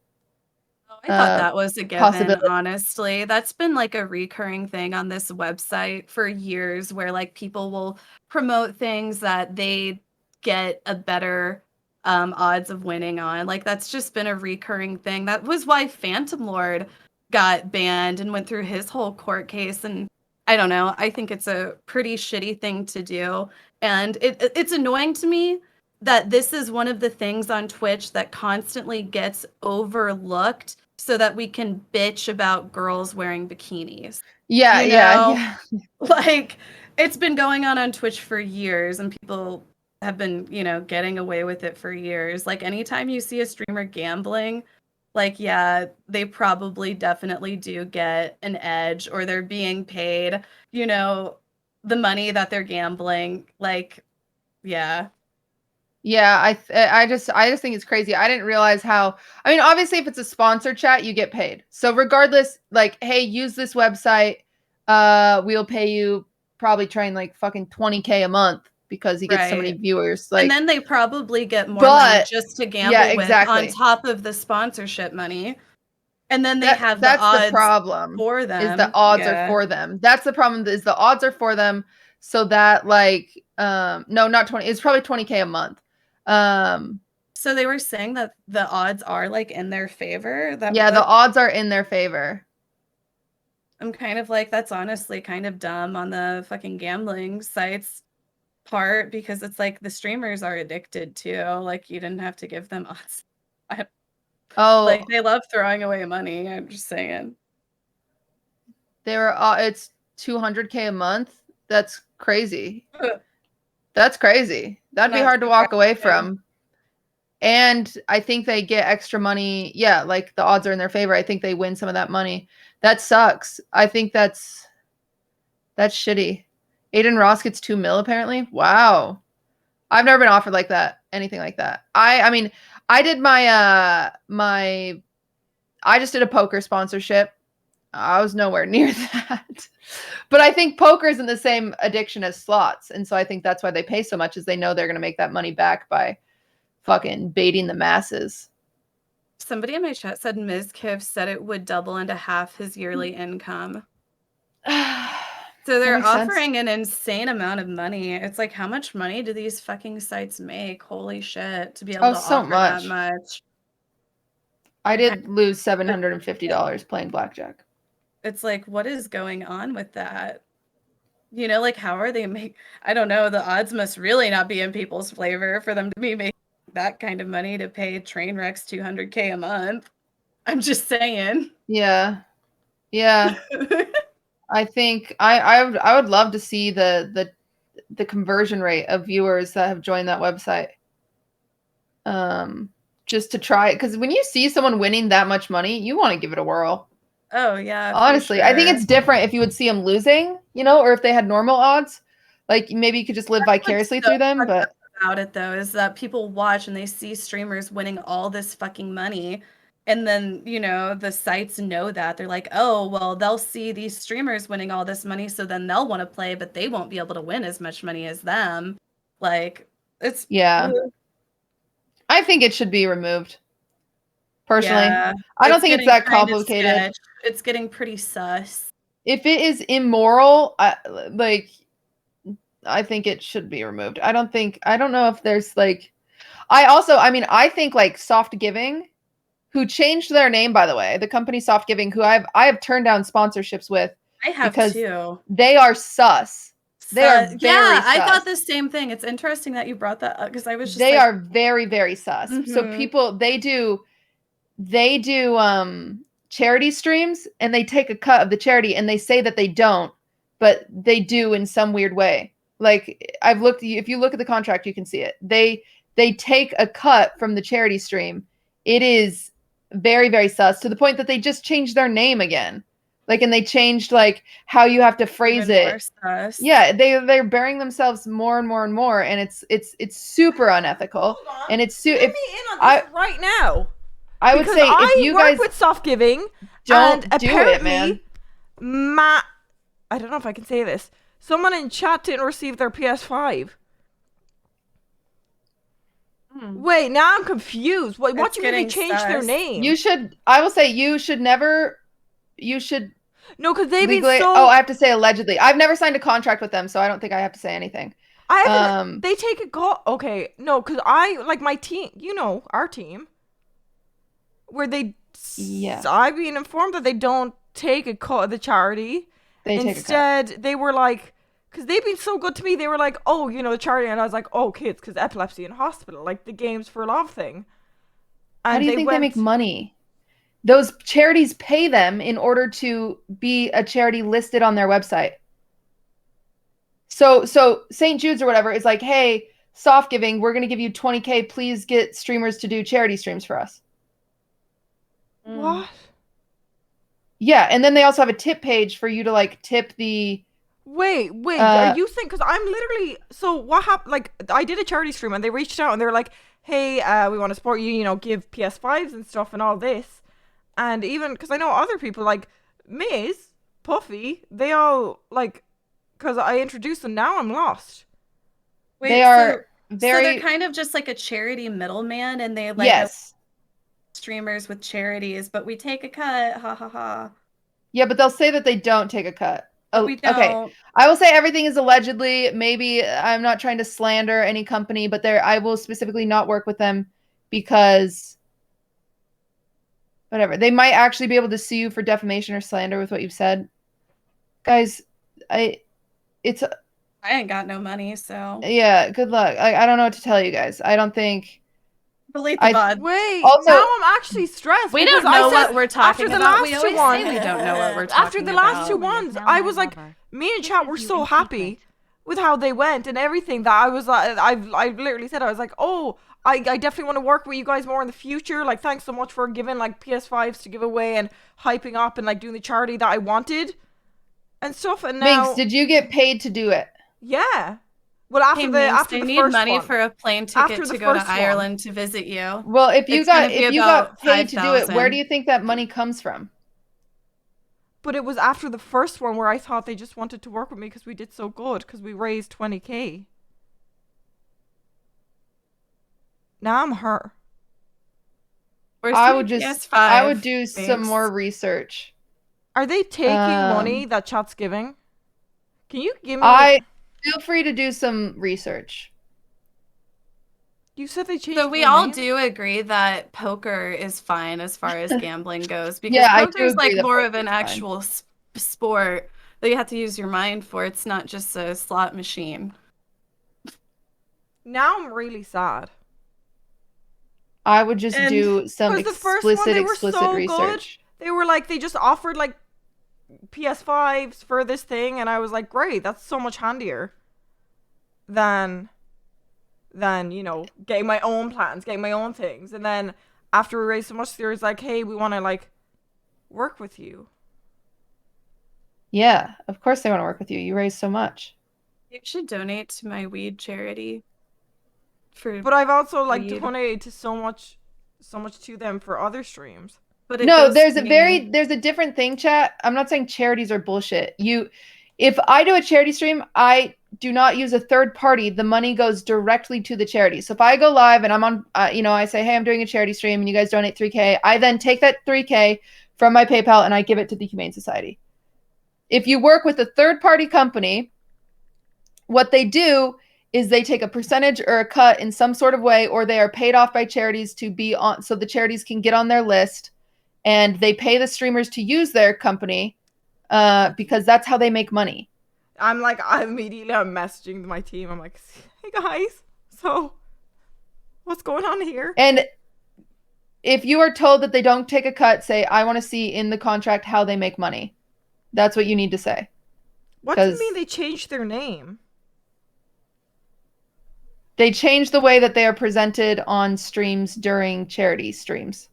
I thought that was a given, possibility. honestly. That's been like a recurring thing on this website for years, where like people will promote things that they get a better odds of winning on. Like that's just been a recurring thing. That was why Phantom Lord got banned and went through his whole court case. And I don't know. I think it's a pretty shitty thing to do. And it's annoying to me that this is one of the things on Twitch that constantly gets overlooked so that we can bitch about girls wearing bikinis. Yeah, You yeah, know? yeah. Like, it's been going on Twitch for years, and people have been, getting away with it for years. Like, anytime you see a streamer gambling, like, yeah, they probably definitely do get an edge, or they're being paid, the money that they're gambling. Like, yeah. Yeah, I just think it's crazy. I didn't realize how. I mean, obviously, if it's a sponsor chat, you get paid. So regardless, like, hey, use this website. We'll pay you probably Train like fucking 20K a month because he gets so many viewers. Like, and then they probably get more money just to gamble with exactly. on top of the sponsorship money. And then they have that's the odds problem for them. Is the odds are for them. That's the problem. Is the odds are for them, so that like no, not 20. It's probably 20K a month. So they were saying that the odds are like in their favor. The odds are in their favor. I'm kind of like, that's honestly kind of dumb on the fucking gambling sites part, because it's like the streamers are addicted too. Like, you didn't have to give them odds. Like, they love throwing away money. I'm just saying. It's 200K a month. That's crazy. That's crazy. That'd be hard to walk away from. And I think they get extra money. Yeah, like the odds are in their favor. I think they win some of that money. That sucks. I think that's shitty. Aiden Ross gets 2 mil apparently. Wow. I've never been offered like that. Anything like that. I mean, I did I just did a poker sponsorship. I was nowhere near that. But I think poker isn't the same addiction as slots. And so I think that's why they pay so much, is they know they're going to make that money back by fucking baiting the masses. Somebody in my chat said Mizkiff said it would double into half his yearly income. So they're offering an insane amount of money. It's like, how much money do these fucking sites make? Holy shit, to be able to offer that much. I did lose $750 playing blackjack. It's like, what is going on with that? Like, how are they I don't know, the odds must really not be in people's favor for them to be making that kind of money to pay Trainwrecks 200K a month. I'm just saying. Yeah. Yeah. I think I would love to see the conversion rate of viewers that have joined that website. Just to try it, because when you see someone winning that much money, you want to give it a whirl. Oh yeah. Honestly, I think it's different if you would see them losing, or if they had normal odds. Like maybe you could just live vicariously through them, but about it though is that people watch and they see streamers winning all this fucking money, and then the sites know that they're like, oh well, they'll see these streamers winning all this money, so then they'll want to play, but they won't be able to win as much money as them. Like it's I think it should be removed. Personally, yeah, I don't think it's that complicated. It's getting pretty sus. If it is immoral, I think it should be removed. I don't know if there's like, I think like Soft Giving, who changed their name, by the way, the company Soft Giving, who I have turned down sponsorships with. I have because too. They are sus. They are very sus. I thought the same thing. It's interesting that you brought that up because I was just they are very, very sus. So people, they do charity streams and they take a cut of the charity and they say that they don't, but they do in some weird way. Like if you look at the contract, you can see it. They take a cut from the charity stream. It is very, very sus, to the point that they just changed their name again. Like, and they changed like how you have to phrase it. Yeah, they're burying themselves more and more and more, and it's super unethical. And it's Get me in on this right now. I would say if you guys work with Soft Giving, don't and do it, man. I don't know if I can say this. Someone in chat didn't receive their PS5. Wait, now I'm confused. What do you mean they changed their name? I will say you should never. You should. No, because they've legally, been so. Oh, I have to say allegedly. I've never signed a contract with them, so I don't think I have to say anything. I haven't. They take a call. Okay, no, because my team. Our team. Where they. Yeah. I've been informed that they don't take a cut of the charity. Instead, they were like, because they've been so good to me. They were like, oh, the charity, and I was like, oh, kids, because epilepsy in hospital, like the Games for Love thing. And how do you think they make money? Those charities pay them in order to be a charity listed on their website. So St. Jude's or whatever is like, hey, Soft Giving, we're going to give you 20K. Please get streamers to do charity streams for us. What? Yeah, and then they also have a tip page for you to like tip the. Wait, are you saying? Because I'm literally. So what happened? Like, I did a charity stream and they reached out and they were like, hey, we want to support you, give PS5s and stuff and all this. And even because I know other people like Miz, Puffy, they all like, because I introduced them. Now I'm lost. Wait, they are so they're kind of just like a charity middleman, and they like streamers with charities, but we take a cut. Ha ha ha. Yeah, but they'll say that they don't take a cut. Oh, we don't. Okay. I will say everything is allegedly. Maybe I'm not trying to slander any company, but I will specifically not work with them because. Whatever. They might actually be able to sue you for defamation or slander with what you've said. Guys, I ain't got no money, so. Yeah, good luck. I don't know what to tell you guys. I don't think. Believe the bud. Wait, also, now I'm actually stressed. We don't know what we're talking about. We always say we don't know what we're talking about. After the last two ones, I was like, me and chat were so happy with how they went and everything that I was like, I literally said, I was like, oh, I definitely want to work with you guys more in the future. Like, thanks so much for giving like PS5s to give away and hyping up and like doing the charity that I wanted and stuff. And now, Minx, did you get paid to do it? Yeah. Well, after the need money for a plane ticket to go to Ireland to visit you. Well, if you got paid to do it, where do you think that money comes from? But it was after the first one where I thought they just wanted to work with me because we did so good because we raised 20K. Now I'm her. I would do some more research. Are they taking money that chat's giving? Can you give me? Feel free to do some research. You said they changed. So we all do agree that poker is fine as far as gambling goes, because poker is like more of an actual sport that you have to use your mind for. It's not just a slot machine. Now I'm really sad. I would just do some explicit research. They were like, they just offered like PS5s for this thing, and I was like, great, that's so much handier than you know, getting my own plans, getting my own things. And then after we raised so much, they was like, hey, we want to like work with you. Yeah, of course they want to work with you. You raise so much. You should donate to my weed charity. But I've also like weed. donated to so much to them for other streams. But it No, goes there's to a me. there's a different thing, chat. I'm not saying charities are bullshit. If I do a charity stream, I do not use a third party. The money goes directly to the charity. So if I go live and I'm on, you know, I say, hey, I'm doing a charity stream and you guys donate 3K, I then take that 3K from my PayPal and I give it to the Humane Society. If you work with a third party company, what they do is they take a percentage or a cut in some sort of way, or they are paid off by charities to be on, so the charities can get on their list, and they pay the streamers to use their company because that's how they make money. I'm messaging my team. I'm like, hey guys, so what's going on here? And if you are told that they don't take a cut, say, I want to see in the contract how they make money. That's what you need to say. What do you mean they changed their name? They changed the way that they are presented on streams during charity streams.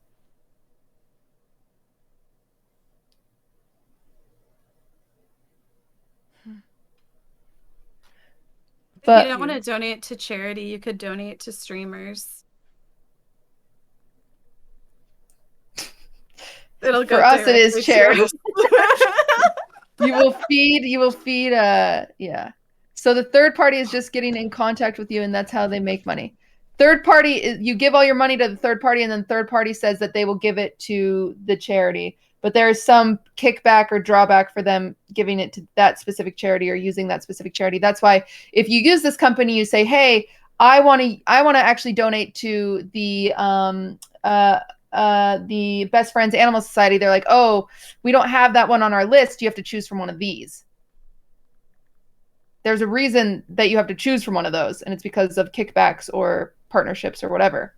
If you don't want to donate to charity, you could donate to streamers. It'll go for us it is charity. you will feed yeah. So the third party is just getting in contact with you, and that's how they make money. Third party, you give all your money to the third party, and then third party says that they will give it to the charity. But there is some kickback or drawback for them giving it to that specific charity or using that specific charity. That's why if you use this company, you say, hey, I want to actually donate to the Best Friends Animal Society. They're like, oh, we don't have that one on our list. You have to choose from one of these. There's a reason that you have to choose from one of those, and it's because of kickbacks or partnerships or whatever.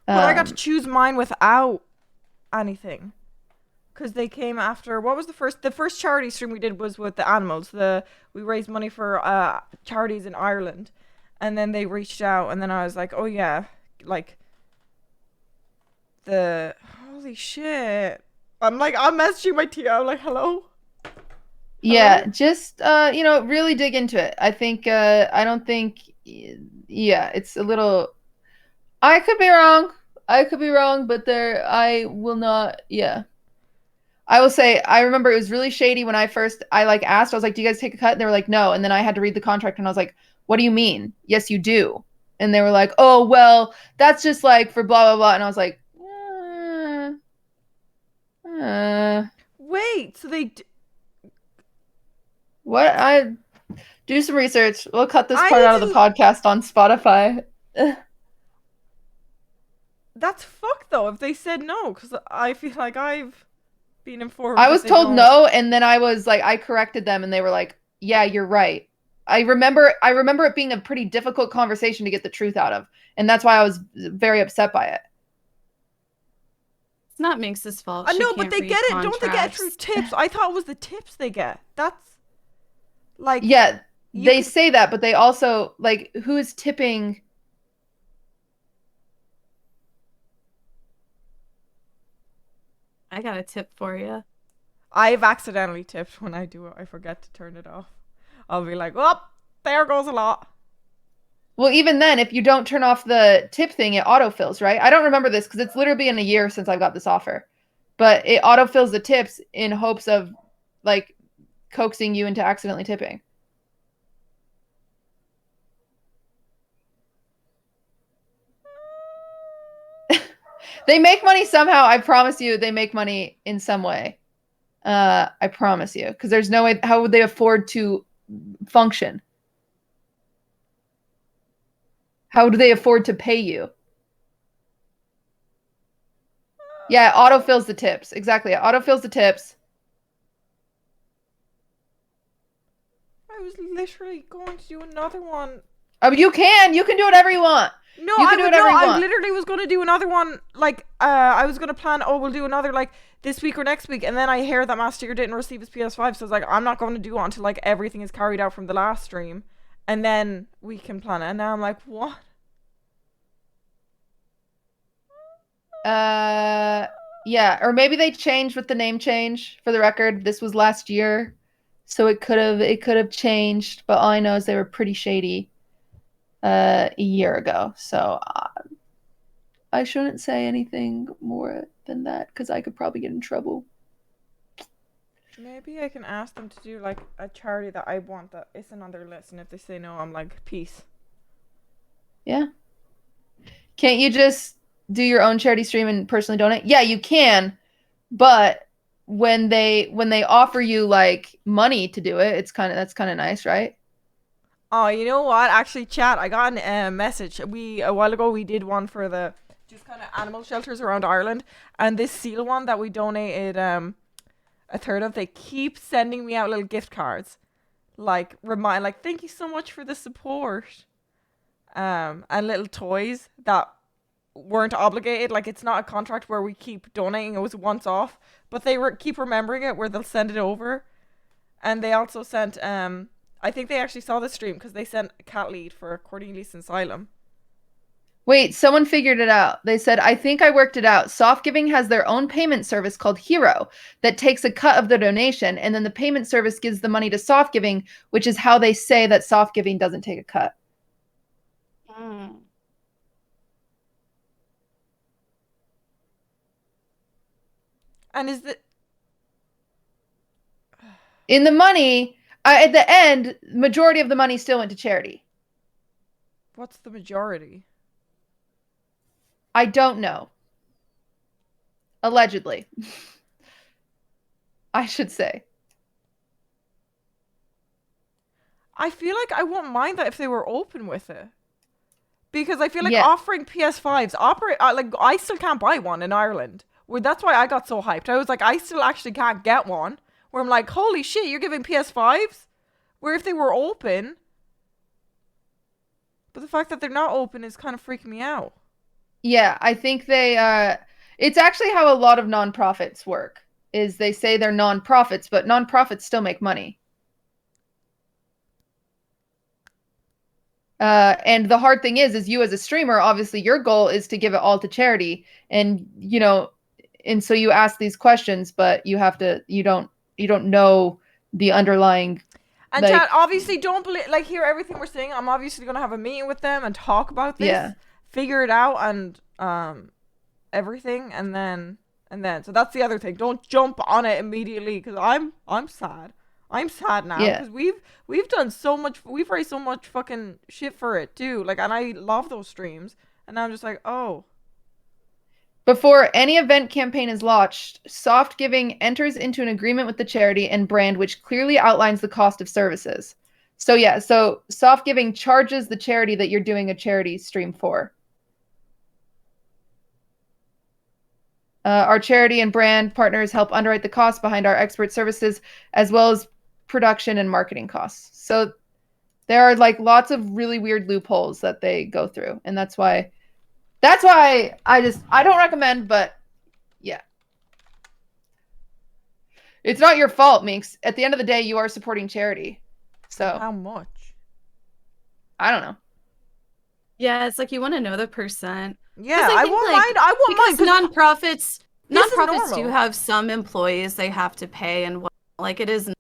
Well, I got to choose mine without anything, because they came after. What was the first charity stream we did was with the animals. We raised money for charities in Ireland, and then they reached out, and then I was like, oh yeah, like holy shit. I'm messaging my team. I'm like, hello. Yeah, just really dig into it. I think I don't think it's a little, I could be wrong, but I will not, I will say, I remember it was really shady when I asked, I was like, do you guys take a cut? And they were like, no. And then I had to read the contract and I was like, what do you mean? Yes, you do. And they were like, oh, well, that's just like for blah, blah, blah. And I was like, wait, so they what? I do some research. We'll cut this part out of the podcast on Spotify. That's fucked though if they said no, because I feel like I've been informed. I was told no, and then I was like, I corrected them, and they were like, yeah, you're right. I remember it being a pretty difficult conversation to get the truth out of, and that's why I was very upset by it. It's not Minx's fault. I know, but they get it. Don't they get it through tips? I thought it was the tips they get. That's like, yeah, they say that, but they also, like, who is tipping? I got a tip for you. I've accidentally tipped when I do it. I forget to turn it off. I'll be like, oh, there goes a lot. Well, even then, if you don't turn off the tip thing, it autofills, right? I don't remember this because it's literally been a year since I got this offer. But it autofills the tips in hopes of, like, coaxing you into accidentally tipping. They make money somehow. I promise you they make money in some way. I promise you. Because there's no way. How would they afford to function? How do they afford to pay you? Yeah, it autofills the tips. Exactly. It autofills the tips. I was literally going to do another one. Oh, you can do whatever you want. No, No, You can do whatever you I want. literally was going to do another one. Like, I was going to plan, we'll do another, like, this week or next week. And then I hear that Master didn't receive his PS5. So I was like, I'm not going to do it until, like, everything is carried out from the last stream. And then we can plan it. And now I'm like, what? Yeah, or maybe they changed with the name change. For the record, this was last year, so it could have changed. But all I know is they were pretty shady a year ago. So I shouldn't say anything more than that because I could probably get in trouble. Maybe I can ask them to do like a charity that I want that isn't on their list, and if they say no, I'm like, peace. Yeah. Can't you just do your own charity stream and personally donate? Yeah, you can, but when they offer you like money to do it, that's kind of nice, right? Oh, you know what? Actually, chat, I got a message. A while ago we did one for the just kind of animal shelters around Ireland, and this seal one that we donated a third of, they keep sending me out little gift cards, like thank you so much for the support, and little toys that weren't obligated. Like, it's not a contract where we keep donating, it was once off, but they keep remembering it where they'll send it over. And they also sent I think they actually saw the stream because they sent a cat lead for Cornelius Asylum. Wait, someone figured it out. They said, I think I worked it out. Soft Giving has their own payment service called Hero that takes a cut of the donation, and then the payment service gives the money to Soft Giving, which is how they say that Soft Giving doesn't take a cut. And is the in the money, at the end, majority of the money still went to charity. what's the majority? I don't know. Allegedly. I should say. I feel like I wouldn't mind that if they were open with it. Because I feel like Yeah. offering PS5s, like, I still can't buy one in Ireland. Well, that's why I got so hyped. I was like, I still actually can't get one. Where I'm like, holy shit, you're giving PS5s? Where if they were open. But the fact that they're not open is kind of freaking me out. Yeah, I think it's actually how a lot of nonprofits work, is they say they're nonprofits, but nonprofits still make money. And the hard thing is you as a streamer, obviously your goal is to give it all to charity. And, and so you ask these questions, but you don't know the underlying. And like, chat, obviously don't hear everything we're saying. I'm obviously going to have a meeting with them and talk about this. Yeah. Figure it out and everything, and then so that's the other thing. Don't jump on it immediately, because I'm sad. I'm sad now because we've done so much. We've raised so much fucking shit for it too. Like, and I love those streams, and now I'm just like, oh. Before any event campaign is launched, Soft Giving enters into an agreement with the charity and brand, which clearly outlines the cost of services. So yeah, so Soft Giving charges the charity that you're doing a charity stream for. Our charity and brand partners help underwrite the costs behind our expert services, as well as production and marketing costs. So there are like lots of really weird loopholes that they go through, and that's why I don't recommend. But yeah, it's not your fault, Minx. At the end of the day, you are supporting charity. So How much? I don't know. Yeah, it's like you want to know the percent. Yeah, I I think, won't like, mind. I won't mind. Because This is nonprofits do normal. have some employees they have to pay, and like it is.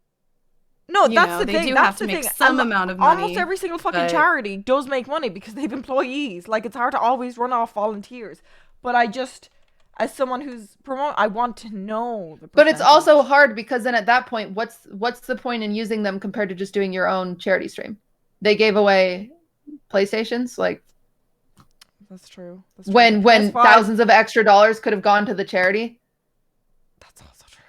No, you that's know, the they thing. do that's have to the make thing. some amount of money. Almost every single fucking but- charity does make money because they have employees. Like, it's hard to always run off volunteers. But I just, as someone who's promoting, I want to know the But it's percentage. also hard because then at that point, what's the point in using them compared to just doing your own charity stream? They gave away PlayStations, like That's true. when PS5 thousands of extra dollars could have gone to the charity. That's also true.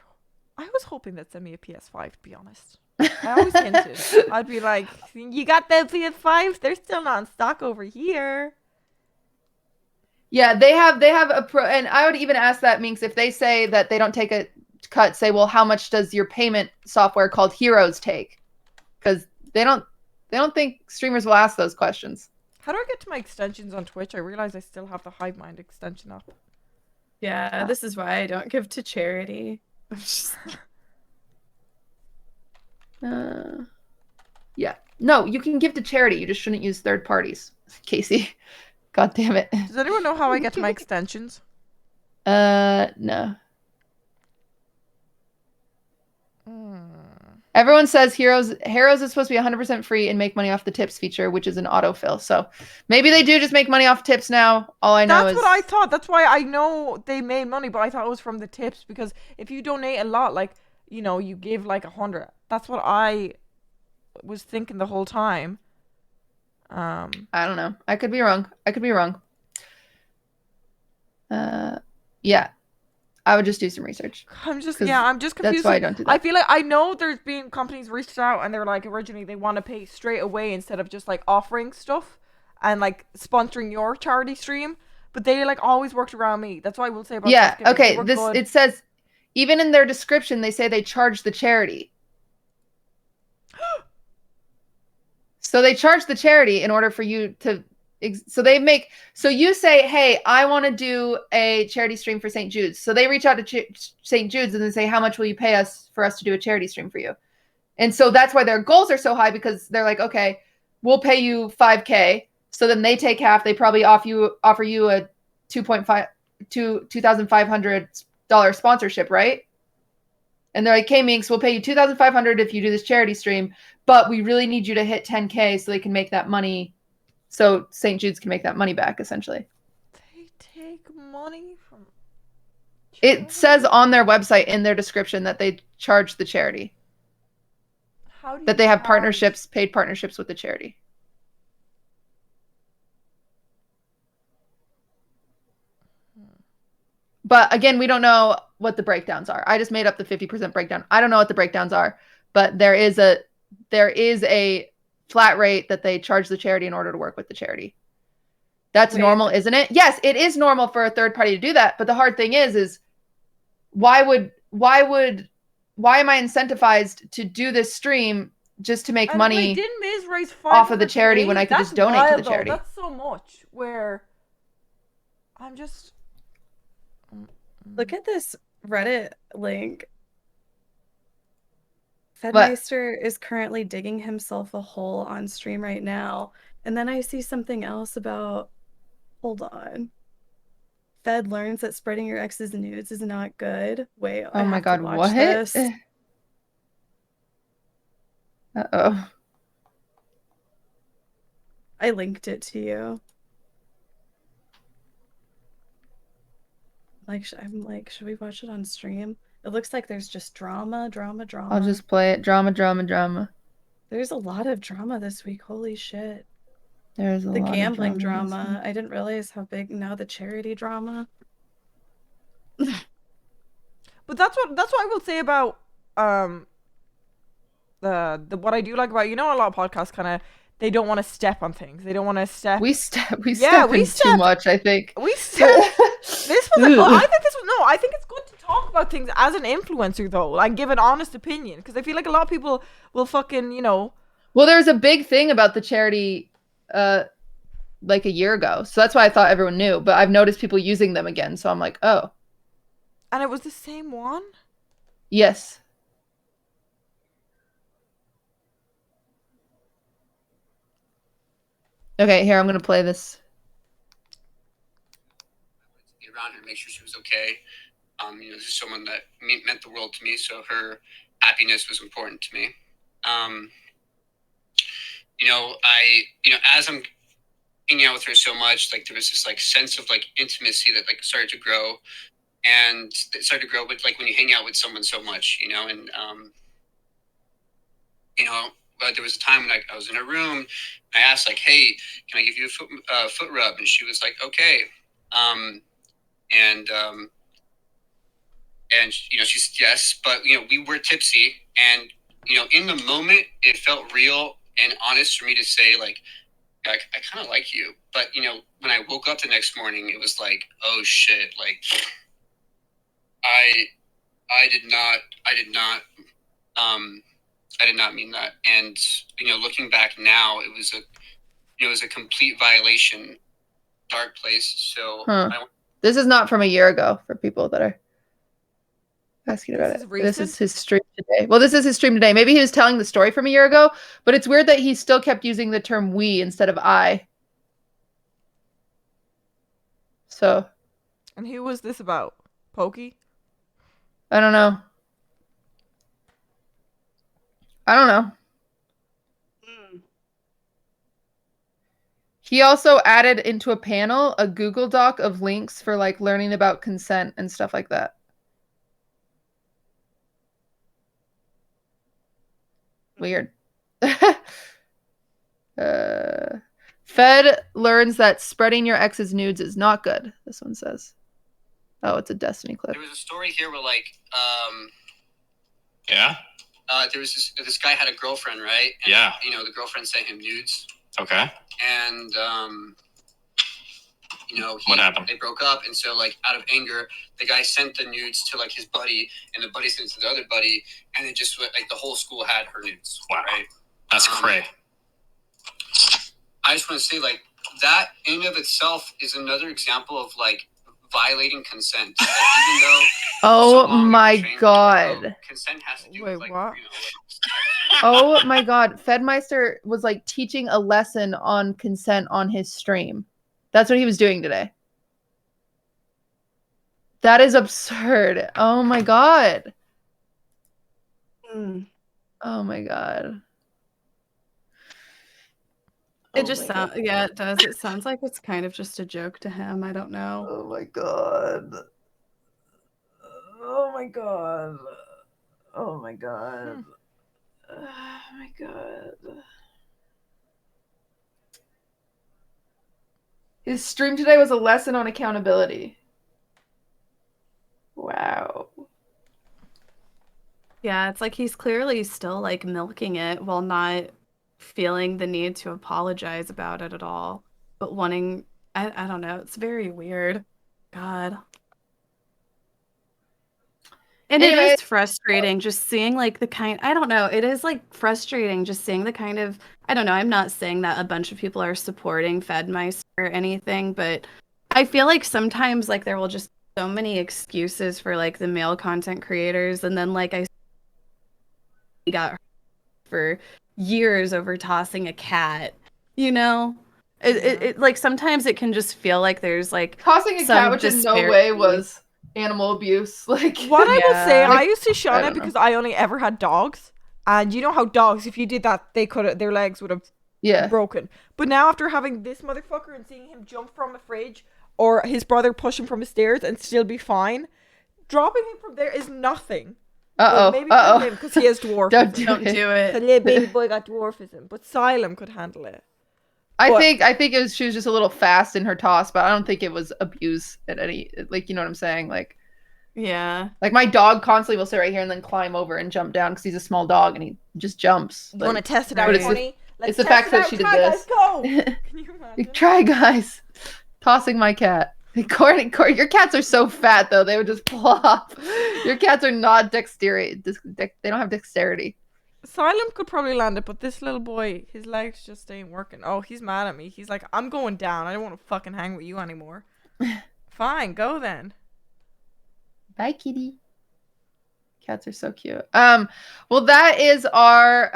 I was hoping they'd send me a PS5, to be honest. I always hinted. I'd be like, you got the PS5s? They're still not in stock over here. Yeah, they have a pro, and I would even ask that, Minx, if they say that they don't take a cut, say, well, how much does your payment software called Heroes take? Because they don't think streamers will ask those questions. How do I get to my extensions on Twitch? I realize I still have the Hive Mind extension up. Yeah, this is why I don't give to charity. Yeah. No, you can give to charity. You just shouldn't use third parties. Casey. God damn it. Does anyone know how I get to my extensions? No. Everyone says Heroes is supposed to be 100% free and make money off the tips feature, which is an autofill. So maybe they do just make money off tips now. All I know is... That's what I thought. That's why I know they made money, but I thought it was from the tips, because if you donate a lot, like, you know, you give like 100. That's what I was thinking the whole time. I don't know. I could be wrong. Yeah. I would just do some research. I'm just confused. That's why I don't do that. I feel like I know there's been companies reached out and they're like, originally they want to pay straight away instead of just like offering stuff and like sponsoring your charity stream, but they like always worked around me. That's why I will say about okay. It says even in their description they say they charge the charity. So they charge the charity in order for you to... So you say, hey, I want to do a charity stream for St. Jude's. So they reach out to St. Jude's and they say, how much will you pay us for us to do a charity stream for you? And so that's why their goals are so high, because they're like, okay, we'll pay you $5,000. So then they take half. They probably offer you a $2,500 sponsorship, right? And they're like, okay, Minx, we'll pay you $2,500 if you do this charity stream, but we really need you to hit 10K so they can make that money. So St. Jude's can make that money back, essentially. They take money from... It says on their website in their description that they charge the charity. That they have paid partnerships with the charity. But again, we don't know what the breakdowns are. I just made up the 50% breakdown. I don't know what the breakdowns are, but there is a flat rate that they charge the charity in order to work with the charity. That's normal, isn't it? Yes, it is normal for a third party to do that. But the hard thing is why am I incentivized to do this stream just to make money didn't Miz raise off of the charity when I could just donate to the charity? That's so much where I'm just... Look at this Reddit link. Fedmeister is currently digging himself a hole on stream right now. And then I see something else about... Hold on. Fed learns that spreading your ex's nudes is not good. Wait, oh my god, what? This. Uh-oh. I linked it to you. I'm like, should we watch it on stream? It looks like there's just drama. I'll just play it. Drama. There's a lot of drama this week. Holy shit. There's a lot of the gambling drama. I didn't realize how big now the charity drama. But that's what I will say about the what I do like about, you know, a lot of podcasts kind of, they don't want to step on things. They don't want to step. We step too much, I think. We step. This was I think it's good to talk about things as an influencer though, like give an honest opinion, because I feel like a lot of people will fucking, you know. Well, there's a big thing about the charity like a year ago. So that's why I thought everyone knew, but I've noticed people using them again, so I'm like, "Oh." And it was the same one? Yes. Okay, here, I'm going to play this. Around her, make sure she was okay. You know, this is someone that meant the world to me, so her happiness was important to me. As I'm hanging out with her so much, like there was this like sense of like intimacy that like started to grow, and it started to grow with like when you hang out with someone so much, you know, and but there was a time when I was in her room, and I asked like, "Hey, can I give you a foot rub?" And she was like, "Okay." And she said yes, but we were tipsy, and in the moment it felt real and honest for me to say like I kind of like you, but when I woke up the next morning, it was like, oh shit, like I did not mean that. And looking back now, it was it was a complete violation, dark place. So This is not from a year ago for people that are asking about This it. is This is recent? his stream today. Well, this is his stream today. Maybe he was telling the story from a year ago, but it's weird that he still kept using the term we instead of I. So. And who was this about? Pokey? I don't know. I don't know. He also added into a panel a Google Doc of links for like learning about consent and stuff like that. Weird. Fed learns that spreading your ex's nudes is not good. This one says. Oh, it's a Destiny clip. There was a story here where like Yeah. There was this guy had a girlfriend, right? And, Yeah. The girlfriend sent him nudes. Okay. And What happened? They broke up, and so like out of anger, the guy sent the nudes to like his buddy, and the buddy sent it to the other buddy, and it just like the whole school had her nudes. Wow. Right? That's cray. I just want to say like that in of itself is another example of like violating consent. Like, even though Oh my god. consent has to do Wait, with like what? Oh my god. Fedmeister was like teaching a lesson on consent on his stream. That's what he was doing today. That is absurd. Oh my god. Oh my god. It just sounds, yeah, it does. It sounds like it's kind of just a joke to him. I don't know. Oh my god. Oh my god. Oh my god. Oh my god. His stream today was a lesson on accountability. Wow. Yeah, it's like he's clearly still like milking it while not feeling the need to apologize about it at all. But wanting, I don't know, it's very weird. God. And Anyway. it is frustrating just seeing like the kind, I don't know, it is like frustrating just seeing the kind of, I don't know, I'm not saying that a bunch of people are supporting Fedmeister or anything, but I feel like sometimes like there will just be so many excuses for like the male content creators, and then like I got hurt for years over tossing a cat, you know? It like sometimes it can just feel like there's like Tossing a cat, which in no way was animal abuse. Like What I will say, like, I used to shun I it don't know. because I only ever had dogs, and you know how dogs, if you did that, they could their legs would have broken. But now after having this motherfucker and seeing him jump from a fridge or his brother push him from the stairs and still be fine, dropping him from there is nothing. Well, maybe not him because he has dwarfism. Don't do it. The little baby boy got dwarfism, but Xylem could handle it. I think it was, she was just a little fast in her toss, but I don't think it was abuse at any, like, you know what I'm saying? Like, yeah. Like my dog constantly will sit right here and then climb over and jump down because he's a small dog and he just jumps. You want to test it out, honey? It's the fact that she did this. Let's go. Can you imagine? Try, guys. Tossing my cat. Corey, your cats are so fat though; they would just flop. Your cats are not dexterity. They don't have dexterity. Xylem could probably land it, but this little boy, his legs just ain't working. Oh, he's mad at me. He's like, I'm going down. I don't want to fucking hang with you anymore. Fine, go then. Bye, kitty. Cats are so cute. Well, that is our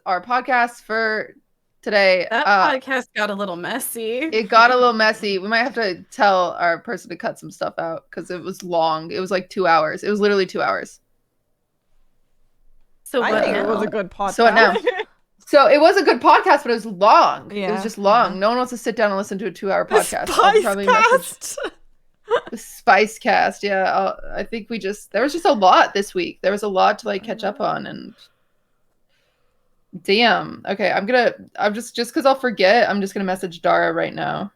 podcast for today. That podcast got a little messy. It got a little messy. We might have to tell our person to cut some stuff out because it was long. It was like 2 hours. It was literally 2 hours. So I think it was a good podcast. So what now? So it was a good podcast, but it was long. Yeah. It was just long. No one wants to sit down and listen to a 2-hour podcast. Spice Cast. The Spice Cast. Yeah, I think there was just a lot this week. There was a lot to like catch up on, and damn. Okay, I'm just because I'll forget. I'm just gonna message Dara right now.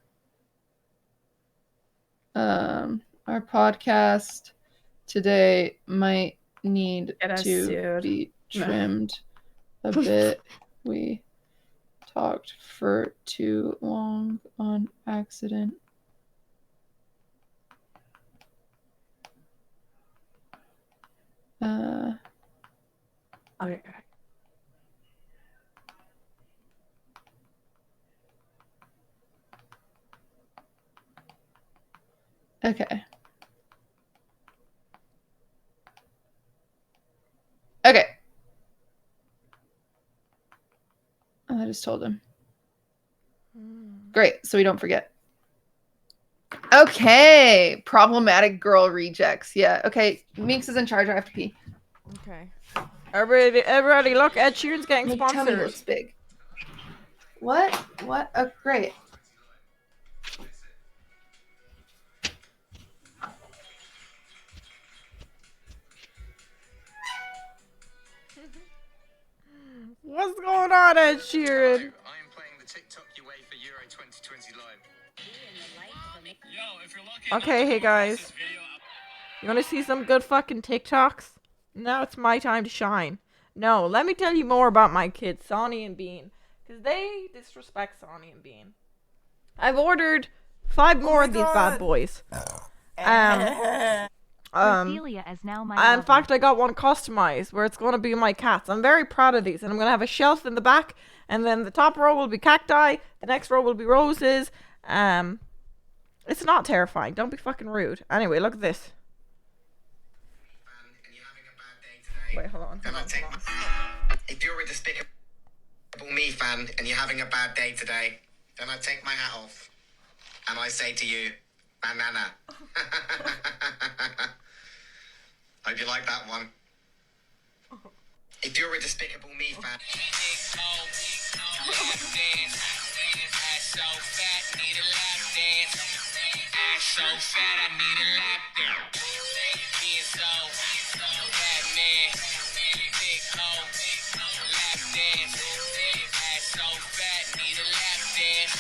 Our podcast today might need to be trimmed a bit. We talked for too long on accident. Okay. Okay. Okay. Oh, I just told him. Great, so we don't forget. Okay, problematic girl rejects. Yeah, okay. Minx is in charge. I have to pee. Okay. Everybody, look, Ed Sheeran's getting My tummy sponsored. looks big. What? What? Oh, great. What's going on, Ed Sheeran? I am playing the TikTok UEFA Euro 2020 live. Okay, hey guys. You want to see some good fucking TikToks? Now it's my time to shine. No, let me tell you more about my kids, Sonny and Bean. Because they disrespect Sonny and Bean. I've ordered 5 more of these bad boys. Ophelia is now my in fact, I got one customized where it's going to be my cats. I'm very proud of these. And I'm going to have a shelf in the back. And then the top row will be cacti. The next row will be roses. It's not terrifying. Don't be fucking rude. Anyway, look at this. Wait, hold on. If you're a Despicable Me fan and you're having a bad day today, then I take my hat off and I say to you, banana. Hope you like that one. If you're a Despicable Me fan. So fat, I need a lap dance. Being so fat, man. Big hoe, lap dance. Ass so fat, need a lap dance.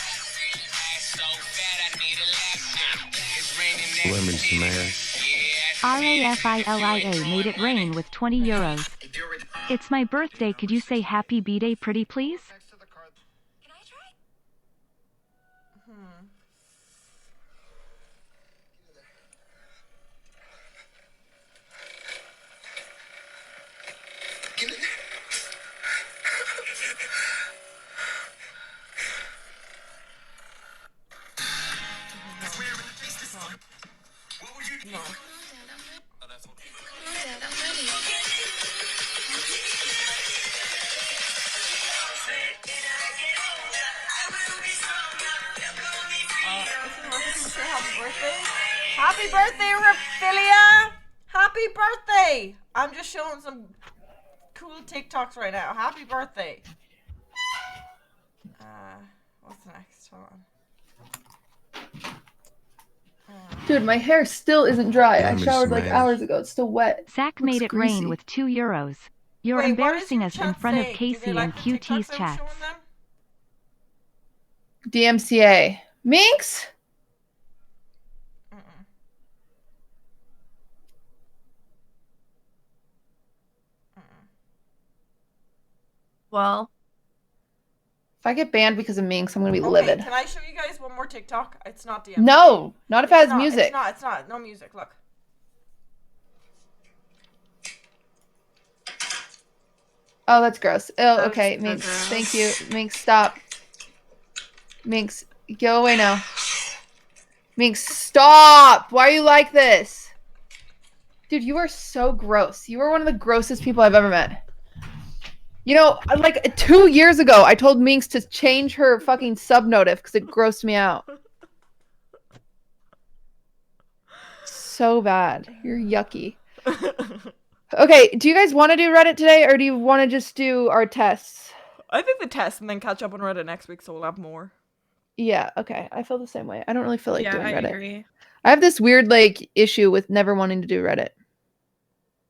Ass so fat, I need a lap dance. It's raining Lemon smash. RAFILIA made it rain with 20 euros. It's my birthday. Could you say happy B-Day pretty please? Can I try? What would you do? No. Oh, that's what. Happy birthday, Raphilia! Happy birthday! I'm just showing some cool TikToks right now. Happy birthday. What's next? Hold on. Dude, my hair still isn't dry. I Lemon showered like smash. hours ago. It's still wet. Zach Looks made it greasy. rain with 2 euros. You're Wait, what embarrassing does us your in chat front of say? Do they Casey like and the QT's TikToks I'm chats. showing them? DMCA. Minx? Well, If I get banned because of Minx, I'm gonna be Okay, livid. can I show you guys one more TikTok? It's not DM. No, not if it has music. It's not. No music. Look. Oh, that's gross. Oh, That's okay, so Minx. gross. Thank you. Minx, stop. Minx, go away now. Minx, stop! Why are you like this? Dude, you are so gross. You are one of the grossest people I've ever met. You know, like 2 years ago, I told Minx to change her fucking subnotif because it grossed me out. So bad. You're yucky. Okay, do you guys want to do Reddit today, or do you want to just do our tests? I think the test and then catch up on Reddit next week, so we'll have more. Yeah, okay. I feel the same way. I don't really feel like yeah, doing I Reddit. agree. I have this weird like issue with never wanting to do Reddit.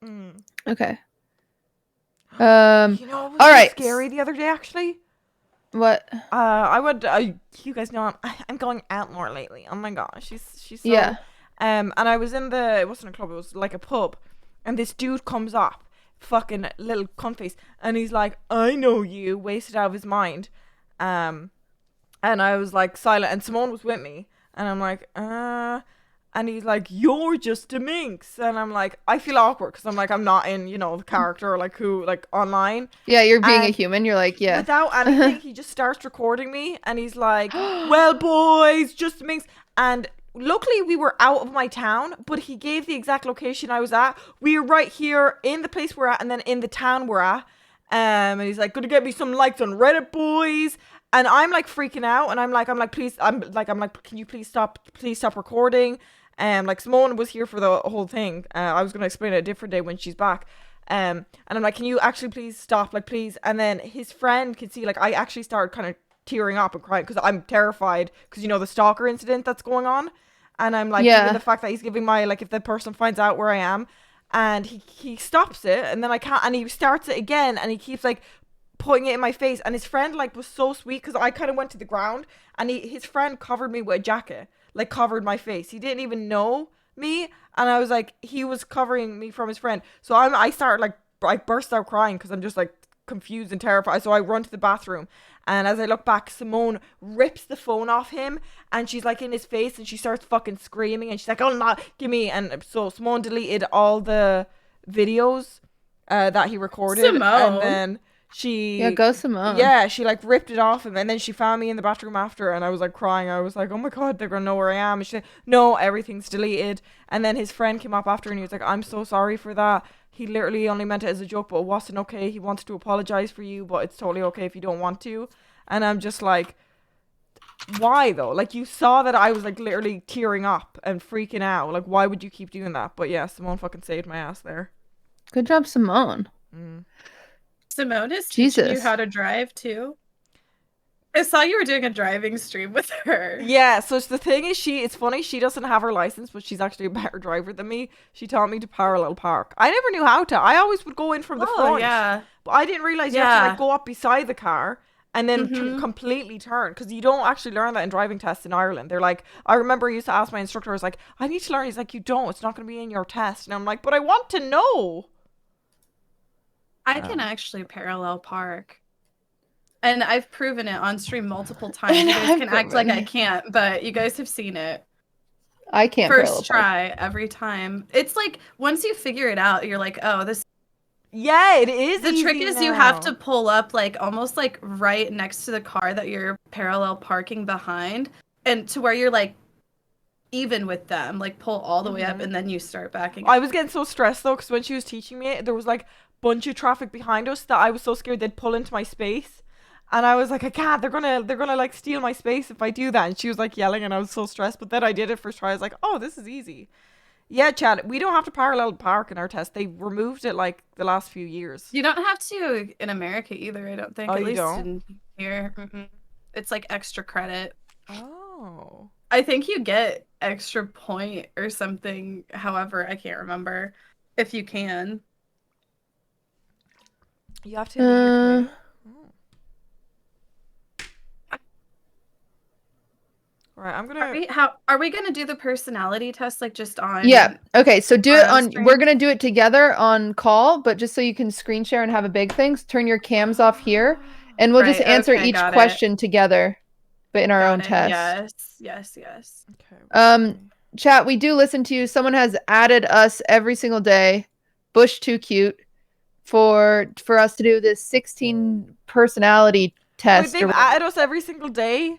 Mm. Okay. You know what was all right. scary the other day, actually? What? I would. You guys know I'm going out more lately. Oh my gosh, she's so. Yeah. And I was in the. It wasn't a club. It was like a pub, and this dude comes up, fucking little cunt face, and he's like, "I know you," wasted out of his mind. And I was like silent, and Simone was with me, and I'm like, and he's like, "You're JustaMinx," and I'm like, I feel awkward because I'm like, I'm not in, you know, the character like who like online. Yeah, you're being a And human. You're like, yeah. Without anything, he just starts recording me, and he's like, "Well, boys, JustaMinx," and luckily we were out of my town, but he gave the exact location I was at. We were right here in the place we're at, and then in the town we're at. And he's like, gonna get me some likes on Reddit, boys. And I'm like freaking out, and I'm like, please, can you please stop recording? Like Simone was here for the whole thing. I was gonna explain it a different day when she's back. And I'm like, can you actually please stop, like, please? And then his friend could see, like, I actually started kind of tearing up and crying because I'm terrified because, you know, the stalker incident that's going on. And I'm like, even the fact that he's giving my, like, if the person finds out where I am, and he stops it, and then I can't, and he starts it again, and he keeps, like, putting it in my face. And his friend, like, was so sweet because I kind of went to the ground, and his friend covered me with a jacket, like, covered my face. He didn't even know me, and I was like, he was covering me from his friend. So I started, like, I burst out crying because I'm just, like, confused and terrified. So I run to the bathroom, and as I look back, Simone rips the phone off him, and she's like in his face, and she starts fucking screaming, and she's like, oh no, give me. And so Simone deleted all the videos that he recorded. Simone. And then she go Simone. Yeah, she like ripped it off him, and then she found me in the bathroom after, and I was like crying. I was like, oh my god, they're gonna know where I am. And she said, no, everything's deleted. And then his friend came up after, and he was like, I'm so sorry for that. He literally only meant it as a joke, but it wasn't okay. He wants to apologize for you, but it's totally okay if you don't want to. And I'm just like, why though? Like, you saw that I was like literally tearing up and freaking out. Like, why would you keep doing that? But yeah, Simone fucking saved my ass there. Good job, Simone. Simone is teaching you how to drive too. I saw you were doing a driving stream with her. Yeah, so the thing is, it's funny, she doesn't have her license, but she's actually a better driver than me. She taught me to parallel park. I never knew how to. I always would go in from the front. Yeah. But I didn't realize you have to like go up beside the car and then completely turn, because you don't actually learn that in driving tests in Ireland. They're like, I remember I used to ask my instructor, I was like, I need to learn. He's like, you don't. It's not going to be in your test. And I'm like, but I want to know. I can actually parallel park. And I've proven it on stream multiple times. You guys can act like I can't, but you guys have seen it. I can't. First try every time. It's like once you figure it out, you're like, oh, this. Yeah, it is. The trick is you have to pull up like almost like right next to the car that you're parallel parking behind, and to where you're like even with them, like pull all the way up, and then you start backing. I was getting so stressed though, because when she was teaching me, there was like a bunch of traffic behind us that I was so scared they'd pull into my space. And I was like, I can't, they're gonna like steal my space if I do that. And she was like yelling, and I was so stressed. But then I did it first try. I was like, oh, this is easy. Yeah, Chad, we don't have to parallel park in our test. They removed it like the last few years. You don't have to in America either, I don't think. Oh, At you least don't? in here. It's like extra credit. Oh. I think you get extra point or something. However, I can't remember if you can. You have to. Right, I'm gonna. Are we gonna do the personality test like just on? Yeah. Okay. So do it on. stream? We're gonna do it together on call, but just so you can screen share and have a big thing, turn your cams off here, and we'll just Right, answer okay, each got it. question together, but in our own test. Yes. Okay. Chat, we do listen to you. Someone has added us every single day. Bush too cute for us to do this 16 personality test. Wait, they've added us every single day?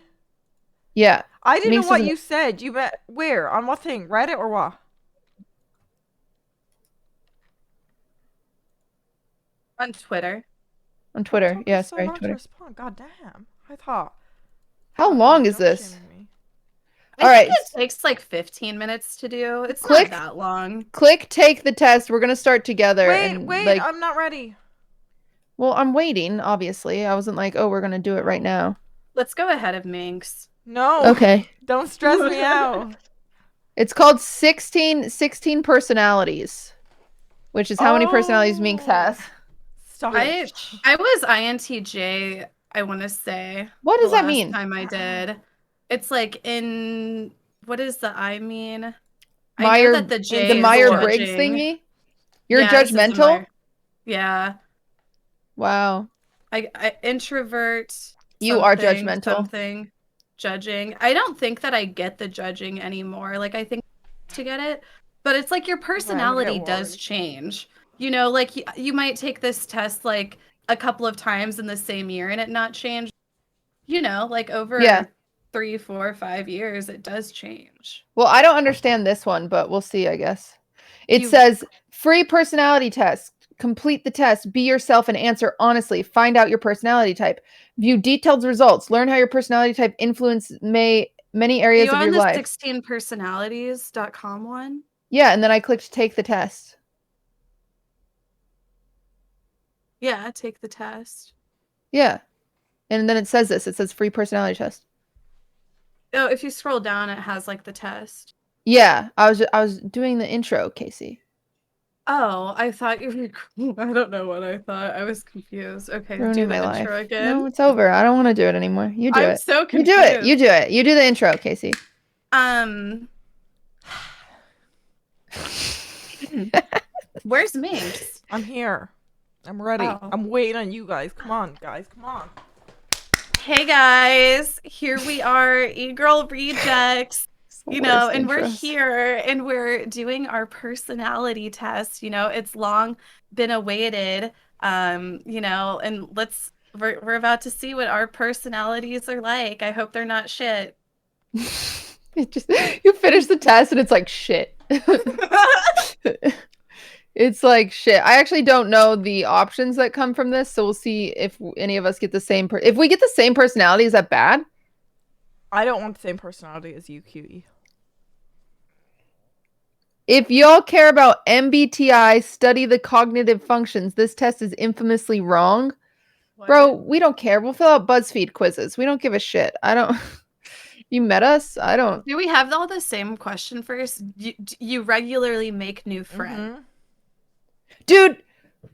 Yeah. I didn't Minx know what doesn't- you said. You bet. Where? On what thing? Reddit or what? On Twitter. On Twitter. Took Yeah, us so sorry, long to Twitter. respond. God damn. I thought. How long is this? Shaming me. All I right. think it takes like 15 minutes to do. It's Click. not that long. Click take the test. We're gonna start together. Wait, and, wait. like, I'm not ready. well, I'm waiting, obviously. I wasn't like, oh, we're gonna do it right now. Let's go ahead of Minx. No. Okay. Don't stress me out. It's called 16 personalities, which is how many personalities Minx has. Stop I it. was INTJ, I want to say. What does the that last mean? time I did. It's like in what does the I mean? I know Meyer, that the J the is Meyer-Briggs judging. thingy? You're Yeah, this is the judgmental? Meyer- Yeah. Wow. I introvert. You are something, judgmental. Something judging. I don't think that I get the judging anymore. Like I think to get it, but it's like your personality does worried. change. You know, like you might take this test like a couple of times in the same year and it not change. You know, like over Yeah. 3, 4, 5 years, it does change. Well, I don't understand this one, but we'll see, I guess. It You- says free personality test. Complete the test. Be yourself and answer honestly. Find out your personality type. View detailed results. Learn how your personality type influences many Are areas you of on your the life. 16personalities.com one? Yeah, and then I clicked take the test. Yeah, take the test. Yeah. And then it says this. It says free personality test. Oh, if you scroll down, it has like the test. Yeah, I was doing the intro, Casey. Oh, I thought you were. I don't know what I thought. I was confused. Okay, Ruining do my the life. intro again. No, it's over. I don't want to do it anymore. You do I'm it. so You confused. do it. You do it. You do the intro, Casey. Where's Minx? I'm here. I'm ready. Oh. I'm waiting on you guys. Come on, guys. Come on. Hey guys, here we are, Egirl Rejects. You know, and we're here and we're doing our personality test. You know, it's long been awaited. You know, and we're about to see what our personalities are like. I hope they're not shit. You finish the test and it's like shit. It's like shit. I actually don't know the options that come from this, so we'll see if any of us get the same. If we get the same personality, is that bad? I don't want the same personality as you, Cutie. If y'all care about MBTI, study the cognitive functions. This test is infamously wrong. What? Bro, we don't care. We'll fill out BuzzFeed quizzes. We don't give a shit. I don't. You met us? I don't. Do we have all the same question first? You regularly make new friends. Dude,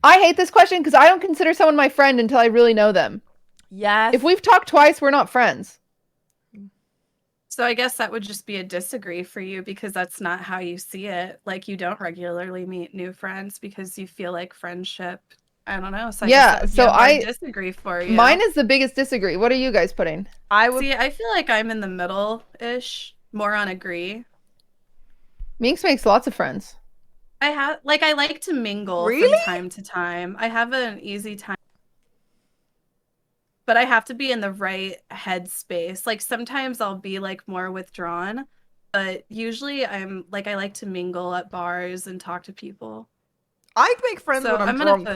I hate this question because I don't consider someone my friend until I really know them. Yes. If we've talked twice, we're not friends. So I guess that would just be a disagree for you because that's not how you see it. Like you don't regularly meet new friends because you feel like friendship. I don't know. So I disagree for you. Mine is the biggest disagree. What are you guys putting? I would see. I feel like I'm in the middle-ish, more on agree. Minx makes lots of friends. I like to mingle Really? from time to time. I have an easy time. But I have to be in the right headspace. Like sometimes I'll be like more withdrawn, but usually I like to mingle at bars and talk to people. I make friends So when I'm drunk,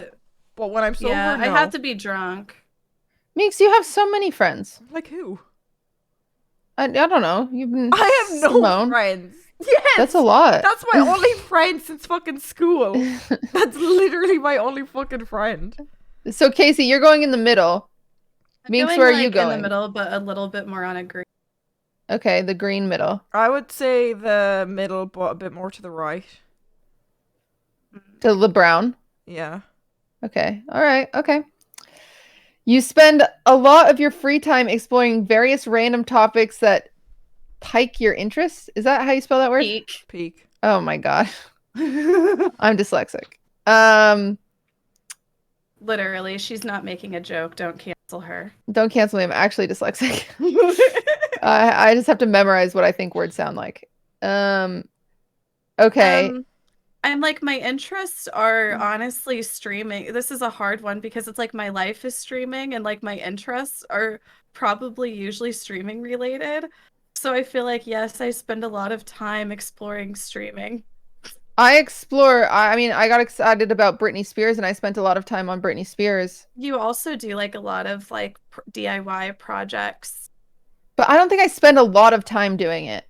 but when I'm sober, yeah, no. I have to be drunk. Minx, you have so many friends. Like who? I don't know. You've been. I have no Simone. friends. Yes, That's a lot. That's my only friend since fucking school. That's literally my only fucking friend. So Casey, you're going in the middle. Minx, where are you going? In the middle, but a little bit more on a green. Okay, the green middle. I would say the middle, but a bit more to the right. To the brown. Yeah. Okay. All right. Okay. You spend a lot of your free time exploring various random topics that pique your interest. Is that how you spell that word? Peak. Oh my god. I'm dyslexic. Literally, she's not making a joke. Don't cancel her. Don't cancel me. I'm actually dyslexic. I just have to memorize what I think words sound like. Okay. I'm like, my interests are honestly streaming. This is a hard one because it's like my life is streaming and like my interests are probably usually streaming related. So I feel like, yes, I spend a lot of time exploring streaming. I got excited about Britney Spears and I spent a lot of time on Britney Spears. You also do like a lot of like DIY projects. But I don't think I spend a lot of time doing it.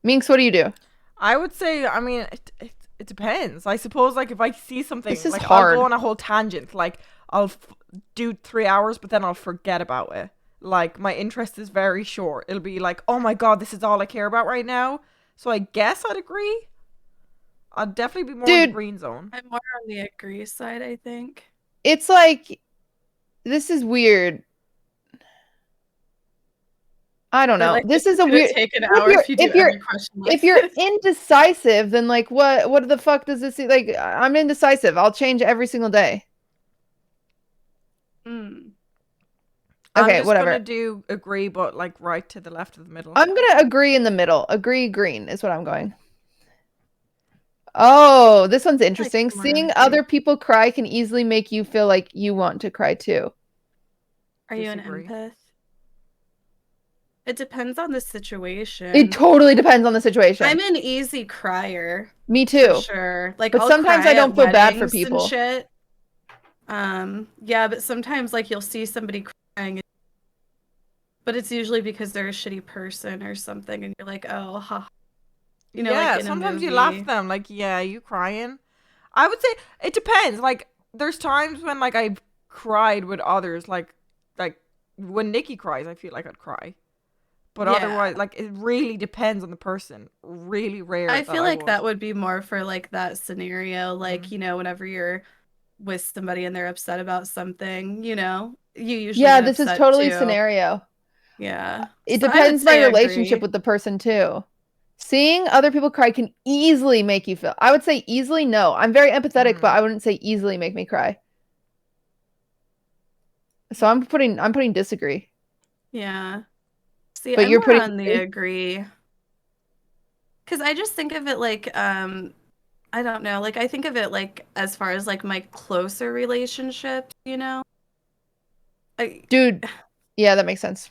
Minx, what do you do? I would say, I mean, it depends. I suppose, like, if I see something, This is like, hard. I'll go on a whole tangent. Like, I'll do 3 hours, but then I'll forget about it. Like, my interest is very short. It'll be like, oh my god, this is all I care about right now. So I guess I'd agree. I'd definitely be more in the green zone. I'm more on the agree side, I think. It's like, this is weird. I don't know. Like, this is a weird. Take an hour If you're indecisive, then like what the fuck does this? Like, I'm indecisive. I'll change every single day. I'm Okay, just whatever. gonna do agree, but like right to the left of the middle. I'm gonna agree in the middle. Agree green is what I'm going. Oh, this one's interesting. Seeing other people cry can easily make you feel like you want to cry too. Are you an empath? It depends on the situation. It totally depends on the situation. I'm an easy crier. Me too. For sure. Like, but I'll sometimes cry I don't at feel bad for weddings people. and shit. Yeah, but sometimes like you'll see somebody crying, but it's usually because they're a shitty person or something, and you're like, oh, ha. You know, yeah, like in sometimes a you laugh movie. at them, like, yeah, you crying. I would say it depends. Like, there's times when like I've cried with others, like when Nikki cries, I feel like I'd cry. But Yeah. otherwise, like, it really depends on the person. Really rare. I feel like would. that would be more for like that scenario, like, Mhm. you know, whenever you're with somebody and they're upset about something, you know, you usually Yeah, get this is upset totally too. snenario. Yeah. It So I would depends my say relationship agree. with the person too. Seeing other people cry can easily make you feel. I would say easily no. I'm very empathetic, but I wouldn't say easily make me cry. So I'm putting disagree. Yeah. See, But I'm you're more putting on the agree. Because I just think of it like, I don't know, like I think of it like as far as like my closer relationships, you know? Dude, yeah, that makes sense.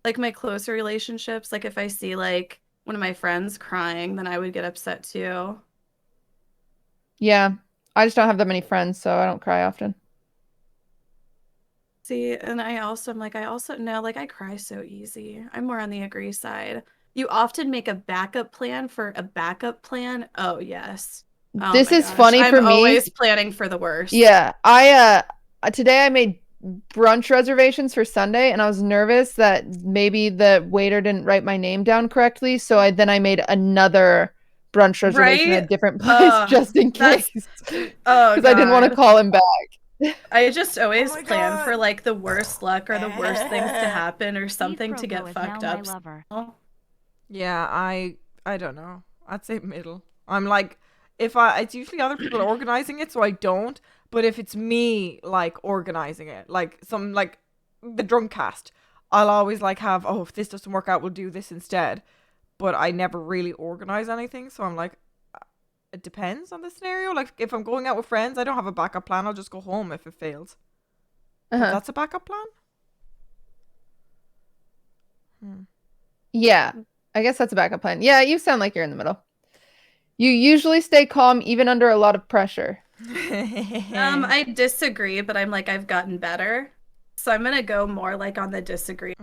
Like my closer relationships, like if I see like one of my friends crying, then I would get upset too. Yeah. I just don't have that many friends, so I don't cry often. See, and I also know, like I cry so easy. I'm more on the agree side. You often make a backup plan for a backup plan. Oh, yes. Oh This my is gosh. funny for I'm me. always planning for the worst. Yeah, today I made brunch reservations for Sunday, and I was nervous that maybe the waiter didn't write my name down correctly, so I made another brunch reservation at a different place just in case, because I didn't want to call him back. I just always plan for like the worst luck or the worst things to happen or something to get fucked up. Yeah, I don't know. I'd say middle. I'm like, it's usually other people organizing it, so I don't. But if it's me like organizing it, like some like the drunk cast, I'll always like have, oh, if this doesn't work out, we'll do this instead. But I never really organize anything, so I'm like, it depends on the scenario. Like if I'm going out with friends, I don't have a backup plan. I'll just go home if it fails. But that's a backup plan? Yeah, I guess that's a backup plan. Yeah, you sound like you're in the middle. You usually stay calm even under a lot of pressure. I disagree, but I'm like, I've gotten better. So I'm gonna go more like on the disagree.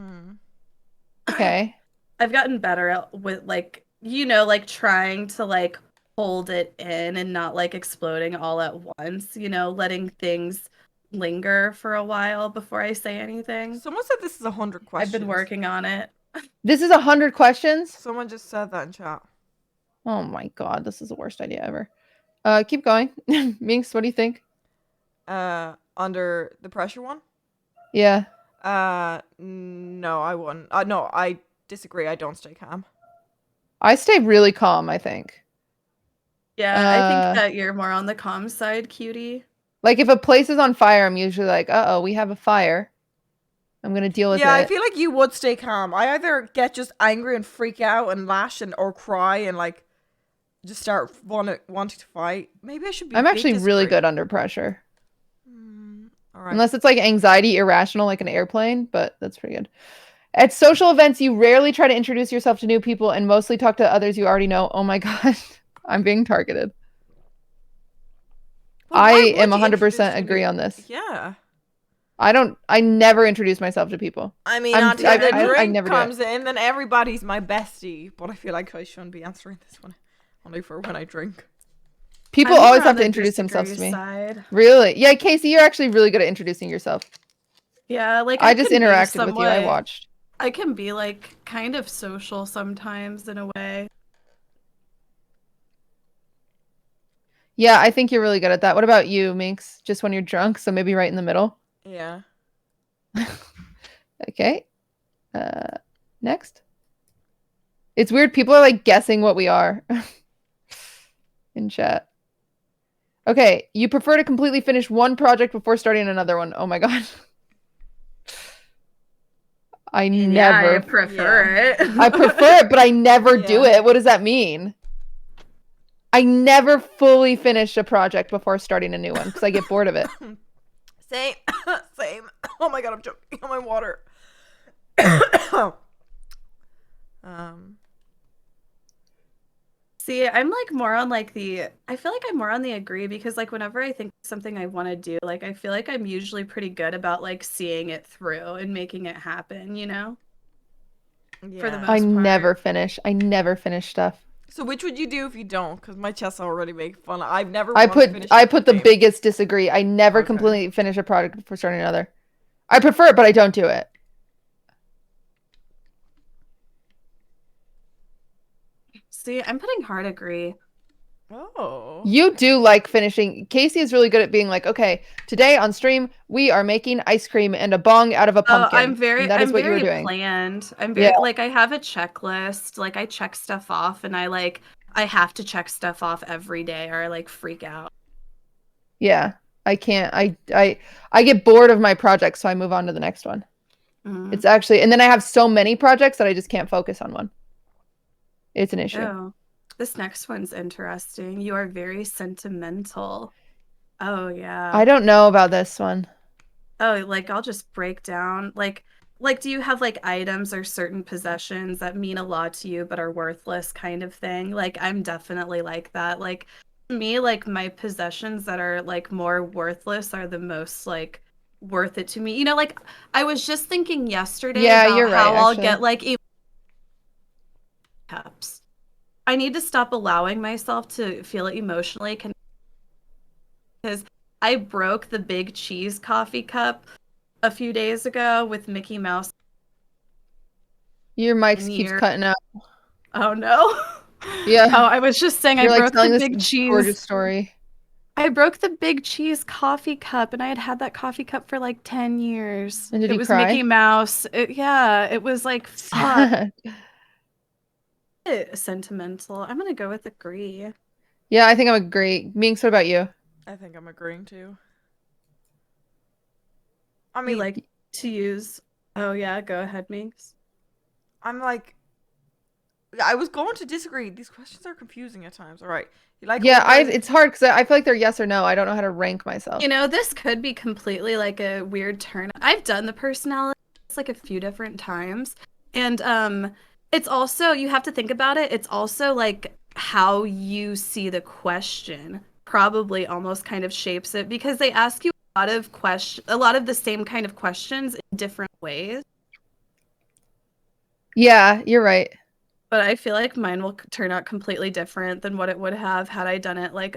Okay. I've gotten better with like, you know, like trying to like hold it in and not like exploding all at once, you know, letting things linger for a while before I say anything. Someone said this is 100 questions. I've been working on it. This is 100 questions? Someone just said that in chat. Oh my god, this is the worst idea ever. Keep going. Minx, what do you think? Under the pressure one? Yeah. No, I wouldn't. No, I disagree. I don't stay calm. I stay really calm, I think. Yeah, I think that you're more on the calm side, cutie. Like if a place is on fire, I'm usually like, uh-oh, we have a fire. I'm gonna deal with it. Yeah, I feel like you would stay calm. I either get just angry and freak out and lash or cry and like just start wanting to fight. Maybe I should be. I'm actually really good under pressure. All right. Unless it's like anxiety irrational, like an airplane, but that's pretty good. At social events, you rarely try to introduce yourself to new people and mostly talk to others you already know. Oh my god, I'm being targeted. Well, I why am would you 100% agree on this. Yeah. I never introduce myself to people. I mean, I'm- until the I drink never do it. comes in, then everybody's my bestie. But I feel like I shouldn't be answering this one. Only for when I drink. People I'm more always on have to the introduce themselves to disagree me. side. Really? Yeah, Casey, you're actually really good at introducing yourself. Yeah, like I just can be interacted with you. I somewhat- watched. I can be like kind of social sometimes in a way. Yeah, I think you're really good at that. What about you, Minx? Just when you're drunk, so maybe right in the middle. Yeah. Okay. Next. It's weird. People are like guessing what we are in chat. Okay, you prefer to completely finish one project before starting another one. Oh my god. I never I prefer it. I prefer it, but I never do Yeah. it. What does that mean? I never fully finish a project before starting a new one because I get bored of it. Same. Same. Oh my god, I'm choking on my water. See, I'm like more on like I feel like I'm more on the agree because like whenever I think of something I want to do, like I feel like I'm usually pretty good about like seeing it through and making it happen, you know? For the Yeah. most I part. never finish. I never finish stuff. So which would you do if you don't? Because my chests already make fun. I've never I once put finished I a put the game. biggest disagree. I never Okay. completely finish a project before starting another. I prefer it, but I don't do it. See, I'm putting hard agree. Oh. You do like finishing. Casey is really good at being like, okay, today on stream we are making ice cream and a bong out of a pumpkin. I'm very and that is what you're very doing. planned. I'm very Yeah. like I have a checklist. Like I check stuff off and I have to check stuff off every day or I like freak out. Yeah. I can't. I get bored of my project, so I move on to the next one. It's actually, and then I have so many projects that I just can't focus on one. It's an issue. Oh, this next one's interesting. You are very sentimental. Oh yeah. I don't know about this one. Oh, like I'll just break down like do you have like items or certain possessions that mean a lot to you but are worthless kind of thing? Like I'm definitely like that. Like to me, like my possessions that are like more worthless are the most like worth it to me. You know, like I was just thinking yesterday about you're how right, I'll actually. get like cups. I need to stop allowing myself to feel emotionally connected because I broke the big cheese coffee cup a few days ago with Mickey Mouse. Your mic keeps cutting out. Oh no. Yeah. Oh, I was just saying You're I like broke telling the this big cheese. gorgeous story. I broke the big cheese coffee cup and I had that coffee cup for like 10 years. And did it you was cry? Mickey Mouse. Yeah, it was like fuck. Sentimental. I'm gonna go with agree. Yeah, I think I'm agree. Minx, what about you? I think I'm agreeing too. I mean, You like to use. Oh yeah, go ahead, Minx. I'm like, I was going to disagree. These questions are confusing at times. All right, you like? Yeah, it's hard because I feel like they're yes or no. I don't know how to rank myself. You know, this could be completely like a weird turn. I've done the personality like a few different times, and it's also you have to think about it. It's also like how you see the question probably almost kind of shapes it because they ask you a lot of the same kind of questions in different ways. Yeah, you're right. But I feel like mine will turn out completely different than what it would have had I done it like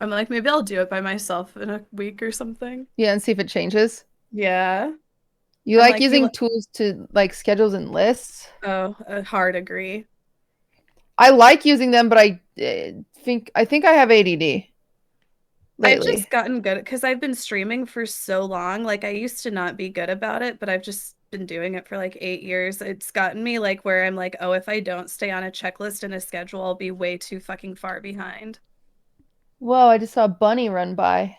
I'm like maybe I'll do it by myself in a week or something. Yeah, and see if it changes. Yeah. You like using tools to like schedules and lists? Oh, a hard agree. I like using them, but I think I have ADD. I've Lately. just gotten good because I've been streaming for so long. Like I used to not be good about it, but I've just been doing it for like 8 years. It's gotten me like where I'm like, oh, if I don't stay on a checklist and a schedule, I'll be way too fucking far behind. Whoa, I just saw a bunny run by.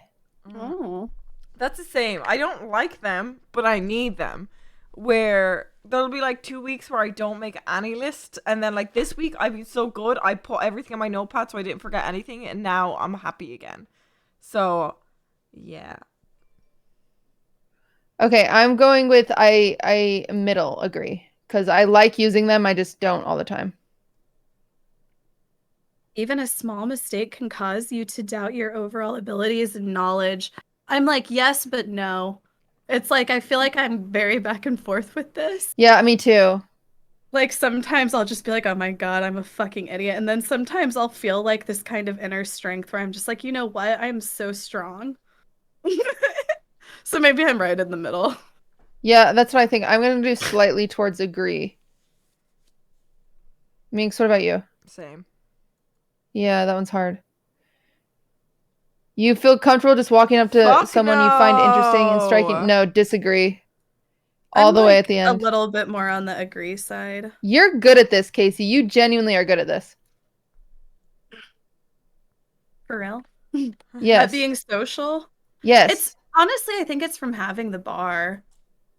Oh. That's the same. I don't like them, but I need them. Where there'll be like 2 weeks where I don't make any list, and then like this week I've been so good, I put everything in my notepad so I didn't forget anything, and now I'm happy again. So, yeah. Okay, I'm going with I middle agree because I like using them. I just don't all the time. Even a small mistake can cause you to doubt your overall abilities and knowledge. I'm like, yes, but no. It's like, I feel like I'm very back and forth with this. Yeah, me too. Like, sometimes I'll just be like, oh my god, I'm a fucking idiot. And then sometimes I'll feel like this kind of inner strength where I'm just like, you know what? I'm so strong. So maybe I'm right in the middle. Yeah, that's what I think. I'm going to do slightly towards agree. Minx, what about you? Same. Yeah, that one's hard. You feel comfortable just walking up to someone you find interesting and striking? No, disagree. All the way at the end. A little bit more on the agree side. You're good at this, Casey. You genuinely are good at this. For real? Yes. At being social? Yes. It's honestly, I think it's from having the bar.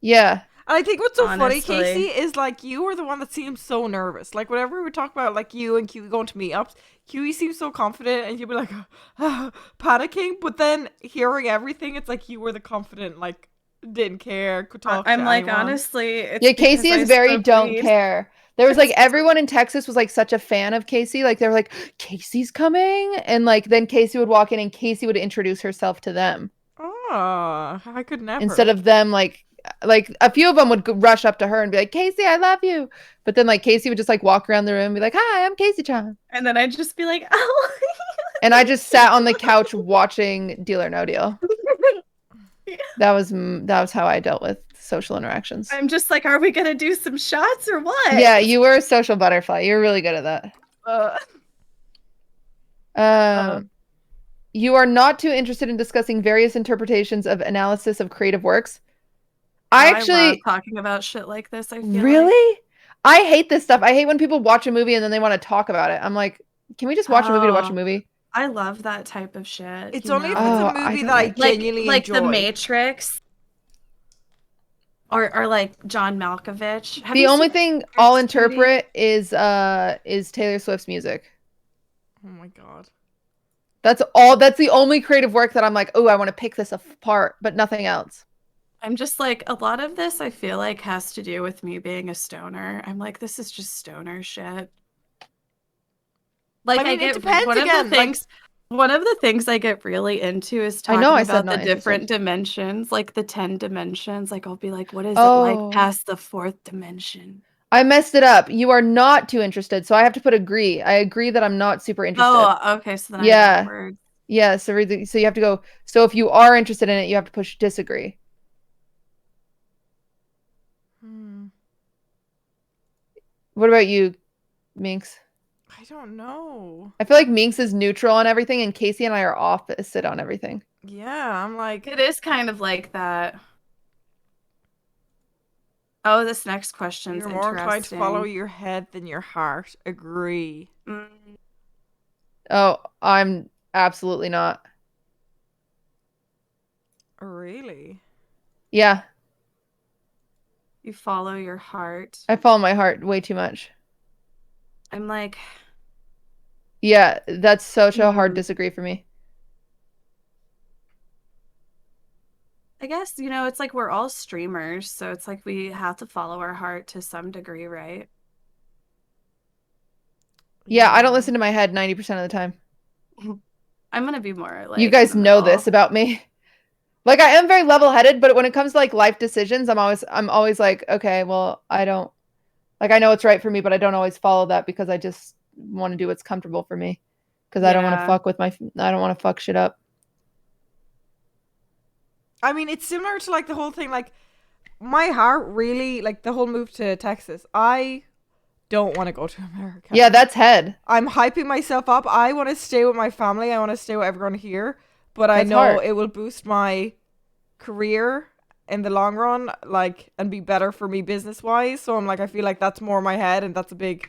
Yeah. I think what's so Honestly. funny, Casey, is like you were the one that seems so nervous. Like whenever we talk about like you and Kiwi going to meetups, Kiwi seems so confident and you'd be like panicking, but then hearing everything, it's like you were the confident, like didn't care, could talk I'm to like, anyone. honestly, it's Yeah, Casey is very don't care. There was like everyone in Texas was like such a fan of Casey. Like they were like, Casey's coming, and like then Casey would walk in and Casey would introduce herself to them. Oh, I could never. Instead of them like a few of them would rush up to her and be like, Casey, I love you. But then like Casey would just like walk around the room and be like, hi, I'm Casey Chan. And then I'd just be like, oh. And I just sat on the couch watching Deal or No Deal. That was how I dealt with social interactions. I'm just like, are we gonna do some shots or what? Yeah, you were a social butterfly. You're really good at that. You are not too interested in discussing various interpretations of analysis of creative works. I love talking about shit like this. I feel really, I hate this stuff. I hate when people watch a movie and then they want to talk about it. I'm like, can we just watch a movie to watch a movie? I love that type of shit. It's only if it's a movie that I genuinely like enjoy. The Matrix, or like John Malkovich. The only thing I'll interpret is Taylor Swift's music. Oh my god. That's all. That's the only creative work that I'm like, oh, I want to pick this apart, but nothing else. I'm just like, a lot of this I feel like has to do with me being a stoner. I'm like, this is just stoner shit. Like, I mean, it depends one of the things I get really into is talking about the different dimensions, like the 10 dimensions. Like, I'll be like, what is it like past the 4th dimension? I messed it up. You are not too interested, so I have to put agree. I agree that I'm not super interested. Oh, okay. So then I know words. Yeah. So you have to go. So if you are interested in it, you have to push disagree. What about you, Minx? I don't know. I feel like Minx is neutral on everything, and Casey and I are opposite on everything. Yeah, I'm like, it is kind of like that. Oh, this next question is interesting. You're more inclined to follow your head than your heart. Agree. Oh, I'm absolutely not. Really? Yeah. You follow your heart. I follow my heart way too much. I'm like... Yeah, that's such a hard disagree for me. I guess, you know, it's like we're all streamers, so it's like we have to follow our heart to some degree, right? Yeah, I don't listen to my head 90% of the time. I'm gonna be more like... You guys know this about me. Like, I am very level-headed, but when it comes to like life decisions, I'm always like, okay, well, I don't... Like, I know it's right for me, but I don't always follow that because I just want to do what's comfortable for me. Because I don't want to fuck with I don't want to fuck shit up. I mean, it's similar to like the whole thing, like my heart really, like the whole move to Texas. I don't want to go to America. Yeah, that's head. I'm hyping myself up. I want to stay with my family. I want to stay with everyone here. But I know it will boost my career in the long run, like, and be better for me business wise. So I'm like, I feel like that's more my head, and that's a big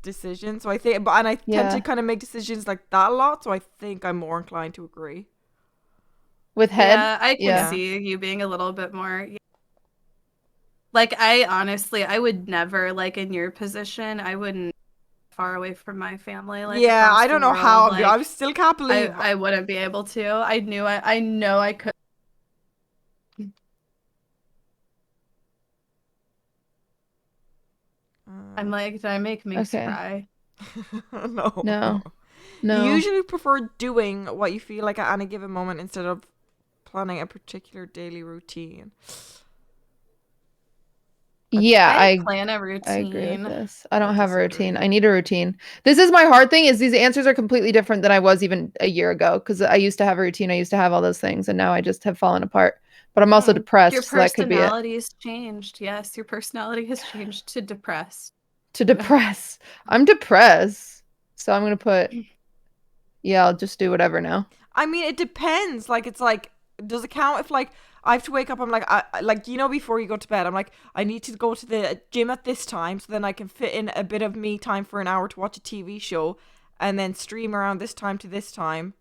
decision. So I think, and I tend to kind of make decisions like that a lot. So I think I'm more inclined to agree. With head? Yeah, I can see you being a little bit more. Like, I honestly, I would never, like, in your position, I wouldn't far away from my family. Like, yeah, I don't know how. Like, I still can't believe I wouldn't be able to. I know I could. I'm like, did I make Minx cry? No. You usually prefer doing what you feel like at any given moment instead of planning a particular daily routine. Yeah, I plan a routine. I agree with this. I don't have a routine. I need a routine. This is my hard thing, is these answers are completely different than I was even a year ago, because I used to have a routine. I used to have all those things, and now I just have fallen apart. But I'm also depressed, so that could be it. Your personality has changed. Yes, your personality has changed to depressed. To depress. I'm depressed. So I'm going to put, yeah, I'll just do whatever now. I mean, it depends. Like, it's like, does it count if, like, I have to wake up, I'm like, like, you know, before you go to bed, I'm like, I need to go to the gym at this time, so then I can fit in a bit of me time for an hour to watch a TV show, and then stream around this time to this time.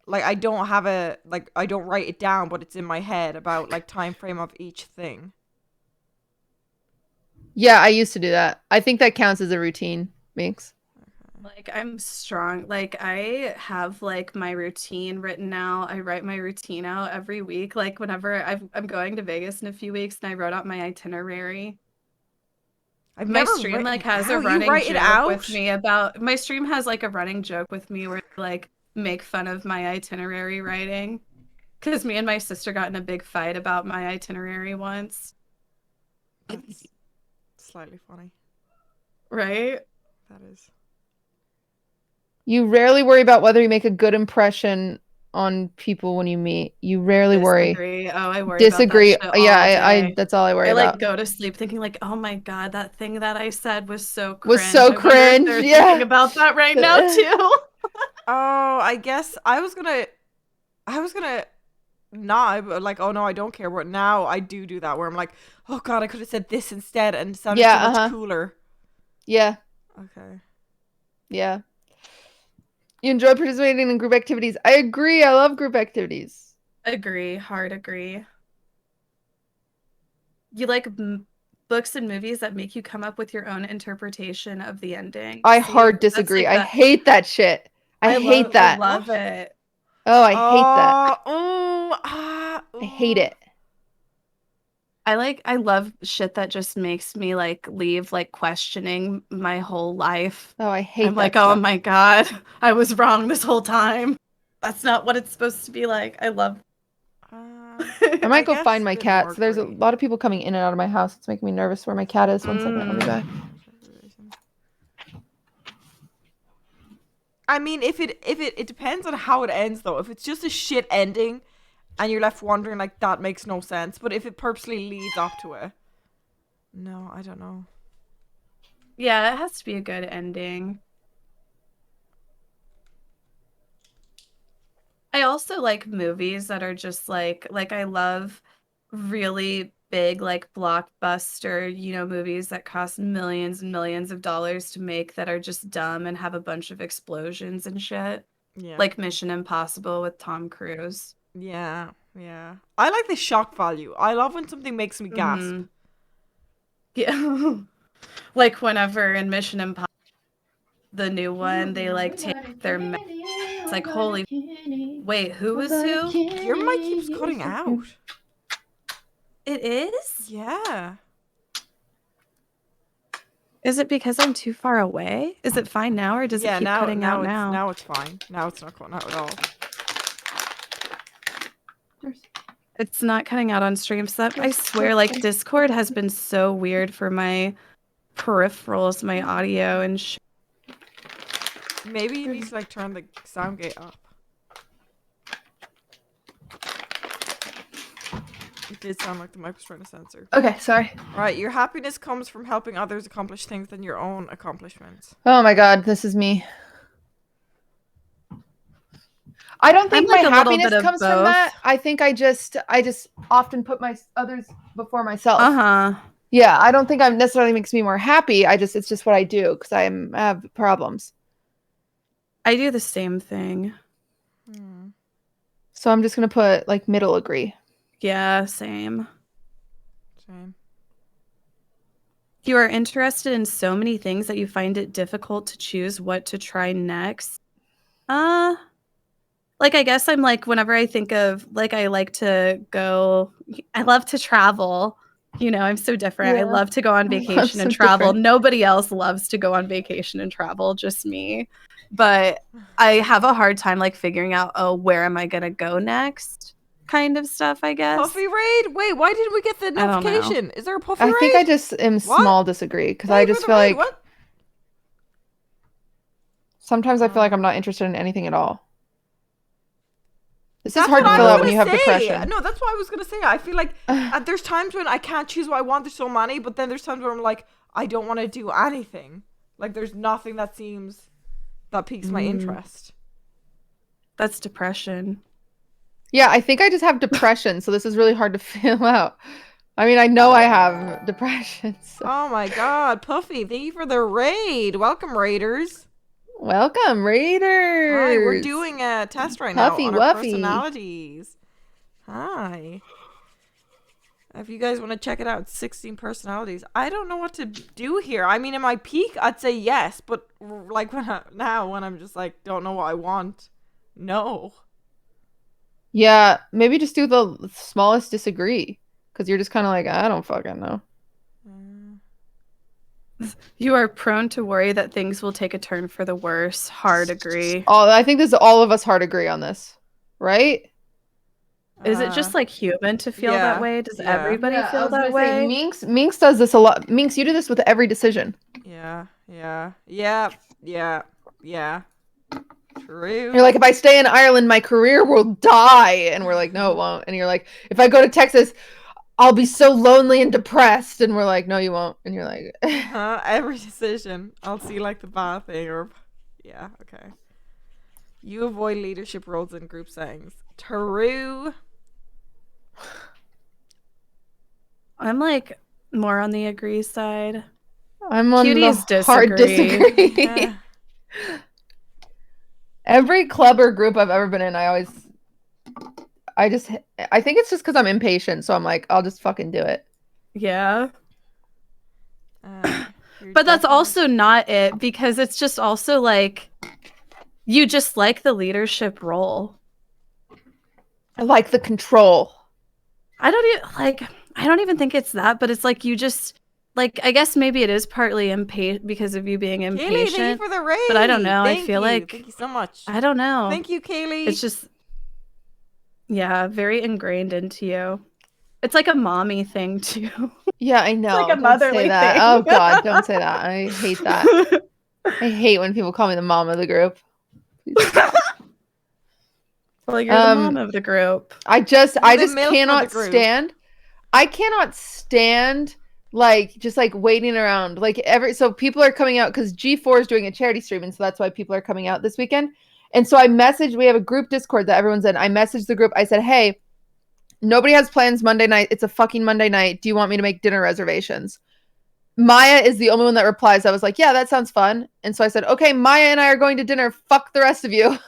Like, I don't have I don't write it down, but it's in my head about, like, time frame of each thing. Yeah, I used to do that. I think that counts as a routine, Minx. Like, I'm strong. Like, I have, like, my routine written out. I write my routine out every week. Like, whenever I'm going to Vegas in a few weeks, and I wrote out my itinerary. I've My never stream written like it has a out. You running write it joke out? with me about my stream has like a running joke with me where like make fun of my itinerary writing. Because me and my sister got in a big fight about my itinerary once. That's slightly funny. Right? That is. You rarely worry about whether you make a good impression on people when you meet. You rarely worry. Disagree. Oh, I worry Disagree. about that shit Yeah, all I day. that's all I worry I like about. go to sleep thinking like, oh my god, that thing that I said was so cringe. Was so I wonder if cringe, they're yeah. thinking about that right now too. Oh, I guess I was gonna not, but like, oh no, I don't care. But now I do that where I'm like, oh god, I could have said this instead and it sounded so much cooler. Yeah. Okay. Yeah. You enjoy participating in group activities. I agree. I love group activities. Agree. Hard agree. You like books and movies that make you come up with your own interpretation of the ending. I hard disagree. Like I hate that shit. I hate that. I love it. Oh, I hate that. I hate it. I love shit that just makes me like leave like questioning my whole life. Oh, I hate I'm that like, stuff. oh my god, I was wrong this whole time. That's not what it's supposed to be like. I love. I might go find my cat. So there's a lot of people coming in and out of my house. It's making me nervous where my cat is. One second, I'll be back. I mean, if it depends on how it ends though. If it's just a shit ending and you're left wondering, like, that makes no sense. But if it purposely leads up to it, no, I don't know. Yeah, it has to be a good ending. I also like movies that are just like I love really big like blockbuster, movies that cost millions and millions of dollars to make that are just dumb and have a bunch of explosions and shit. Yeah. Like Mission Impossible with Tom Cruise. Yeah, yeah. I like the shock value. I love when something makes me gasp. Yeah. Like whenever in Mission Impossible, the new one, they like take their it's like, holy wait, who is who? Your mic keeps cutting out. It is? Yeah. Is it because I'm too far away? Is it fine now, or does it keep cutting out now? Now it's fine. Now it's not cutting out at all. It's not cutting out on stream. So that, I swear, like, Discord has been so weird for my peripherals, my audio and shit. Maybe you need to, like, turn the sound gate up. It did sound like the mic was trying to censor. Okay, sorry. Right, your happiness comes from helping others accomplish things than your own accomplishments. Oh my god, this is me. I don't think my happiness comes from that. I think I just often put others before myself. Yeah, I don't think I'm necessarily makes me more happy. It's just what I do because I have problems. I do the same thing. So I'm just gonna put like middle agree. Yeah, same. Same. You are interested in so many things that you find it difficult to choose what to try next. Like, I guess I'm like, whenever I think of, like, I like to go, I love to travel. I'm so different. Yeah. I love to go on vacation and travel. Nobody else loves to go on vacation and travel, just me. But I have a hard time, like, figuring out, oh, where am I going to go next? Kind of stuff, I guess. Puffy raid? Wait, why didn't we get the notification? Is there a Puffy raid? I think I just am small disagree because I just feel like sometimes I feel like I'm not interested in anything at all. This is hard to fill out when you have depression. No, that's what I was gonna say. I feel like there's times when I can't choose what I want. There's so many, but then there's times where I'm like, I don't want to do anything. Like there's nothing that piques my interest. That's depression. Yeah, I think I just have depression, so this is really hard to fill out. I mean, I know I have depression. So. Oh my god, Puffy, thank you for the raid. Welcome, raiders. Welcome, raiders. Hi, we're doing a test right now on our personalities. Hi. If you guys want to check it out, it's 16 personalities. I don't know what to do here. I mean, in my peak, I'd say yes, but like when I'm just like, don't know what I want, no. Yeah, maybe just do the smallest disagree. Because you're just kind of like, I don't fucking know. You are prone to worry that things will take a turn for the worse. Hard agree. I think all of us hard agree on this, right? Is it just like human to feel that way? Does everybody I feel was that gonna say, way? Minx does this a lot. Minx, you do this with every decision. Yeah. True. You're like, if I stay in Ireland, my career will die. And we're like, no, it won't. And you're like, if I go to Texas, I'll be so lonely and depressed. And we're like, no, you won't. And you're like, every decision. I'll see like the bad thing or yeah, okay. You avoid leadership roles in group settings. True. I'm like more on the agree side. I'm on Cuties the hard disagree. Every club or group I've ever been in, I think it's just because I'm impatient. So I'm like, I'll just fucking do it. Yeah. But that's also not it, because it's just also like, you just like the leadership role. I like the control. I don't even think it's that, but it's like you just like, I guess maybe it is partly impatient because of you being impatient. Kaylee, thank you for the raid. But I don't know. Thank I feel you. like Thank you so much. I don't know. Thank you, Kaylee. It's just very ingrained into you. It's like a mommy thing too. Yeah, I know. It's like a Don't motherly say that. thing. Oh God, don't say that. I hate that. I hate when people call me the mom of the group. Well, you're the mom of the group. I just cannot stand. I cannot stand just waiting around. So people are coming out because G4 is doing a charity stream, and so that's why people are coming out this weekend. And so we have a group Discord that everyone's in. I messaged the group. I said, hey, nobody has plans Monday night. It's a fucking Monday night. Do you want me to make dinner reservations? Maya is the only one that replies. I was like, yeah, that sounds fun. And so I said, okay, Maya and I are going to dinner. Fuck the rest of you.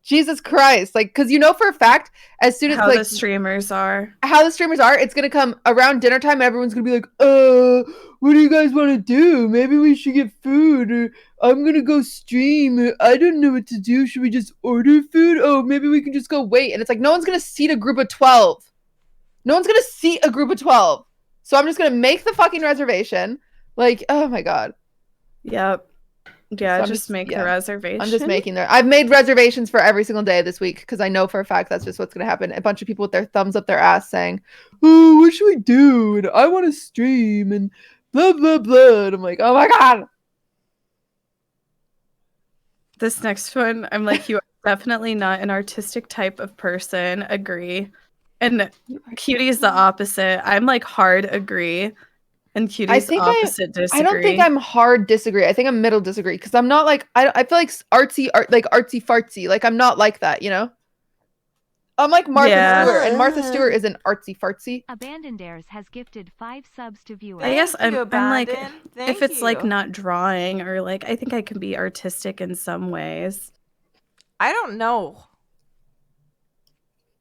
Jesus Christ. Because for a fact, as soon as how the streamers are, it's going to come around dinner time and everyone's going to be like, what do you guys want to do? Maybe we should get food, or I'm going to go stream. I don't know what to do. Should we just order food? Oh, maybe we can just go wait. And it's like, no one's going to seat a group of 12. No one's going to seat a group of 12. So I'm just going to make the fucking reservation. Oh my God. Yep. Yeah, so just make the reservation. I'm just making I've made reservations for every single day this week because I know for a fact that's just what's going to happen. A bunch of people with their thumbs up their ass saying, oh, what should we do? And I want to stream and blah, blah, blah. And I'm like, oh my God. This next one, I'm like, you are definitely not an artistic type of person. Agree. And Cutie is the opposite. I'm like hard agree. And Cutie's opposite disagree. I don't think I'm hard disagree. I think I'm middle disagree because I'm not I feel like artsy fartsy. I'm not like that, I'm like Martha Stewart, and Martha Stewart isn't artsy fartsy. Abandondares has gifted 5 subs to viewers. I guess I'm like, if it's not drawing or I think I can be artistic in some ways. I don't know.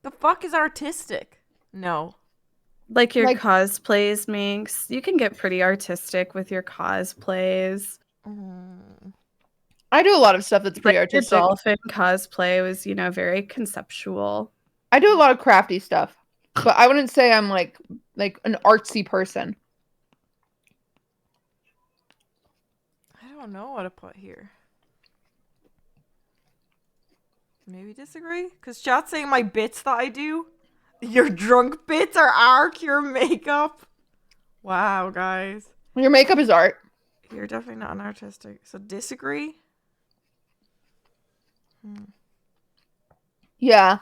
The fuck is artistic? No. Like your cosplays, Minx. You can get pretty artistic with your cosplays. I do a lot of stuff that's pretty artistic. Your dolphin cosplay was, very conceptual. I do a lot of crafty stuff, but I wouldn't say I'm like an artsy person. I don't know what to put here. Maybe disagree? Because chat's saying my bits that I do. Your drunk bits are arc, your makeup. Wow, guys. Your makeup is art. You're definitely not an artistic. So disagree? Yeah.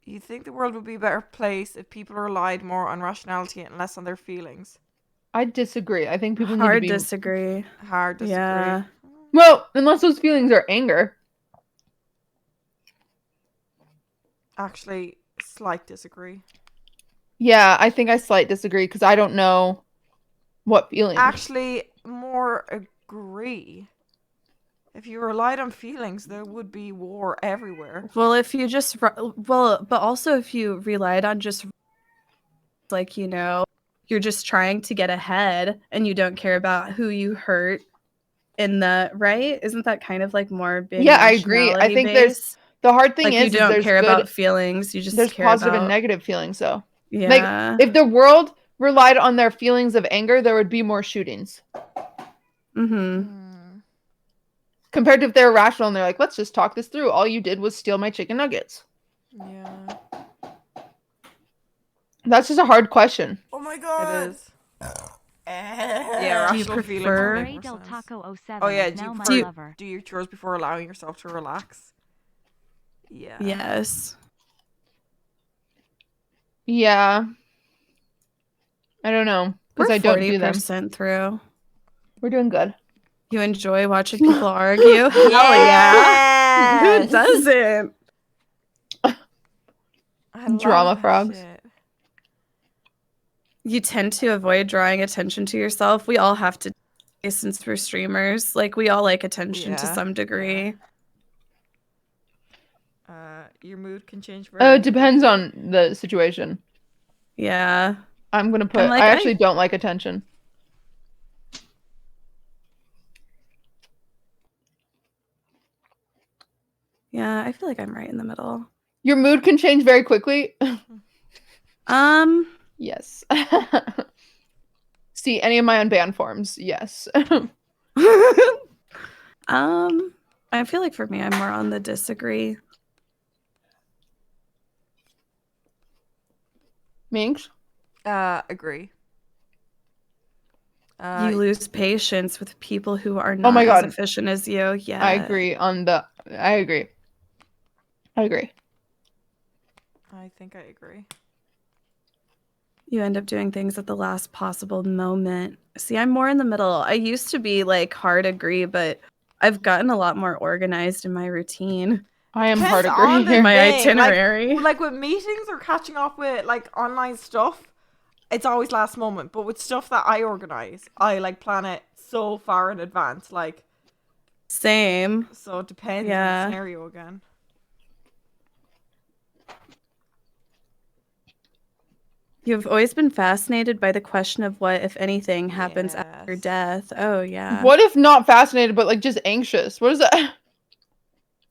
You think the world would be a better place if people relied more on rationality and less on their feelings? I disagree. I think people need to be... disagree. Hard disagree. Yeah. Well, unless those feelings are anger. Actually... slight disagree. Yeah, I think I slight disagree because I don't know what feelings. Actually, more agree. If you relied on feelings, there would be war everywhere. Well, if you just but also if you relied on just you're just trying to get ahead and you don't care about who you hurt in the right? Isn't that kind of more being Yeah, I agree. I think there's the hard thing is you don't care about feelings. You just there's care positive about... and negative feelings though. Yeah. If the world relied on their feelings of anger, there would be more shootings. Compared to if they're rational and they're like, let's just talk this through. All you did was steal my chicken nuggets. Yeah. That's just a hard question. Oh my god. It is. Yeah, Do you rational prefer- feelings Ray make Del more sense. Taco 07 Oh yeah, is do you now my prefer lover. do your chores before allowing yourself to relax? Yeah. Yes. Yeah. I don't know. Because We're I don't do them. 40% through. We're doing good. You enjoy watching people argue? Hell yeah. Who doesn't? I love Drama that frogs. shit. You tend to avoid drawing attention to yourself. We all have to, since we're streamers. Like, we all like attention to Yeah, some degree. Your mood can change Oh, very it depends on the situation. Yeah. I'm gonna put. like, I actually don't like attention. Yeah, I feel like I'm right in the middle. Your mood can change very quickly. Yes. See any of my unbanned forms? Yes. I feel like for me, I'm more on the disagree. Minx? Agree. You lose patience with people who are Oh not my as God. efficient as you. Yeah. I agree on the. I agree. I agree. I think I agree. You end up doing things at the last possible moment. See, I'm more in the middle. I used to be like hard agree, but I've gotten a lot more organized in my routine. I am Depends hard on agree. the My thing. itinerary. Like with meetings or catching up with like online stuff, it's always last moment. But with stuff that I organize, I like plan it so far in advance. Like Same. So it depends on Yeah. the scenario again. You've always been fascinated by the question of what, if anything, happens after death. Oh, yeah. What if not fascinated, but like just anxious? What is that?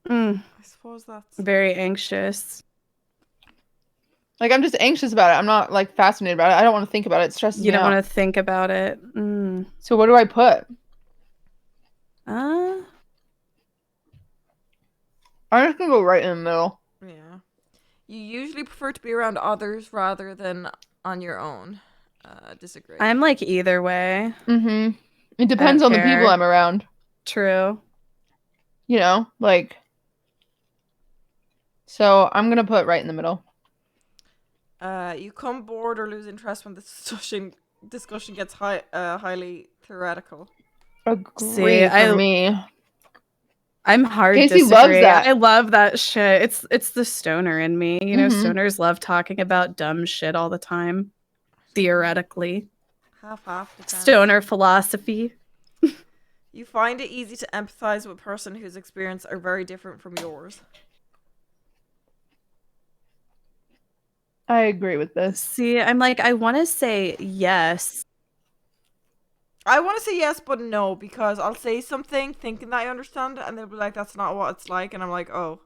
Mm, I suppose that's very anxious. Like I'm just anxious about it. I'm not like fascinated about it. I don't want to think about it. It stresses You me don't out. want to think about it. So what do I put? Uh, I'm just gonna go right in the middle. Yeah. You usually prefer to be around others rather than on your own. Disagree. I'm like either way. Mm-hmm. It depends on the people care. I'm around. True. You know, like. So I'm gonna put right in the middle. You come bored or lose interest when the discussion gets highly theoretical. Agree for me. I'm hard Casey disagree. loves that. I love that shit. It's the stoner in me. You know, Mhm. stoners love talking about dumb shit all the time. Theoretically. Half depends. Stoner philosophy. You find it easy to empathize with a person whose experiences are very different from yours. I agree with this. See, I'm like, I want to say yes. I want to say yes, but no, because I'll say something thinking that I understand it, and they'll be like, that's not what it's like, and I'm like, oh.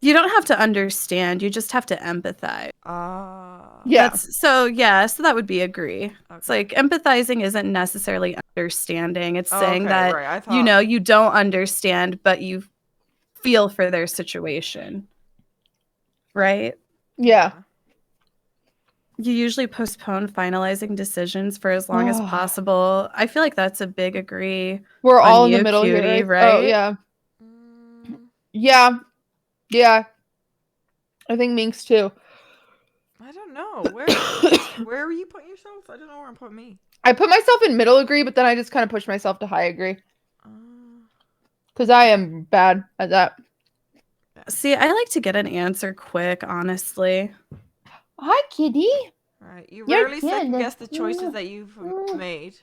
You don't have to understand. You just have to empathize. Yeah. So that would be agree. It's like empathizing isn't necessarily understanding. It's saying that, right. I thought... you know, you don't understand, but you feel for their situation. Right? Yeah. You usually postpone finalizing decisions for as long as possible. I feel like that's a big agree. We're on all in the you, middle Cutie, here, right? Oh, yeah. Yeah. Yeah. I think Minx too. I don't know. Where are you putting yourself? I don't know where I'm putting me. I put myself in middle agree, but then I just kind of push myself to high agree. Because I am bad at that. See, I like to get an answer quick, honestly. Hi, kitty. Right. You You're rarely second good. guess the choices that you've made.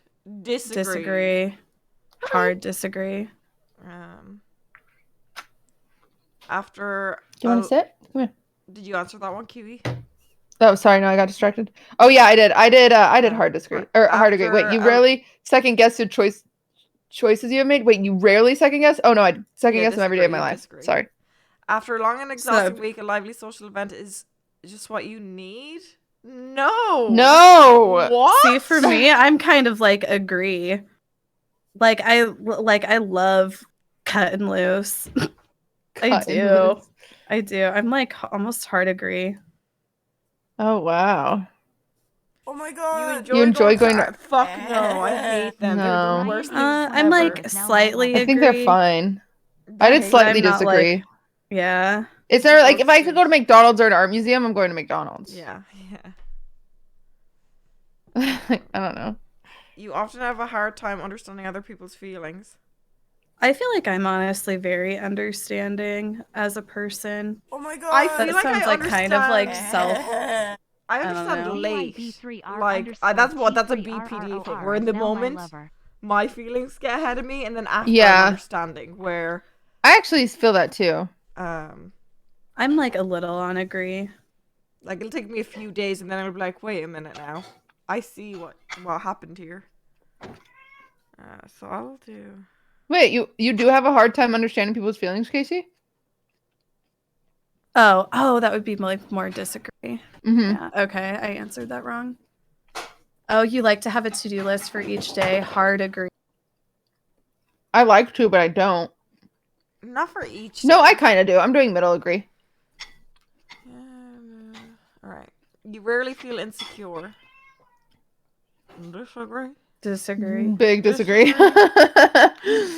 Disagree. Disagree. Hard disagree. After... Do you want to sit? Come here. Did you answer that one, Kiwi? Oh, sorry. No, I got distracted. Oh, yeah, I did. I did hard disagree. Or hard agree. Wait, you rarely second guess the choices you have made? Wait, you rarely second guess? Oh, no, I second guess them every day of my life. Disagree. Sorry. After a long and exhausting week, a lively social event is just what you need. No. No. What? See, for me, I'm kind of like agree. Like I love cutting loose. I Cutting do. loose. I do. I'm like almost hard agree. Oh wow. Oh my god. You enjoy going to- Fuck no, I hate them. They're No. the worst things I'm like ever. slightly I think they're agree. fine. I did hate slightly I'm not, disagree. like- Yeah. Is there like if I could go to McDonald's or an art museum, I'm going to McDonald's. Yeah. I don't know. You often have a hard time understanding other people's feelings. I feel like I'm honestly very understanding as a person. Oh my god. I That feel like sounds I like kind of like understand- self. I don't understand know. late. BYB3R Like that's a BPD thing. Where in the moment, my feelings get ahead of me, and then after Yeah. I'm understanding. Where I actually feel that too. I'm like a little on agree. like it'll take me a few days, and then I'll be like, wait a minute now, I see what happened here. So I'll do. Wait, you do have a hard time understanding people's feelings, Casey? Oh, that would be like more disagree. Mm-hmm. Yeah. Okay, I answered that wrong. Oh, you like to have a to-do list for each day. Hard agree. I like to, but I don't. Not for each. No, I kind of do. I'm doing middle agree. All right. You rarely feel insecure. Disagree. Disagree. Big disagree.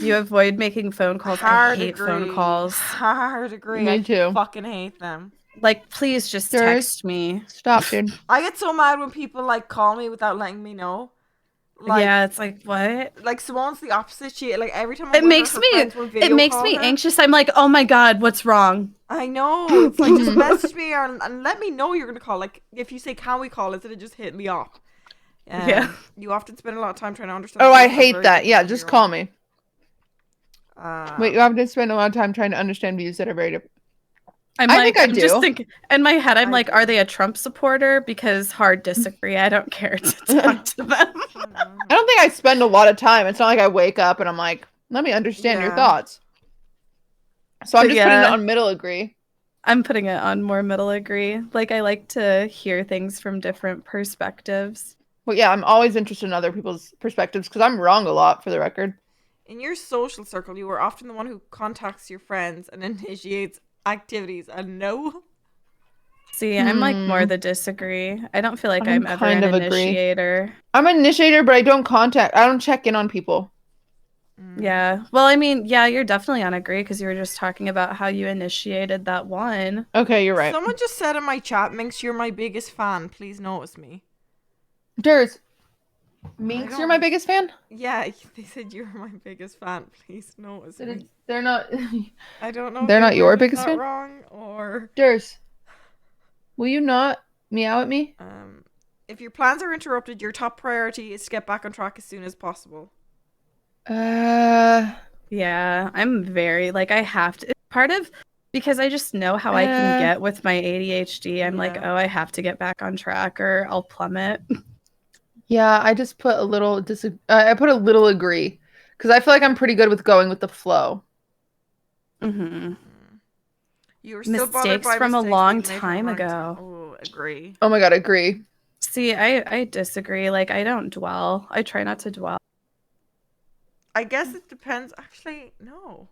You avoid making phone calls. Hard I hate agree. phone calls. Hard agree. Me I too. fucking hate them. Like, please just Dirt. text me. Stop, dude. I get so mad when people like call me without letting me know. Like, Yeah, it's like what? Like Simone's the opposite. She like every time I It makes me anxious. I'm like, oh my god, what's wrong? I know. It's like just message me and let me know you're gonna call. Like if you say can we call instead of just hit me up. Yeah. You often spend a lot of time trying to understand. Oh, I people hate very that. Yeah, different just from call your me. own. Wait, you have to spend a lot of time trying to understand views that are very different. I'm I like, think I I'm just do. thinking in my head. I'm I like, do. are they a Trump supporter? Because hard disagree. I don't care to talk to them. I don't think I spend a lot of time. It's not like I wake up and I'm like, let me understand your Yeah. thoughts. So I'm But just putting it yeah. on middle agree. I'm putting it on more middle agree. Like I like to hear things from different perspectives. Well, yeah, I'm always interested in other people's perspectives because I'm wrong a lot, for the record. In your social circle, you are often the one who contacts your friends and initiates activities. And no. See, I'm like more the disagree. I don't feel like I'm I'm ever kind an of agree. initiator. I'm an initiator, but I don't check in on people. Yeah. Well, I mean, yeah, you're definitely on agree because you were just talking about how you initiated that one. Okay, you're right. Someone just said in my chat, Minx, you're my biggest fan. Please notice me. Durs. Minx, you're my biggest fan? Yeah, they said you're my biggest fan. Please notice me. They're not. I don't know. if They're not they your worded biggest that fan? wrong or Durs. Will you not meow at me? if your plans are interrupted, your top priority is to get back on track as soon as possible. Yeah, I'm very like I have to. It's part of because I just know how I can get with my ADHD. I'm like, oh, I have to get back on track or I'll plummet. Yeah, I just put a little I put a little agree because I feel like I'm pretty good with going with the flow. Mm-hmm. You were still bothered Mistakes by from a mistakes long that you made from time a long ago. Oh, agree. Oh my god, agree. See, I disagree. Like I don't dwell. I try not to dwell. I guess it depends. Actually, no.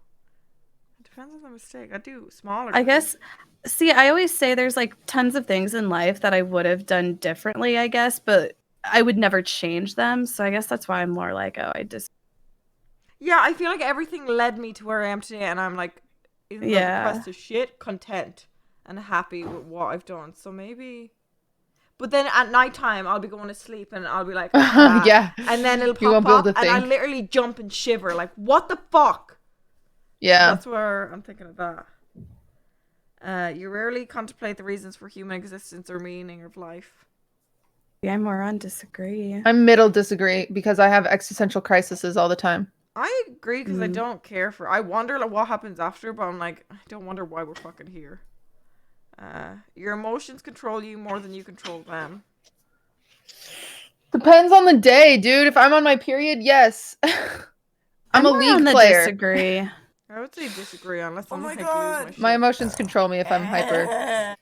It depends on the mistake. I do smaller. I guess. See, I always say there's like tons of things in life that I would have done differently, I guess, but I would never change them. So I guess that's why I'm more like, oh, I just. Yeah, I feel like everything led me to where I am today, and I'm like, in the quest of shit, content and happy with what I've done. So maybe. But then at nighttime, I'll be going to sleep and I'll be like, yeah. And then it'll You won't pop be able up to and I think. literally jump and shiver. Like, what the fuck? Yeah. That's where I'm thinking of that. You rarely contemplate the reasons for human existence or meaning of life. Yeah, I'm more on disagree. I'm middle disagree because I have existential crises all the time. I agree because I don't care for. I wonder like what happens after, but I'm like, I don't wonder why we're fucking here. Your emotions control you more than you control them. Depends on the day, dude. If I'm on my period, yes. I'm a more league on the player. Disagree. I would say disagree unless I'm my like god. lose My shit. emotions control me if I'm hyper.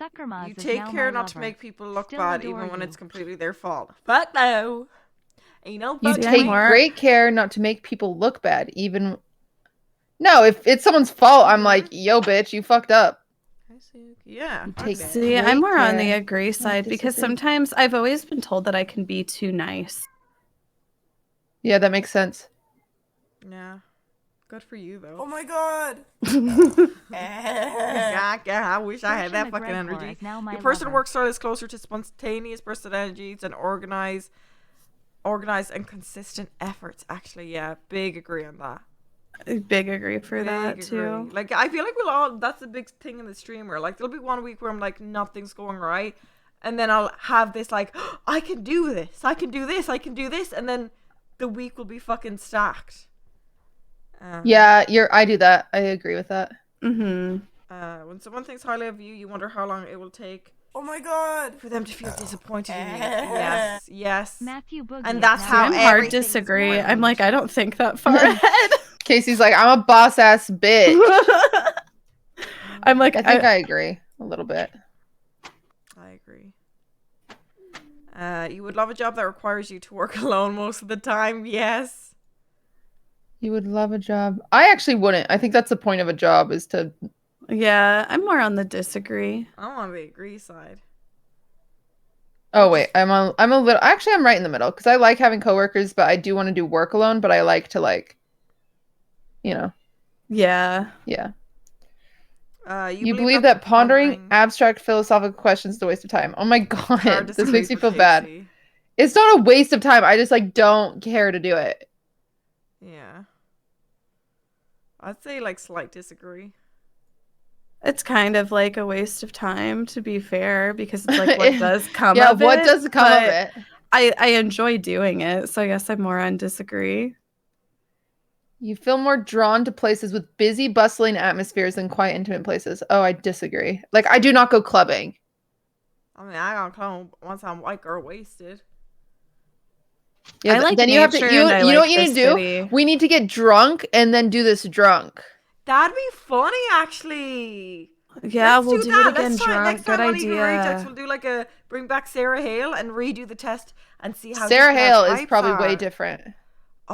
Sucker Maz You is take now care my not to lover. make people look Still bad adore even when you. it's completely their fault. Fuck no. Ain't no You fuck take me. great care not to make people look bad, even. No, if it's someone's fault, I'm like, yo, bitch, you fucked up. Yeah. You fuck take it. See, I'm great more on the care. agree side because disagree. sometimes I've always been told that I can be too nice. Yeah, that makes sense. Yeah. Good for you, though. Oh my god. I wish I had Trisha that fucking McGregor energy. is now my Your person lover. work style is closer to spontaneous personalities and organized and consistent efforts. Actually, yeah, big agree on that. Big agree for Big that agree. too. Like, I feel like we'll all. That's the big thing in the streamer. Like, there'll be one week where I'm like, nothing's going right, and then I'll have this like, I can do this. I can do this. I can do this, and then the week will be fucking stacked. Yeah, I do that. I agree with that. Mm-hmm. When someone thinks highly of you, you wonder how long it will take Oh my god. for them to feel disappointed in you. Yes, yes. Matthew Boogie And is that's now how I'm my hard everything's disagree. going. I'm like, I don't think that far ahead. Casey's like, I'm a boss ass bitch. I'm like, I think I agree a little bit. I agree. You would love a job that requires you to work alone most of the time. Yes. You would love a job. I actually wouldn't. I think that's the point of a job is to. yeah, I'm more on the disagree. I'm on the agree side. Oh wait, I'm a little. Actually, I'm right in the middle because I like having coworkers, but I do want to do work alone. But I like to like. Yeah. Yeah. You believe that pondering abstract philosophical questions is a waste of time. Oh my hard god, to this say makes me for feel bad. Casey. It's not a waste of time. I just like don't care to do it. Yeah. I'd say like slight disagree. It's kind of like a waste of time, to be fair, because it's like what does come Yeah, of it. what does come of but it? I enjoy doing it, so I guess I'm more on disagree. You feel more drawn to places with busy, bustling atmospheres than quiet, intimate places. Oh, I disagree. Like, I do not go clubbing. I mean, I got clone once I'm white girl wasted. Yeah, I like then you have to. nature You and I know like what you the need to do? city. We need to get drunk and then do this drunk. That'd be funny, actually. Yeah, Let's we'll do do that. it again Let's try drunk. next Good time on Egirl Rejects. idea. We'll do like a bring back Sarah Hale and redo the test and see how Sarah different our Hale is types probably are. way different.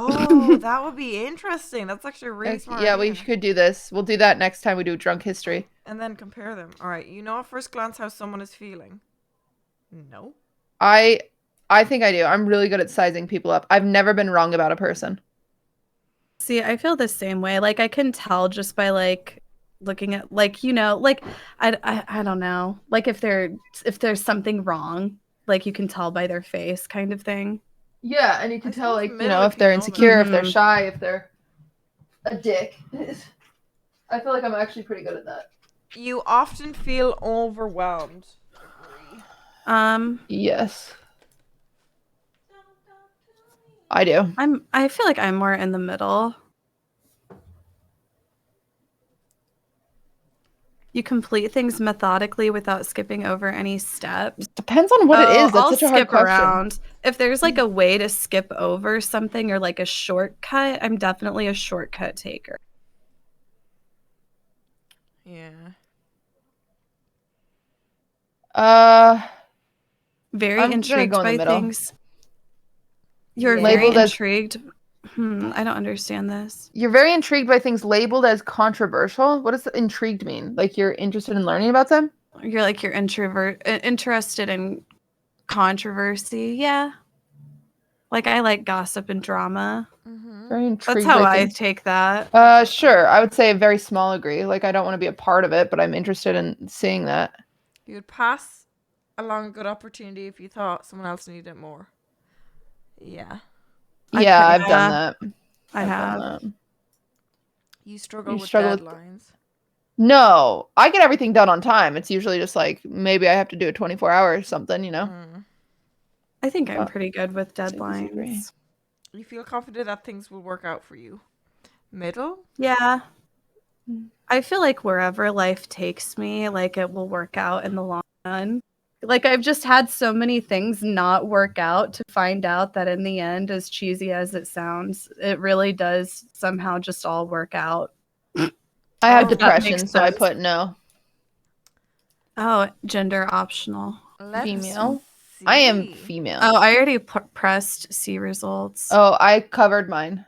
Oh, that would be interesting. That's actually a really smart Yeah, idea. we could do this. We'll do that next time we do drunk history. And then compare them. All right, you know at first glance how someone is feeling. No. I think I do. I'm really good at sizing people up. I've never been wrong about a person. See, I feel the same way. Like I can tell just by like looking at like like I don't know. Like if there's something wrong, like you can tell by their face kind of thing. Yeah, and you can I tell, suppose like, middle if if they're you know them. insecure, if they're Mhm. shy, if they're a dick. I feel like I'm actually pretty good at that. You often feel overwhelmed. Yes. I do. I feel like I'm more in the middle. You complete things methodically without skipping over any steps. Depends on what it is. That's I'll such a hard skip question. around. If there's like a way to skip over something or like a shortcut, I'm definitely a shortcut taker. Yeah. Very I'm gonna intrigued go in the by middle. things. You're Yeah. very Labeled as- intrigued. I don't understand this. You're very intrigued by things labeled as controversial. What does intrigued mean? Like you're interested in learning about them? You're like you're interested in controversy. Yeah. Like I like gossip and drama. Very intrigued That's how by I things. take that. Sure. I would say a very small agree. Like I don't want to be a part of it, but I'm interested in seeing that. You would pass along a good opportunity if you thought someone else needed it more. Yeah. Yeah, I've yeah. done that. I I've have. done that. You struggle You with struggle with- deadlines. No, I get everything done on time. It's usually just like maybe I have to do a 24-hour or something, I think I'm Oh. pretty good with I disagree. deadlines. You feel confident that things will work out for you. Middle? Yeah. I feel like wherever life takes me, like it will work out in the long run. Like I've just had so many things not work out to find out that in the end, as cheesy as it sounds, it really does somehow just all work out. I have If that makes depression, so I sense. put no. Oh, gender optional. Let's Female. see. I am female. Oh, I already pressed see results. Oh, I covered mine.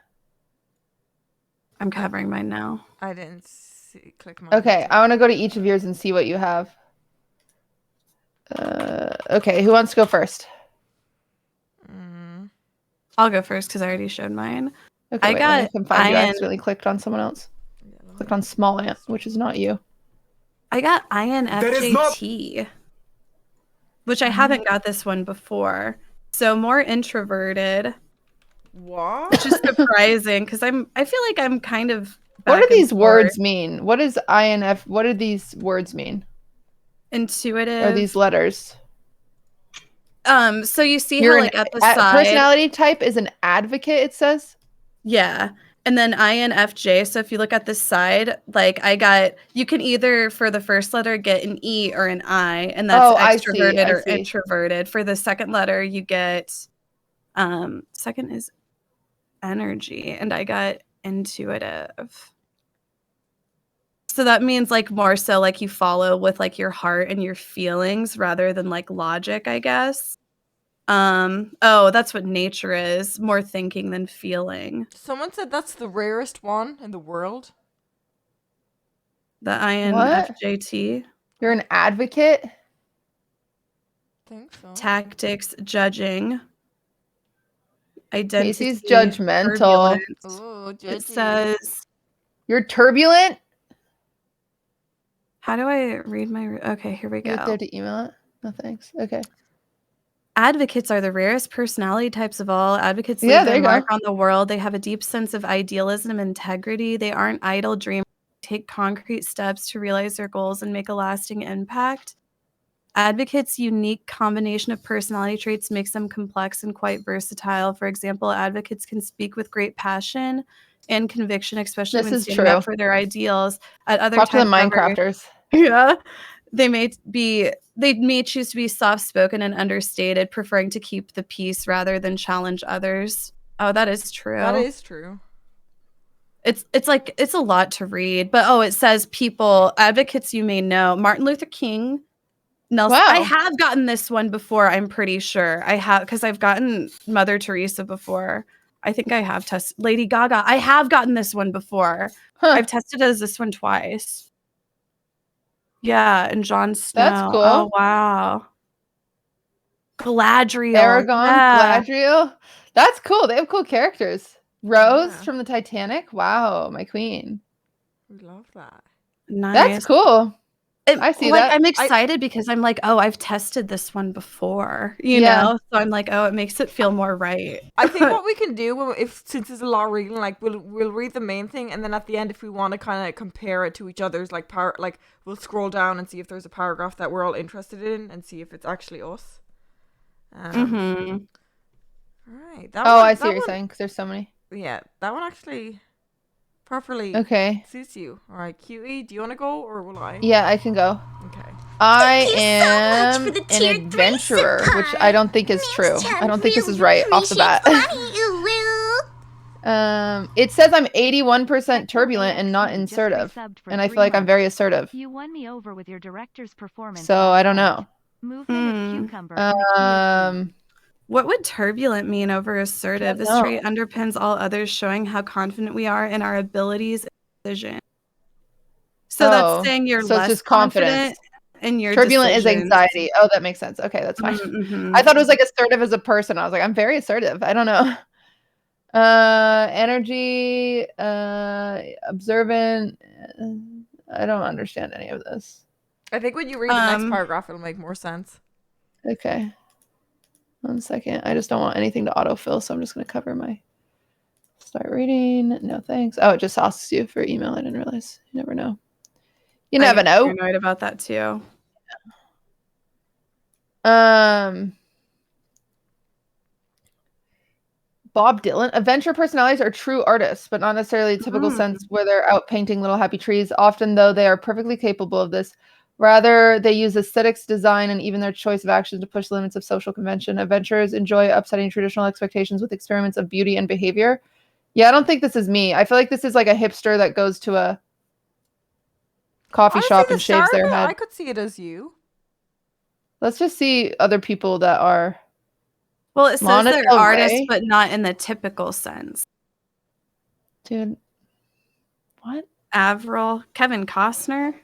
I'm covering mine now. I didn't see. Click mine. Okay, I want to go to each of yours and see what you have. Okay, who wants to go first? I'll go first because I already showed mine. Okay, I wait, got let me come find you. I IN accidentally clicked on someone else. Clicked on small ant, which is not you. I got INFJT, which I haven't got this one before. So more introverted, What? which is surprising because I feel like I'm kind of. What do back and these words forth. mean? What is INF? What do these words mean? Intuitive. Or these letters? So you see how like at the side personality type is an advocate, it says? Yeah. And then INFJ. So if you look at this side, like you can either for the first letter get an E or an I, and that's extroverted or introverted. For the second letter, you get second is energy, and I got intuitive. So that means like more so like you follow with like your heart and your feelings rather than like logic, I guess. Oh, that's what nature is. More thinking than feeling. Someone said that's the rarest one in the world. The INFJT. You're an advocate? I think so. Tactics, judging. Identity. Casey's judgmental. Ooh, It says you're turbulent? How do I read my okay, here we go. Right there to email it? No thanks. Okay. Advocates are the rarest personality types of all. Advocates leave their mark on the world. They have a deep sense of idealism and integrity. They aren't idle dreamers. They take concrete steps to realize their goals and make a lasting impact. Advocates' unique combination of personality traits makes them complex and quite versatile. For example, advocates can speak with great passion and conviction, especially when standing up for their ideals. At other times, to the Minecrafters. Yeah. They may choose to be soft-spoken and understated, preferring to keep the peace rather than challenge others. Oh, that is true. That is true. It's like it's a lot to read, but it says people, advocates you may know. Martin Luther King, Nelson. Wow. I have gotten this one before, I'm pretty sure. I have, because I've gotten Mother Teresa before. I think I have tested Lady Gaga. I have gotten this one before. I've tested as this one twice. Yeah, and Jon Snow. That's cool. Oh, wow. Galadriel. Aragon, Galadriel. That's cool. They have cool characters. Rose from the Titanic. Wow, my queen. We love that. Nice. That's cool. I see that. I'm excited because I'm like, I've tested this one before, you know? So I'm like, it makes it feel more right. I think what we can do, since there's a lot of reading, like we'll read the main thing, and then at the end, if we want to kind of compare it to each other's, like we'll scroll down and see if there's a paragraph that we're all interested in, and see if it's actually us. All right. I see what you're saying, because there's so many. Yeah, that one actually properly suits you. All right, QE, do you want to go or will I? Yeah, I can go. Okay. I am an adventurer, which I don't think is true. I don't think this is right off the bat. It says I'm 81% turbulent and not assertive, and I feel like I'm very assertive. You won me over with your director's performance. So I don't know. Movement of cucumber. What would turbulent mean over assertive? This trait underpins all others, showing how confident we are in our abilities and decision. So that's saying you're less just confident in your turbulent decisions. is anxiety. Oh, that makes sense. Okay, that's fine. I thought it was like assertive as a person. I was like, I'm very assertive. I don't know. Energy, observant. I don't understand any of this. I think when you read the next paragraph, it'll make more sense. Okay. 1 second. I just don't want anything to autofill, so I'm just going to cover my start reading. No thanks. Oh, it just asks you for email. I didn't realize. You never know. You never know. You're annoyed about that too. Bob Dylan. Adventure personalities are true artists, but not necessarily the typical sense where they're out painting little happy trees. Often, though, they are perfectly capable of this. Rather, they use aesthetics, design, and even their choice of actions to push the limits of social convention. Adventurers enjoy upsetting traditional expectations with experiments of beauty and behavior. Yeah, I don't think this is me. I feel like this is like a hipster that goes to a coffee shop and shaves their head. I could see it as you. Let's just see other people that are. Well, it says Lana they're Del artists, Rey? but not in the typical sense. Dude. What? Avril, Kevin Costner.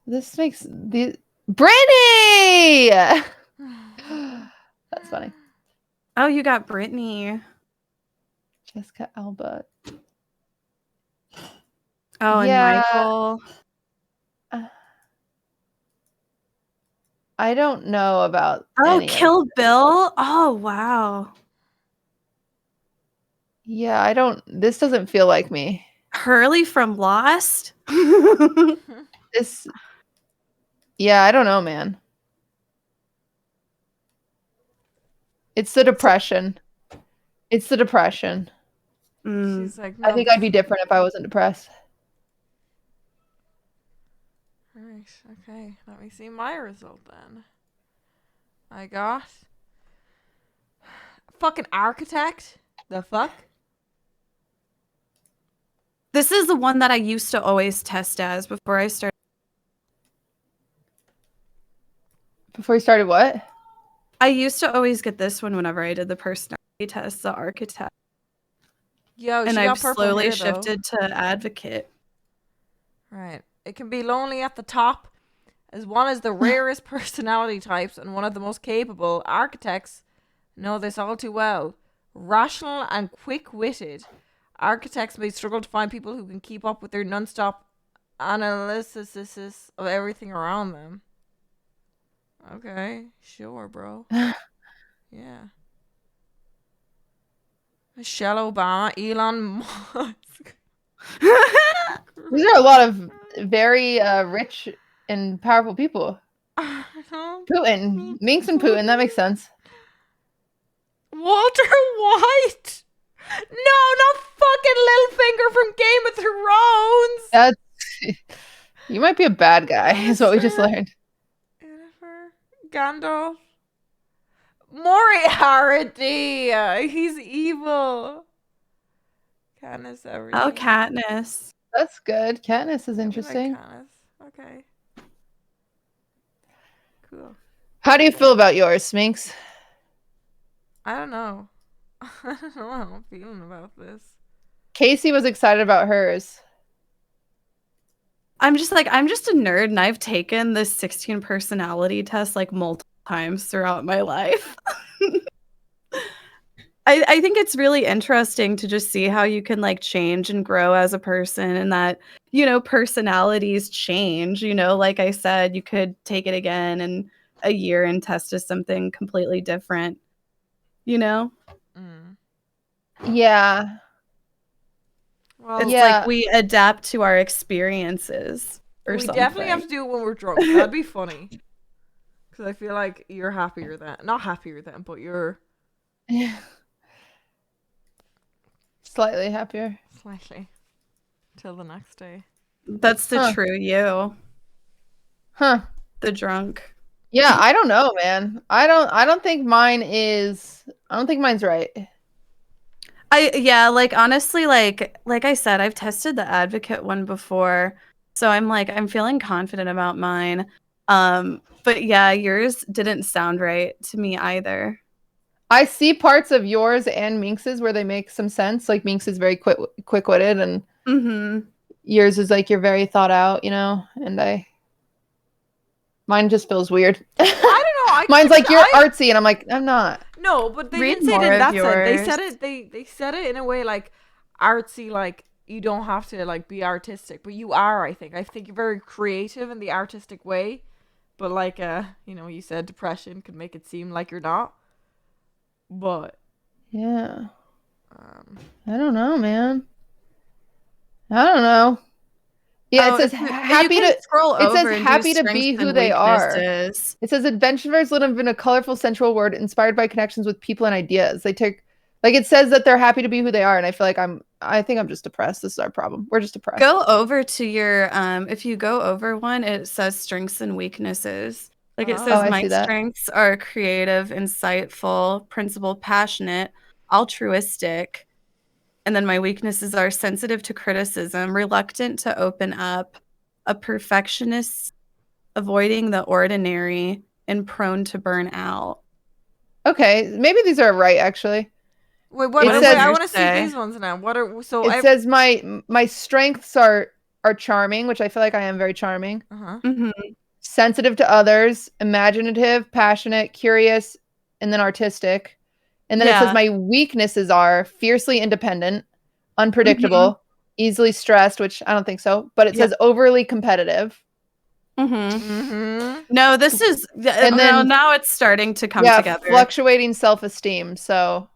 This makes the Brittany. That's funny. Oh, you got Brittany. Jessica Alba. Oh, and Yeah. Michael. I don't know about. Oh, any of Kill Bill. Oh, wow. Yeah, I don't. This doesn't feel like me. Hurley from Lost. This. Yeah, I don't know, man. It's the depression. It's the depression. She's like, I no, think I'd be different if I wasn't depressed. Right, okay. Let me see my result then. I got fucking architect. The fuck? This is the one that I used to always test as before I started. Before you started what? I used to always get this one whenever I did the personality test, the architect. Yo, And she I've got purple slowly hair, though. shifted to advocate. Right. It can be lonely at the top, as one is the rarest personality types and one of the most capable. Architects know this all too well. Rational and quick-witted, architects may struggle to find people who can keep up with their non-stop analysis of everything around them. Okay, sure, bro. Yeah. Michelle Obama, Elon Musk. These are a lot of very rich and powerful people. Putin. Minx and Putin. That makes sense. Walter White. No, not fucking Littlefinger from Game of Thrones. That's. You might be a bad guy, is what we just learned. Jennifer. Gandalf. Moriarty. He's evil. Katniss everything. Oh, Katniss. That's good. Katniss is I like interesting. Katniss. Okay. Cool. How do you feel about yours, Minx? I don't know. I don't know how I'm feeling about this. Casey was excited about hers. I'm just a nerd and I've taken this 16 personality test like multiple times throughout my life. I think it's really interesting to just see how you can like change and grow as a person and that, personalities change. Like I said, you could take it again in a year and test as something completely different, Mm. Yeah. Well, It's Yeah. like we adapt to our experiences or we something. definitely have to do it when we're drunk. That'd be funny. Because I feel like you're happier than, not happier than, but you're Slightly happier. slightly till the next day. That's the true you, Huh. the drunk. Yeah, I don't know, man. I don't think mine's right. Honestly, like I said, I've tested the advocate one before, so I'm feeling confident about mine. But yeah, yours didn't sound right to me either. I see parts of yours and Minx's where they make some sense. Like Minx is very quick-witted and yours is like you're very thought out, and mine just feels weird. I don't know. Mine's like you're artsy and I'm like, I'm not. No, but they Read didn't say it more in of that sense. They yours. said it. They said it in a way like artsy, like you don't have to like be artistic, but you are. I think you're very creative in the artistic way, but like you said depression could make it seem like you're not. But Yeah. I don't know, man. I don't know. Yeah, it says happy to scroll it over says and do happy to be strengths who and they are. weaknesses. It says adventurers live in a colorful sensual world inspired by connections with people and ideas. They take it says that they're happy to be who they are, and I feel like I think I'm just depressed. This is our problem. We're just depressed. Go over to your if you go over one, it says strengths and weaknesses. Like it says I my see that. strengths are creative, insightful, principled, passionate, altruistic. And then my weaknesses are sensitive to criticism, reluctant to open up, a perfectionist, avoiding the ordinary, and prone to burn out. Okay, maybe these are right actually. Wait, what? It Wait, says- I want to see say? these ones now. What are so? It says my strengths are charming, which I feel like I am very charming. Uh-huh. Mm-hmm. Sensitive to others, imaginative, passionate, curious, and then artistic. And then it says Yeah. my weaknesses are fiercely independent, unpredictable, easily stressed, which I don't think so, but it Yeah. says overly competitive. Mm-hmm. No, this is and then- now it's starting to come yeah, together. fluctuating self-esteem. So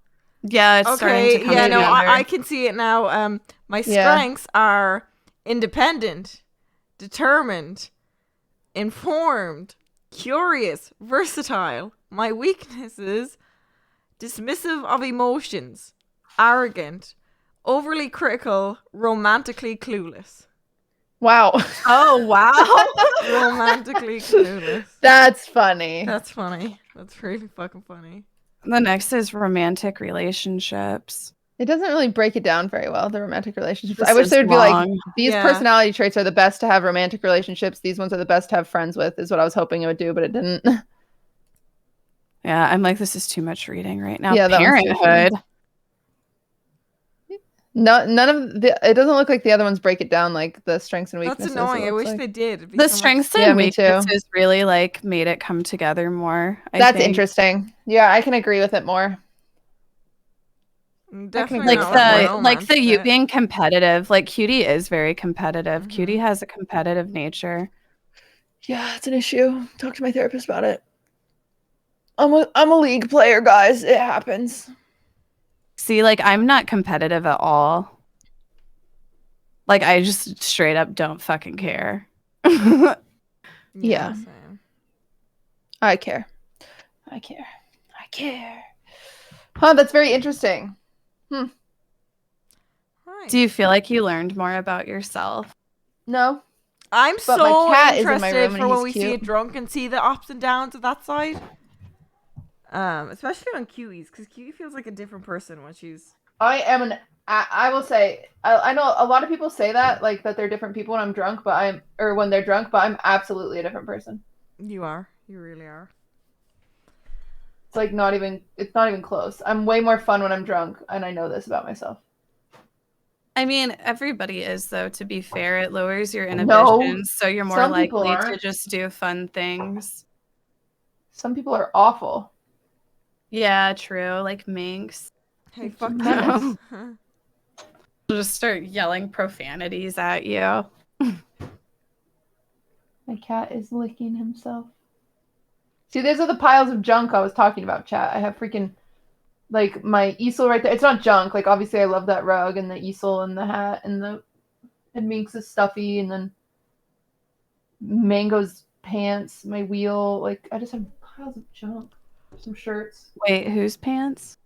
Yeah, it's starting to Okay, come yeah, together. no, I can see it now. My Yeah. strengths are independent, determined, informed, curious, versatile. My weaknesses: dismissive of emotions, arrogant, overly critical, romantically clueless. wow. Oh wow. Romantically clueless. That's funny. That's funny. That's really fucking funny. The next is romantic relationships. It doesn't really break it down very well, the romantic relationships. This I wish is there would be like, long. these Yeah. personality traits are the best to have romantic relationships. These ones are the best to have friends with, is what I was hoping it would do, but it didn't. Yeah, I'm like, this is too much reading right now. Yeah, that one's too Parenthood. No, none of the, it doesn't look like the other ones break it down like the strengths and That's weaknesses. annoying. it I looks wish like. they did. It'd be The so much- strengths Yeah, and me too. weaknesses really like made it come together more. I That's think. interesting. Yeah, I can agree with it more. Definitely agree Like with not that. the like romance the you bit. being competitive. Like Cutie is very competitive. Mhm. Cutie has a competitive nature. Yeah, it's an issue. Talk to my therapist about it. I'm a league player, guys. It happens. See, like I'm not competitive at all. Like I just straight up don't fucking care. Yeah. Same. I care. I care. I care. Huh, that's very interesting. Right. Do you feel like you learned more about yourself? No. I'm But my so cat is in my interested room for and when he's we see cute. it drunk and see the ups and downs of that side. Especially on Cuties, because Cutie feels like a different person when she's. I will say, I know a lot of people say that, like that they're different people when I'm drunk, when they're drunk, but I'm absolutely a different person. You are. You really are. It's like it's not even close. I'm way more fun when I'm drunk, and I know this about myself. I mean, everybody is though, to be fair. It lowers your No. inhibitions, so you're more Some people likely to aren't. just do fun things. Some people are awful. Yeah, true. Like Minx. Hey, fuck Menace. you. Just start yelling profanities at you. My cat is licking himself. See, these are the piles of junk I was talking about, chat. I have freaking, like, my easel right there. It's not junk. Like, obviously, I love that rug and the easel and the hat and Minx's stuffy and then Mango's pants, my wheel. Like, I just have piles of junk. Some shirts. Wait, whose pants?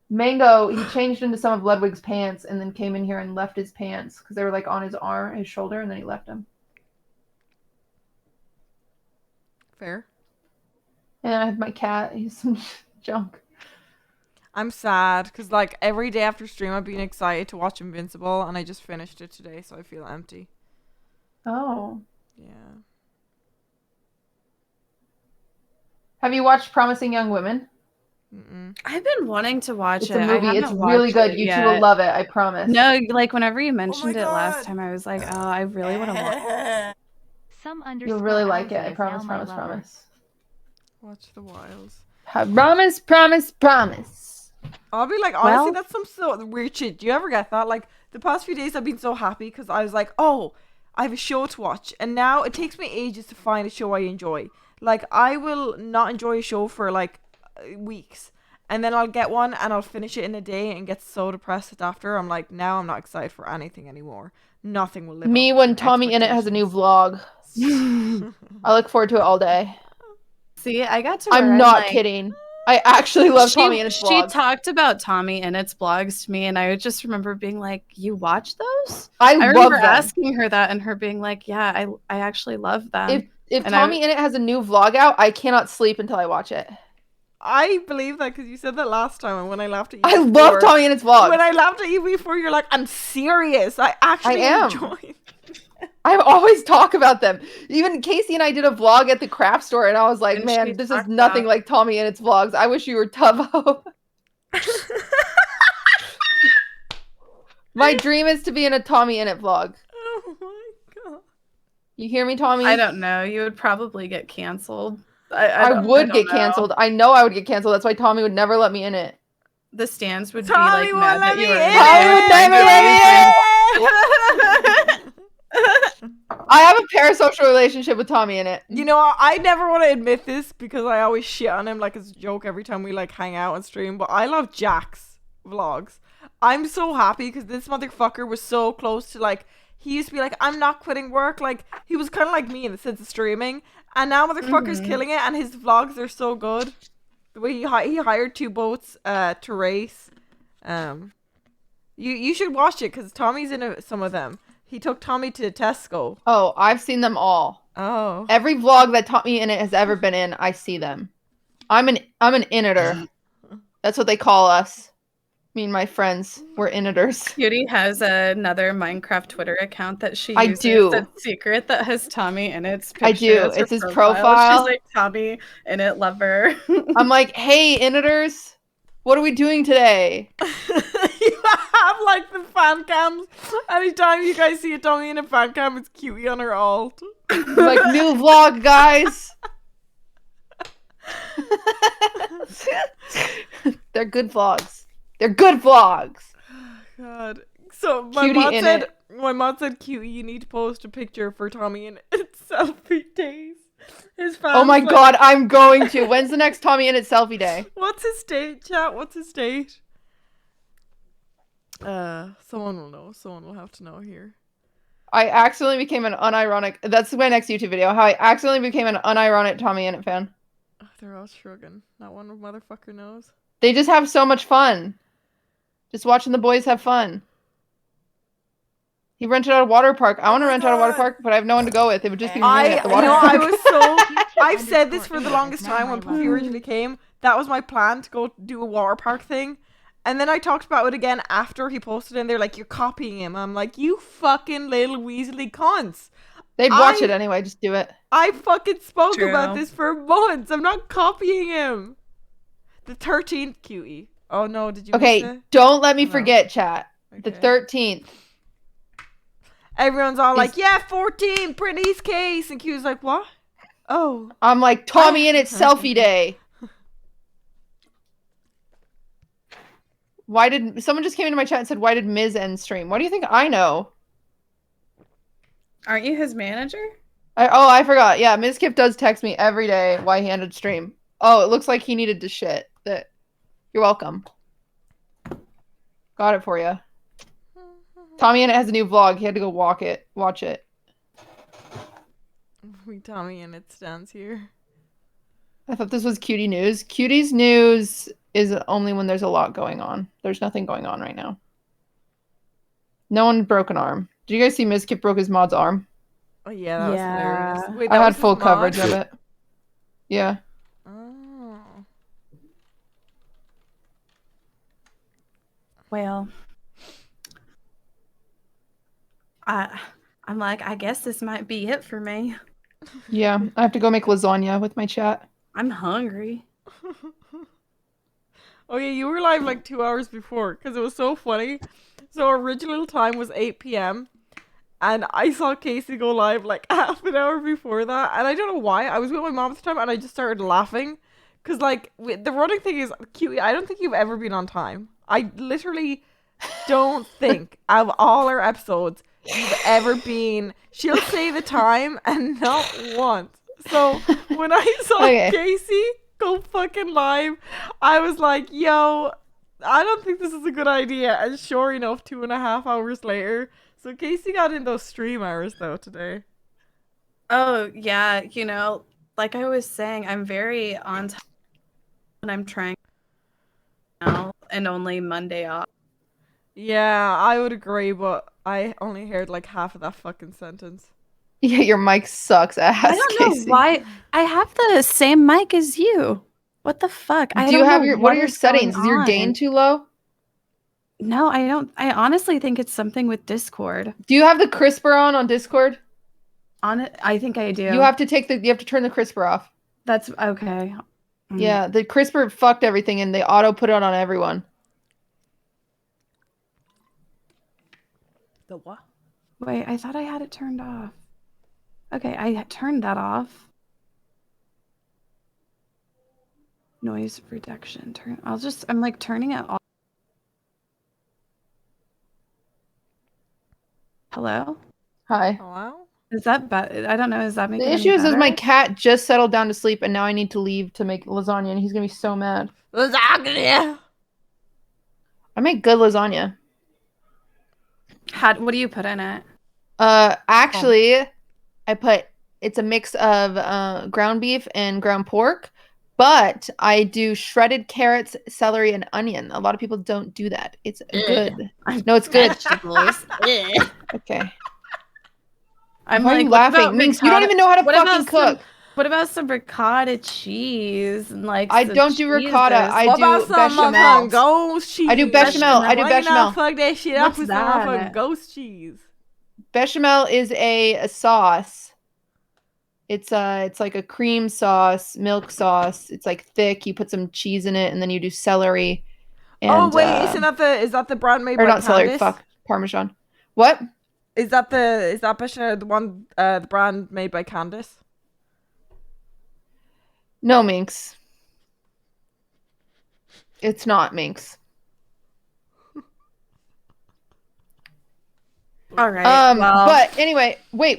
Mango, he changed into some of Ludwig's pants and then came in here and left his pants because they were, like, on his arm, his shoulder, and then he left them. Fair. And I have my cat. He's some junk. I'm sad because like every day after stream I've been excited to watch Invincible and I just finished it today, so I feel empty. Oh. Yeah. Have you watched Promising Young Women? Mm-mm. I've been wanting to watch It's it. a I movie. haven't It's really watched good. it You two yet. will love it. I promise. No, like whenever you mentioned it God. last time, I was like, oh, I really want to watch. Some You'll really like it. I is promise, now my promise, lover. promise. Watch the Wilds. Promise, promise, promise. I'll be like, honestly, Well- that's some so weird shit. Do you ever get that? Like the past few days I've been so happy because I was like, oh, I have a show to watch, and now it takes me ages to find a show I enjoy. Like I will not enjoy a show for like weeks, and then I'll get one and I'll finish it in a day and get so depressed after. I'm like, now I'm not excited for anything anymore. Nothing will live Me up when to Tommy in it has a new expectations. vlog. I look forward to it all day. See, I got to. Where I'm not like, kidding. I actually love Tommy in its She vlogs. talked about Tommy and its vlogs to me, and I just remember being like, "You watch those?" I I love remember them. asking her that, and her being like, "Yeah, I actually love them." If And Tommy in it has a new vlog out, I cannot sleep until I watch it. I believe that because you said that last time, and when I laughed at you, I love before- Tommy in its vlogs. When I laughed at you before, you're like, I'm serious. I actually I am. enjoy it. I always talk about them. Even Casey and I did a vlog at the craft store, and I was like, And man, she this is talked nothing about- like Tommy and its vlogs. I wish you were Tubbo. My dream is to be in a Tommy in it vlog. Oh my god. You hear me, Tommy? I don't know. You would probably get canceled. I would get canceled. I know I would get canceled. That's why Tommy would never let me in it. The stands would Tommy be won't like mad let that you me were in Tommy would never let me in. I have a parasocial relationship with Tommy in it. You know, I never want to admit this because I always shit on him like it's a joke every time we like hang out and stream, but I love Jack's vlogs. I'm so happy because this motherfucker was so close to like, he used to be like, I'm not quitting work. Like, he was kind of like me in the sense of streaming, and now motherfucker's killing it, and his vlogs are so good. The way he hired 2 boats to race. You should watch it because Tommy's in some of them. He took Tommy to Tesco. Oh, I've seen them all. Oh. Every vlog that Tommy in it has ever been in, I see them. I'm an initer. That's what they call us. Me and my friends, we're initers. Cutie has another Minecraft Twitter account that she I uses do. that's secret that has Tommy in its picture. I do. as her It's his profile. She's like Tommy in it lover. I'm like, hey, initers, what are we doing today? You have like the fan cams. Anytime you guys see a Tommy in a fan cam, it's Cutie on her alt. I'm like, new vlog, guys. They're good vlogs. They're good vlogs. God. So Cutie in it. my mod said, Cutie, you need to post a picture for Tommy in its selfie days. His fans Oh my like, god, I'm going to. When's the next Tommy in it selfie day? What's his date, chat? What's his date? Someone will know. Someone will have to know here. I accidentally became an unironic. That's my next YouTube video. How I accidentally became an unironic Tommy in it fan. Oh, they're all shrugging. Not one motherfucker knows. They just have so much fun. Just watching the boys have fun. He rented out a water park. I want to rent out a water park, but I have no one to go with. It would just be me at the water I park. was so... I've said this for the longest time when Puffy originally came. That was my plan, to go do a water park thing. And then I talked about it again after he posted it, and they're like, you're copying him. I'm like, you fucking little weaselly cunts. They'd watch it anyway. Just do it. I fucking spoke True. about this for months. I'm not copying him. The 13th Cutie. Oh no, did you miss Okay, it? don't let me Oh, no. forget, chat. The Okay. 13th. Everyone's all like, yeah, 14, Brittany's case. And Q's like, what? Oh. I'm like, Tommy in it selfie day. Why did someone just came into my chat and said, why did Miz end stream? What do you think I know? Aren't you his manager? I forgot. Yeah, Ms. Kip does text me every day why he ended stream. Oh, it looks like he needed to shit. You're welcome. Got it for you. Tommy in it has a new vlog. He had to go watch it. We Tommy and it stands here. I thought this was Cutie news. Cutie's news is only when there's a lot going on. There's nothing going on right now. No one broke an arm. Did you guys see Ms. Kip broke his mod's arm? Oh yeah, that was hilarious. Wait, I that had was his full mod? coverage of it. Yeah. Oh. Well, I'm like, I guess this might be it for me. Yeah. I have to go make lasagna with my chat. I'm hungry. Oh yeah, you were live like 2 hours before because it was so funny. So our original time was 8 p.m. and I saw Casey go live like half an hour before that, and I don't know why. I was with my mom at the time and I just started laughing because like the running thing is cute. I don't think you've ever been on time. I literally don't think of all our episodes you've ever been. She'll say the time and not once. So when I saw Okay. Casey go fucking live, I was like, yo, I don't think this is a good idea. And sure enough, 2.5 hours later. So Casey got in those stream hours though today. Oh, yeah, like I was saying, I'm very on time when I'm trying now and only Monday off. Yeah, I would agree, but I only heard like half of that fucking sentence. Yeah, your mic sucks ass, I don't know Casey. why I have the same mic as you. What the fuck? Do you have what are your is going settings? Is your gain on. too low? No, I don't. I honestly think it's something with Discord. Do you have the crisper on Discord? On it, I think I do. You have to turn the crisper off. That's okay. Yeah, the crisper fucked everything and they auto put it on everyone. The what? Wait, I thought I had it turned off. Okay, I turned that off. Noise reduction. I'm like turning it off. Hello? Hi. Hello? Is that better? I don't know. Is that making The any issue is better? my cat just settled down to sleep and now I need to leave to make lasagna and he's gonna be so mad. Lasagna! I make good lasagna. What do you put in it? Actually, it's a mix of ground beef and ground pork, but I do shredded carrots, celery, and onion. A lot of people don't do that. It's good. No, it's good. Okay. I'm Why are you like, what about laughing? Minx, you don't even know how to fucking cook. What about some ricotta cheese and like? I some don't do ricotta. cheeses? I What do about some motherfucking bechamel. ghost cheese? I do bechamel. I do Why not bechamel. fuck that shit up What's with that? some motherfucking ghost cheese? Bechamel is a sauce. It's like a cream sauce, milk sauce. It's like thick. You put some cheese in it, and then you do celery. And, Oh wait, is that the brand made or by not celery? Candice? Fuck, Parmesan. What? Is that bechamel the brand made by Candice? No, Minx. It's not Minx. All right. But anyway, wait.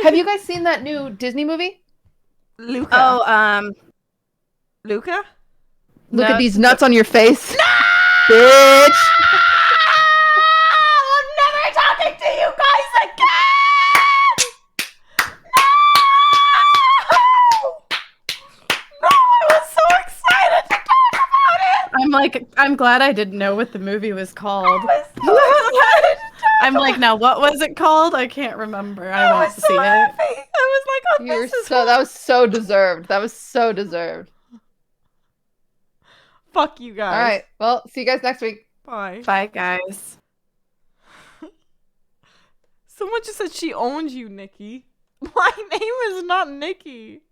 Have you guys seen that new Disney movie? Luca. Oh, Luca? Look No, at these nuts on your face. No! Bitch! I'm never talking to you guys again! No! I was so excited to talk about it! I'm glad I didn't know what the movie was called. I was so excited to talk I'm like, now what was it called? I can't remember. I I won't was so see happy. it. I was like, oh, You're this is that was so deserved. That was so deserved. Fuck you guys. All right. Well, see you guys next week. Bye. Bye, guys. Someone just said she owns you, Nikki. My name is not Nikki.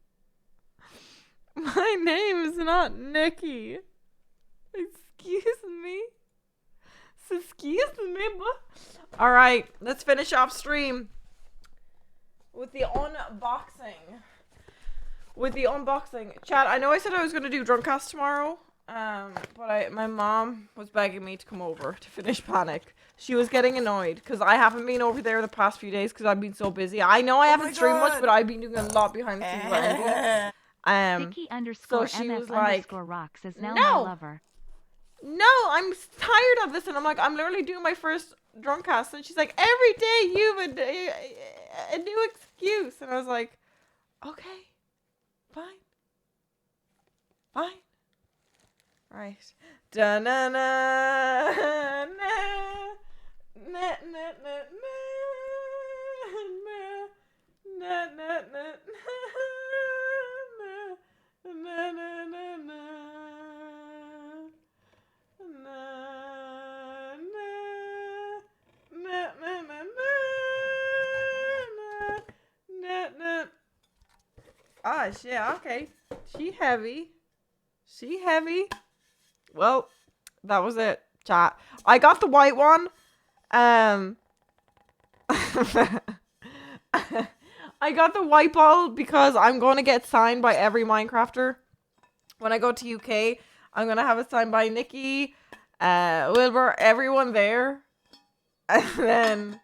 My name is not Nikki. Excuse me. Excuse me. All right, let's finish off stream with the unboxing. Chat, I know I said I was going to do Drunkcast tomorrow, but my mom was begging me to come over to finish Panic. She was getting annoyed because I haven't been over there the past few days because I've been so busy. I know I haven't streamed much, but I've been doing a lot behind the scenes with Andy. Vicky_MF she was like, rocks is now no. my lover. No, I'm tired of this. And I'm like, I'm literally doing my first Drunkcast. And she's like, every day you have a new excuse. And I was like, okay, fine. Right. Da-na-na, na, na, na, na, na, na, na, na, na, na, na, na. Ah, shit, okay. She heavy. Well, that was it, chat. I got the white one. I got the white ball because I'm going to get signed by every Minecrafter. When I go to UK, I'm going to have it signed by Nikki, Wilbur, everyone there. And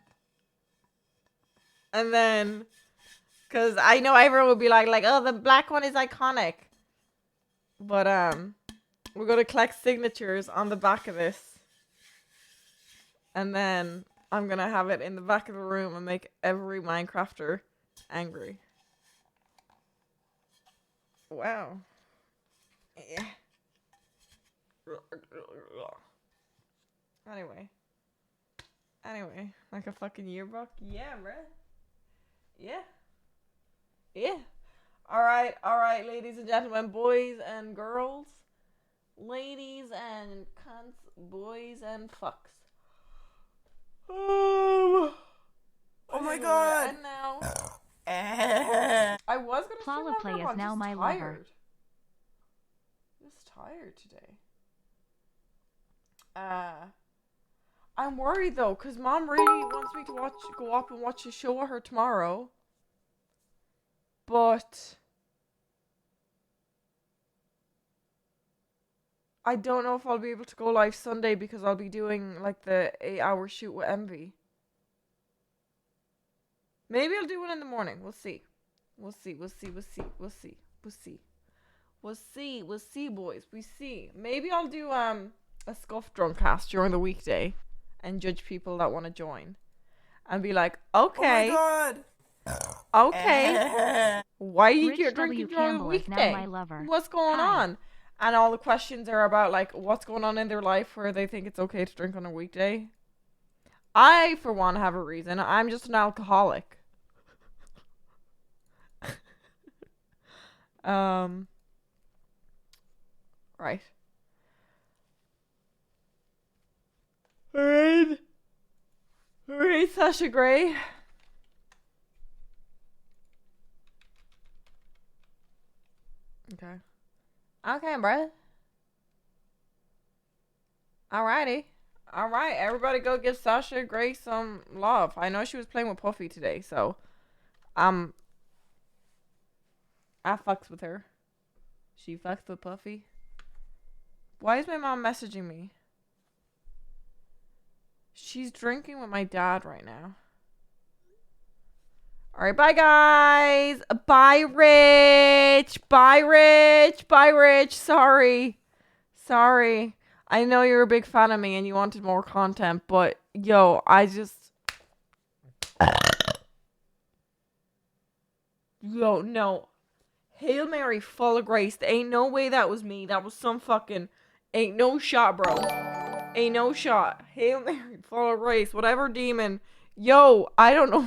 then, because I know everyone will be like, oh, the black one is iconic. But, we're going to collect signatures on the back of this. And then I'm going to have it in the back of the room and make every Minecrafter angry. Wow. Yeah. Anyway, like a fucking yearbook? Yeah, bruh. Yeah. Alright, ladies and gentlemen, boys and girls. Ladies and cunts, boys and fucks. Oh my god. And now... Plala Play remember is I'm now just my lover. tired. Just tired today. I'm worried though, cause Mom really wants me to go up and watch a show with her tomorrow. But I don't know if I'll be able to go live Sunday because I'll be doing like the 8-hour shoot with Envy. Maybe I'll do one in the morning. We'll see. We'll see, boys. We see. Maybe I'll do a scuff drunk cast during the weekday and judge people that want to join. And be like, okay. Oh my Okay. Why are you Rich drinking W. during the Campbell is now weekday? my lover. What's going Hi. on? And all the questions are about like what's going on in their life where they think it's okay to drink on a weekday. I, for one, have a reason. I'm just an alcoholic. Right. Alright, Sasha Grey. Okay. Okay, bruh. Alrighty. Alright, everybody go give Sasha Grey some love. I know she was playing with Puffy today, so I fucks with her. She fucks with Puffy. Why is my mom messaging me? She's drinking with my dad right now. Alright, bye guys. Bye Rich. Bye Rich. Bye Rich. Sorry. I know you're a big fan of me and you wanted more content, but yo, yo, no. Hail Mary full of grace. There ain't no way that was me. That was some fucking... Ain't no shot, bro. Ain't no shot. Hail Mary full of grace. Whatever demon. Yo, I don't know